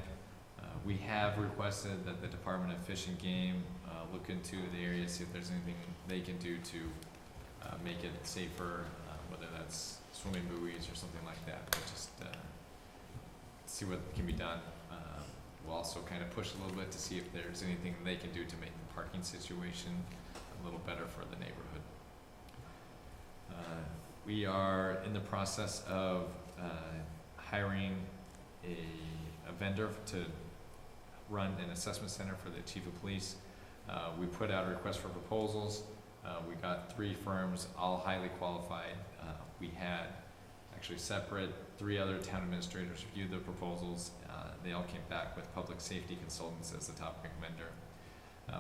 We have requested that the Department of Fish and Game look into the area, see if there's anything they can do to make it safer, whether that's swimming buoys or something like that, but just see what can be done. We'll also kind of push a little bit to see if there's anything they can do to make the parking situation a little better for the neighborhood. We are in the process of hiring a vendor to run an assessment center for the chief of police. We put out a request for proposals. We got 3 firms, all highly qualified. We had actually separate 3 other town administrators review the proposals. They all came back with public safety consultants as the top recommender.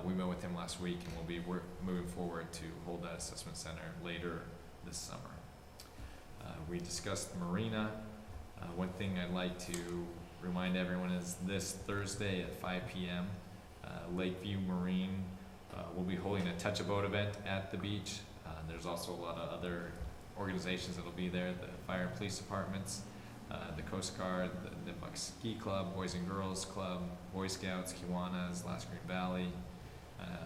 We met with him last week, and we'll be moving forward to hold that assessment center later this summer. We discussed the marina. One thing I'd like to remind everyone is this Thursday at 5 p.m., Lakeview Marine will be holding a Touch a Boat event at the beach. There's also a lot of other organizations that will be there, the fire and police departments, the Coast Guard, the Buck Ski Club, Boys and Girls Club, Boy Scouts, Kiwanis, Last Green Valley,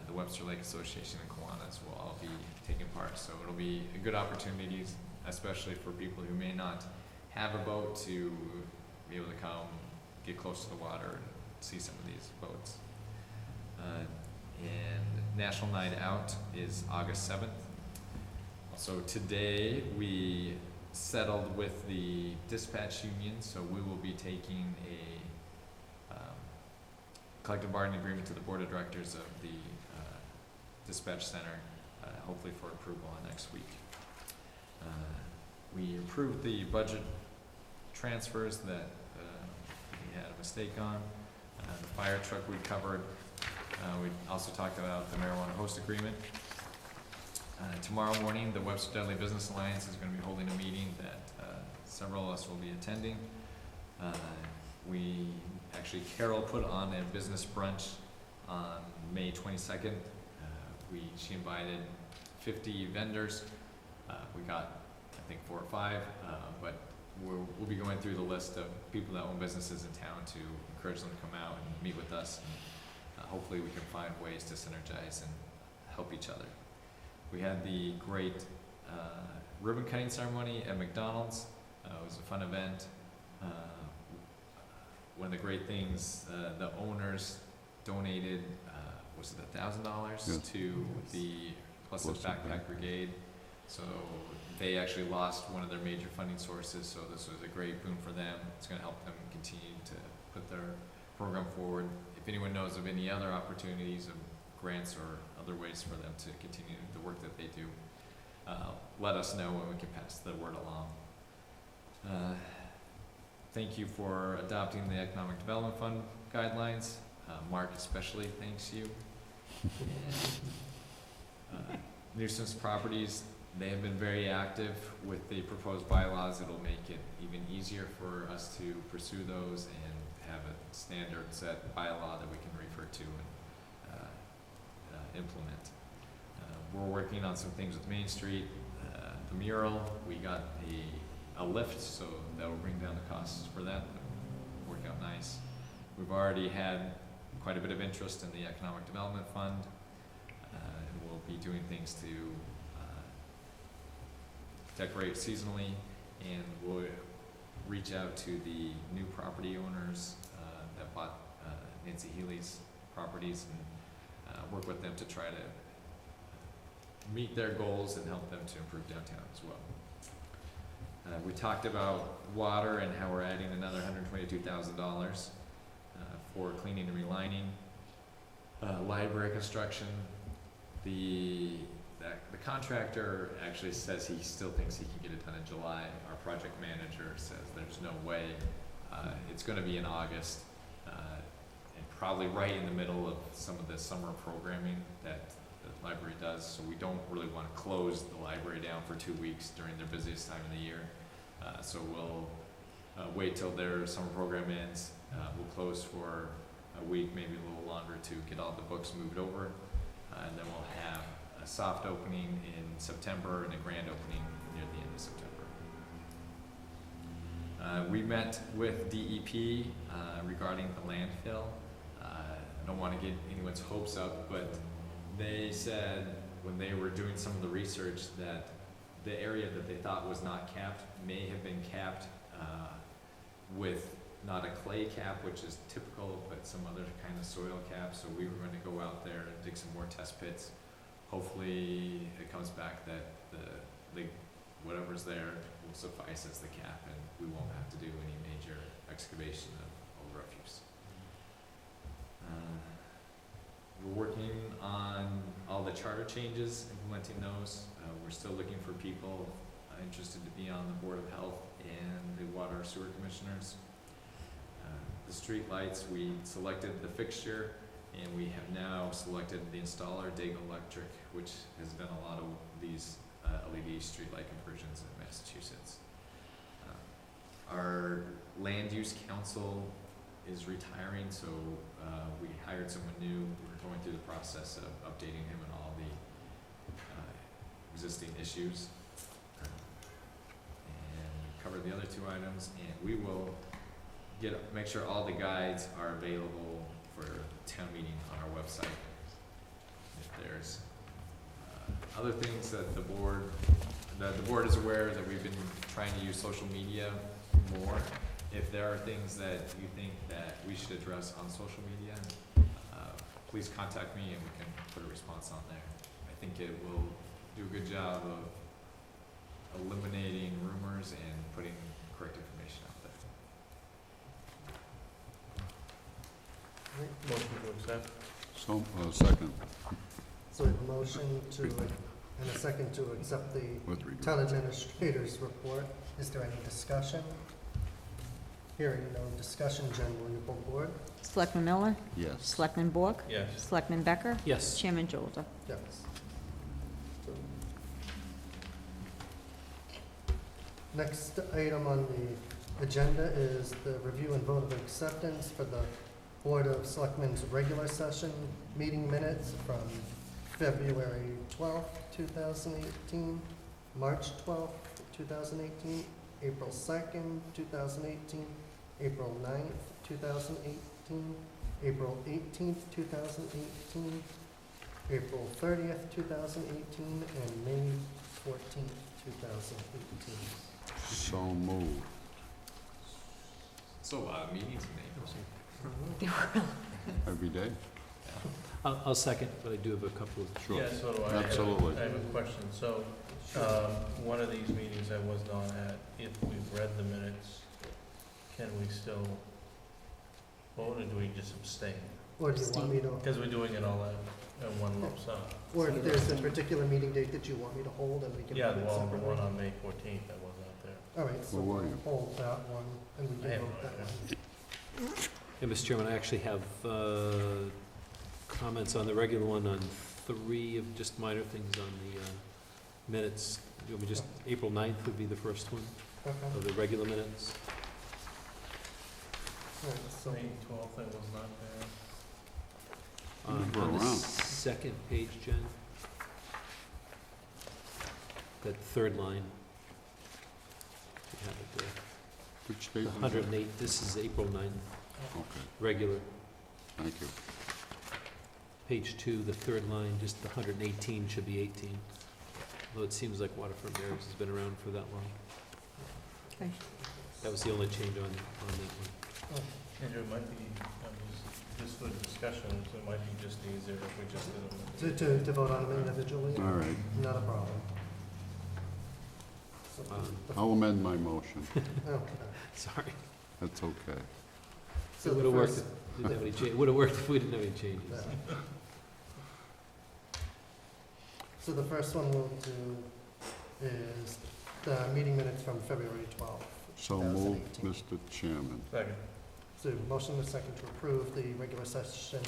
the Webster Lake Association and Kiwanis will all be taking part. So it'll be a good opportunity, especially for people who may not have a boat, to be able to come, get close to the water and see some of these boats. And National Night Out is August 7th. Also today we settled with the dispatch union, so we will be taking a collective bargaining agreement to the board of directors of the dispatch center, hopefully for approval on next week. We approved the budget transfers that we had a mistake on. The fire truck we covered. We also talked about the marijuana host agreement. Tomorrow morning, the Webster Dudley Business Alliance is going to be holding a meeting that several of us will be attending. Carol put on a business brunch on May 22nd. She invited 50 vendors. We got, I think, 4 or 5, but we'll be going through the list of people that own businesses in town to encourage them to come out and meet with us. And, hopefully we can find ways to synergize and help each other. We had the great ribbon cutting ceremony at McDonald's. It was a fun event. One of the great things, the owners donated, was it $1,000 to the Plus the Backpack Brigade. So they actually lost one of their major funding sources, so this was a great boon for them. It's going to help them continue to put their program forward. If anyone knows of any other opportunities of grants or other ways for them to continue the work that they do, let us know and we can pass the word along. Thank you for adopting the Economic Development Fund guidelines. Mark especially thanks you. Nuisance properties, they have been very active with the proposed bylaws. It'll make it even easier for us to pursue those and have a standard set bylaw that we can refer to and implement. We're working on some things with Main Street, the mural, we got a lift, so that will bring down the costs for that, work out nice. We've already had quite a bit of interest in the Economic Development Fund, and we'll be doing things to decorate seasonally, and we'll reach out to the new property owners that bought Nancy Healy's properties and work with them to try to meet their goals and help them to improve downtown as well. We talked about water and how we're adding another $122,000 for cleaning and relining. Library construction, the contractor actually says he still thinks he can get it done in July. Our project manager says there's no way. It's gonna be in August, and probably right in the middle of some of the summer programming that the library does, so we don't really wanna close the library down for 2 weeks during their busiest time of the year. So we'll wait till their summer program ends. We'll close for a week, maybe a little longer, to get all the books moved over, and then we'll have a soft opening in September and a grand opening near the end of September. We met with DEP regarding the landfill. I don't want to get anyone's hopes up, but they said when they were doing some of the research that the area that they thought was not capped may have been capped with not a clay cap, which is typical, but some other kind of soil cap. So we were going to go out there and dig some more test pits. Hopefully it comes back that the whatever's there will suffice as the cap, and we won't have to do any major excavation of refuse. We're working on all the charter changes, implementing those. We're still looking for people interested to be on the Board of Health and the Water Sewer Commissioners. The street lights, we selected the fixture, and we have now selected the installer, Daigle Electric, which has done a lot of these LED streetlight conversions in Massachusetts. Our land use council is retiring, so we hired someone new. We're going through the process of updating him on all the existing issues. And cover the other 2 items, and we will make sure all the guides are available for town meeting on our website. If there's other things that the board is aware that we've been trying to use social media more. If there are things that you think that we should address on social media, please contact me and we can put a response on there. I think it will do a good job of eliminating rumors and putting correct information out there. Motion to accept. So, second. So we have a motion to, and a second to accept the With regret. town administrator's report. Is there any discussion? Hearing no discussion, generally the board? Selectman Miller? Yes. Selectman Bork? Yes. Selectman Becker? Yes. Chairman Jolda? Yes. Next item on the agenda is the review and vote of acceptance for the Board of Selectmen's regular session meeting minutes from February 12th, 2018, March 12th, 2018, April 2nd, 2018, April 9th, 2018, April 18th, 2018, April 30th, 2018, and May 14th, 2018. So moved. So a lot of meetings in Every day? I'll second, but I do have a couple of. Sure. Yeah, so do I. Absolutely. I have a question. So, one of these meetings I was not at, if we've read the minutes, can we still vote, or do we just abstain? Or do you want me to, Because we're doing it all at one lump sum. or if there's a particular meeting date that you want me to hold and we can Yeah, vote it well, the separately? one on May 14th, I was not there. All right, so Where were we'll you? hold that one and we I can have vote no that idea. one. Yeah, Mr. Chairman, I actually have comments on the regular one on 3 of just minor things on the minutes. You want me just, April 9th would be the first one Okay. of the regular minutes. All right, so May 12th, I was not there. You were On the around. second page, Jen. That third line. You have it there. Which date The was that? 108, this is April 9th, Okay, regular. thank you. Page 2, the third line, just the 118 should be 18. Although it seems like Waterfront Barracks has been around for that long. Okay. That was the only change on that one. Andrew, it might be, just for discussion, it might be just easier if we just did them. To vote on them individually? All right, Not a problem. So, I'll amend my motion. okay. Sorry. That's okay. So It the would have worked, first- if we didn't have any cha- it would have worked if we didn't have any changes. Yeah. So the first one we'll do is the meeting minutes from February 12th. So moved, 2018. Mr. Chairman. Second. So motion and second to approve the regular session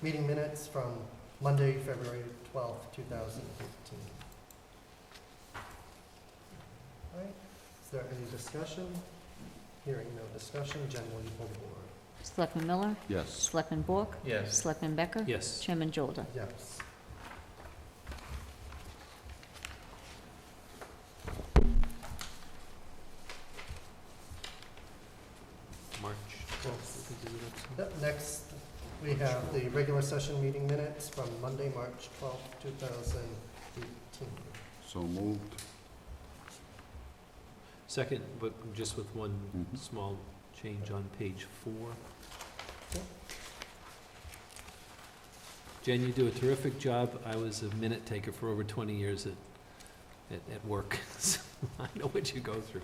meeting minutes from Monday, February 12th, 2018. All right, is there any discussion? Hearing no discussion, Jen, will you pull the board? Selectman Miller? Yes. Selectman Bork? Yes. Selectman Becker? Yes. Chairman Jolda? Yes. March Well, 12th, I think is the next one. Next, we have the regular session meeting minutes from Monday, March 12th, 2018. So moved. Second, but just with one Mhm. small change on page 4. Okay. Jen, you do a terrific job. I was a minute taker for over 20 years at work, so I know what you go through.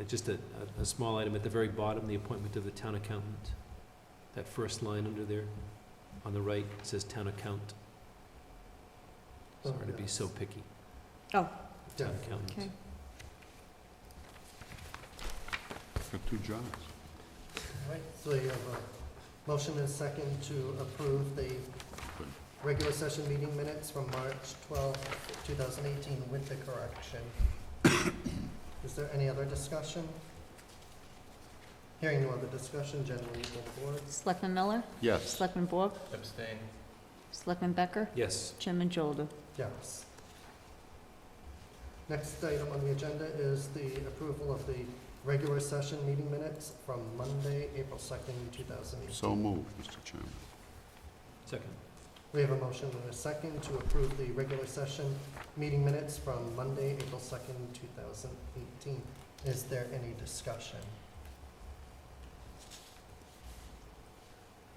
Just a small item at the very bottom, the appointment of the town accountant. That first line under there, on the right, it says town account. Sorry to be so picky. Oh. Town accountant. Okay. Got two jobs. All right, so you have a motion and a second to approve the regular session meeting minutes from March 12th, 2018 with the correction. Is there any other discussion? Hearing no other discussion, Jen, will you pull the board? Selectman Miller? Yes. Selectman Bork? Abstain. Selectman Becker? Yes. Chairman Jolda? Yes. Next item on the agenda is the approval of the regular session meeting minutes from Monday, April 2nd, 2018. So moved, Mr. Chairman. Second. We have a motion and a second to approve the regular session meeting minutes from Monday, April 2nd, 2018. Is there any discussion?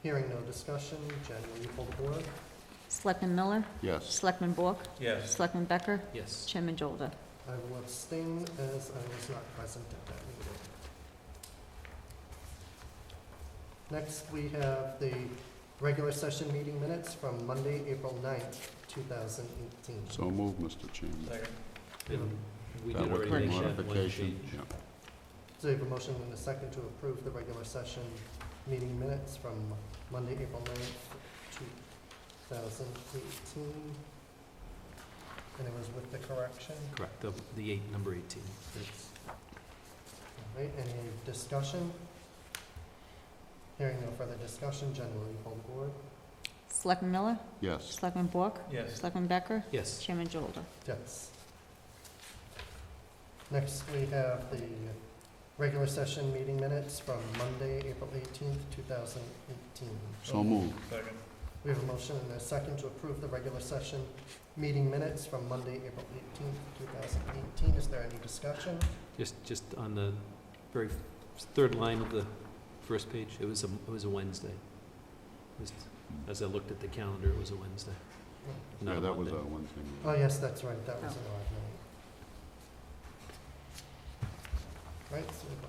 Hearing no discussion, Jen, will you pull the board? Selectman Miller? Yes. Selectman Bork? Yes. Selectman Becker? Yes. Chairman Jolda? I will abstain as I was not present at that meeting. Next, we have the regular session meeting minutes from Monday, April 9th, 2018. So moved, Mr. Chairman. Second. And we That did with already the make that one modification, change. yeah. So we have a motion and a second to approve the regular session meeting minutes from Monday, April 9th, 2018. And it was with the correction. Correct, number 18. All right, any discussion? Hearing no further discussion, Jen, will you pull the board? Selectman Miller? Yes. Selectman Bork? Yes. Selectman Becker? Yes. Chairman Jolda? Yes. Next, we have the regular session meeting minutes from Monday, April 18th, 2018. So moved. Second. We have a motion and a second to approve the regular session meeting minutes from Monday, April 18th, 2018. Is there any discussion? Just on the very third line of the first page, it was a Wednesday. It was- As I looked at the calendar, it was a Wednesday. not Yeah, a that was Monday. a Wednesday meeting. Oh, yes, that's right, that was an odd night. Right, so we have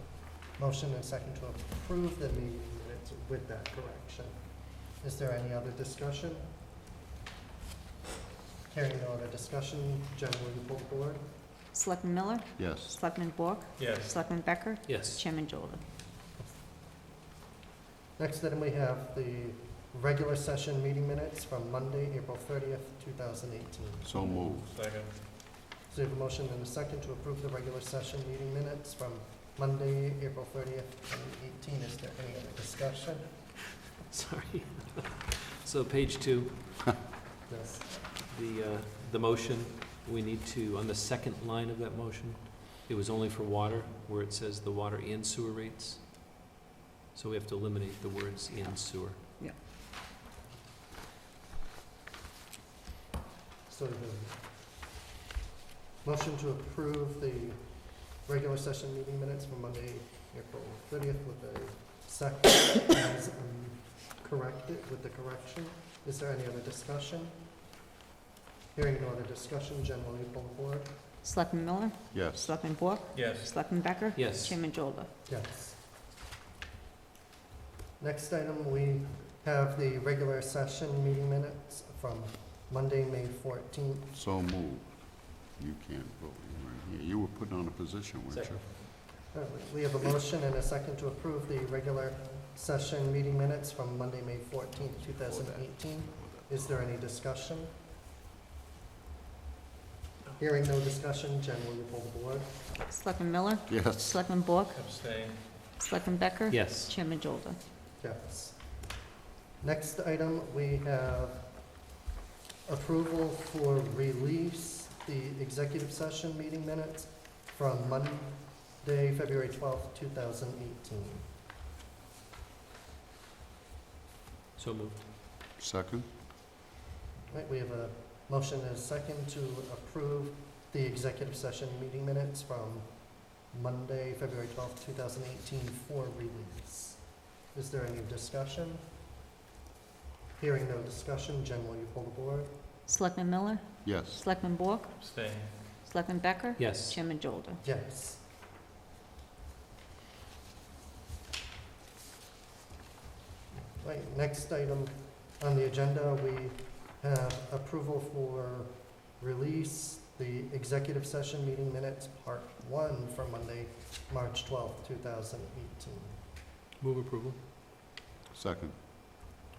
a motion and second to approve the meeting minutes with that correction. Is there any other discussion? Hearing no other discussion, Jen, will you pull the board? Selectman Miller? Yes. Selectman Bork? Yes. Selectman Becker? Yes. Chairman Jolda? Next item, we have the regular session meeting minutes from Monday, April 30th, 2018. So moved. Second. So we have a motion and a second to approve the regular session meeting minutes from Monday, April 30th, 2018. Is there any other discussion? Sorry. So page 2, Yes. the motion, we need to, on the second line of that motion, it was only for water, where it says the water and sewer rates. So we have to eliminate the words "and sewer." So the motion to approve the regular session meeting minutes from Monday, April 30th with a second as corrected, with the correction. Is there any other discussion? Hearing no other discussion, Jen, will you pull the board? Selectman Miller? Yes. Selectman Bork? Yes. Selectman Becker? Yes. Chairman Jolda? Yes. Next item, we have the regular session meeting minutes from Monday, May 14th. So moved. You can't vote, you weren't here. You were put on a position, weren't you? Second. We have a motion and a second to approve the regular session meeting minutes from Monday, May 14th, 2018. Is there any discussion? Hearing no discussion, Jen, will you pull the board? Selectman Miller? Yes. Selectman Bork? Abstain. Selectman Becker? Yes. Chairman Jolda? Yes. Next item, we have approval for release the executive session meeting minutes from Monday, February 12th, 2018. So moved. Second? Right, we have a motion and a second to approve the executive session meeting minutes from Monday, February 12th, 2018 for release. Is there any discussion? Hearing no discussion, Jen, will you pull the board? Selectman Miller? Yes. Selectman Bork? Abstain. Selectman Becker? Yes. Chairman Jolda? Yes. Right, next item on the agenda, we have approval for release the executive session meeting minutes, part 1 for Monday, March 12th, 2018. Move approval. Second?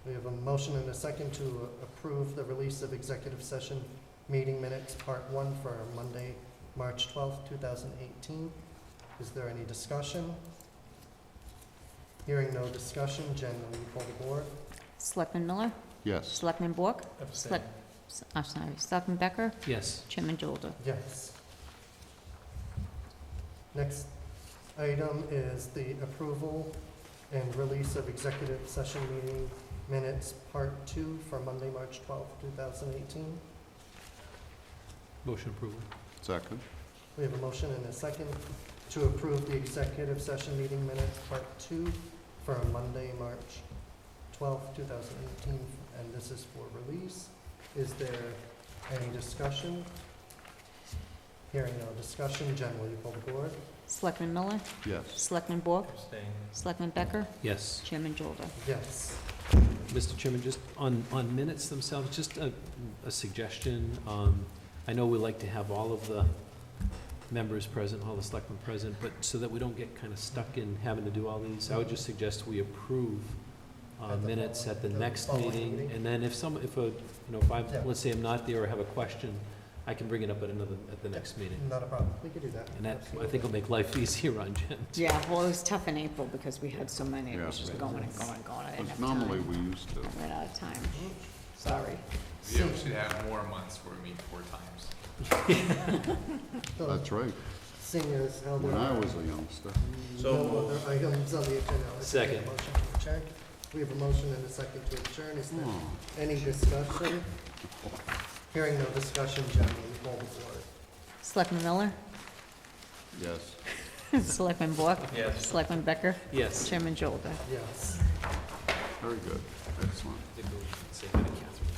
We have a motion and a second to approve the release of executive session meeting minutes, part 1 for Monday, March 12th, 2018. Is there any discussion? Hearing no discussion, Jen, will you pull the board? Selectman Miller? Yes. Selectman Bork? Abstain. I'm sorry, Selectman Becker? Yes. Chairman Jolda? Yes. Next item is the approval and release of executive session meeting minutes, part 2 for Monday, March 12th, 2018. Motion approval. Second? We have a motion and a second to approve the executive session meeting minutes, part 2 for Monday, March 12th, 2018, and this is for release. Is there any discussion? Hearing no discussion, Jen, will you pull the board? Selectman Miller? Yes. Selectman Bork? Abstain. Selectman Becker? Yes. Chairman Jolda? Yes. Mr. Chairman, just on minutes themselves, just a suggestion. I know we like to have all of the members present, all the selectmen present, but so that we don't get kind of stuck in having to do all these, I would just suggest we approve minutes at the next following meeting. And then if let's say I'm not there or have a question, I can bring it up at the next meeting. Not a problem. We could do that. And that, I Absolutely. think, will make life easier on Jen. Yeah, well, it was tough in April because we had so many. It was Yeah. just going and going and going. I didn't Because have time. normally we used to. I ran out of time. Sorry. Yeah, we should have more months where we meet 4 times. So, That's right. seeing as how there When I are was a youngster. So no other items on the agenda, let's take a Second. motion to adjourn. We have a motion and a second to adjourn. Is there Oh. any discussion? Hearing no discussion, Jen, will you pull the board? Selectman Miller? Yes. Selectman Bork? Yes. Selectman Becker? Yes. Chairman Jolda? Yes. Very good. Excellent. Say hi to Catherine.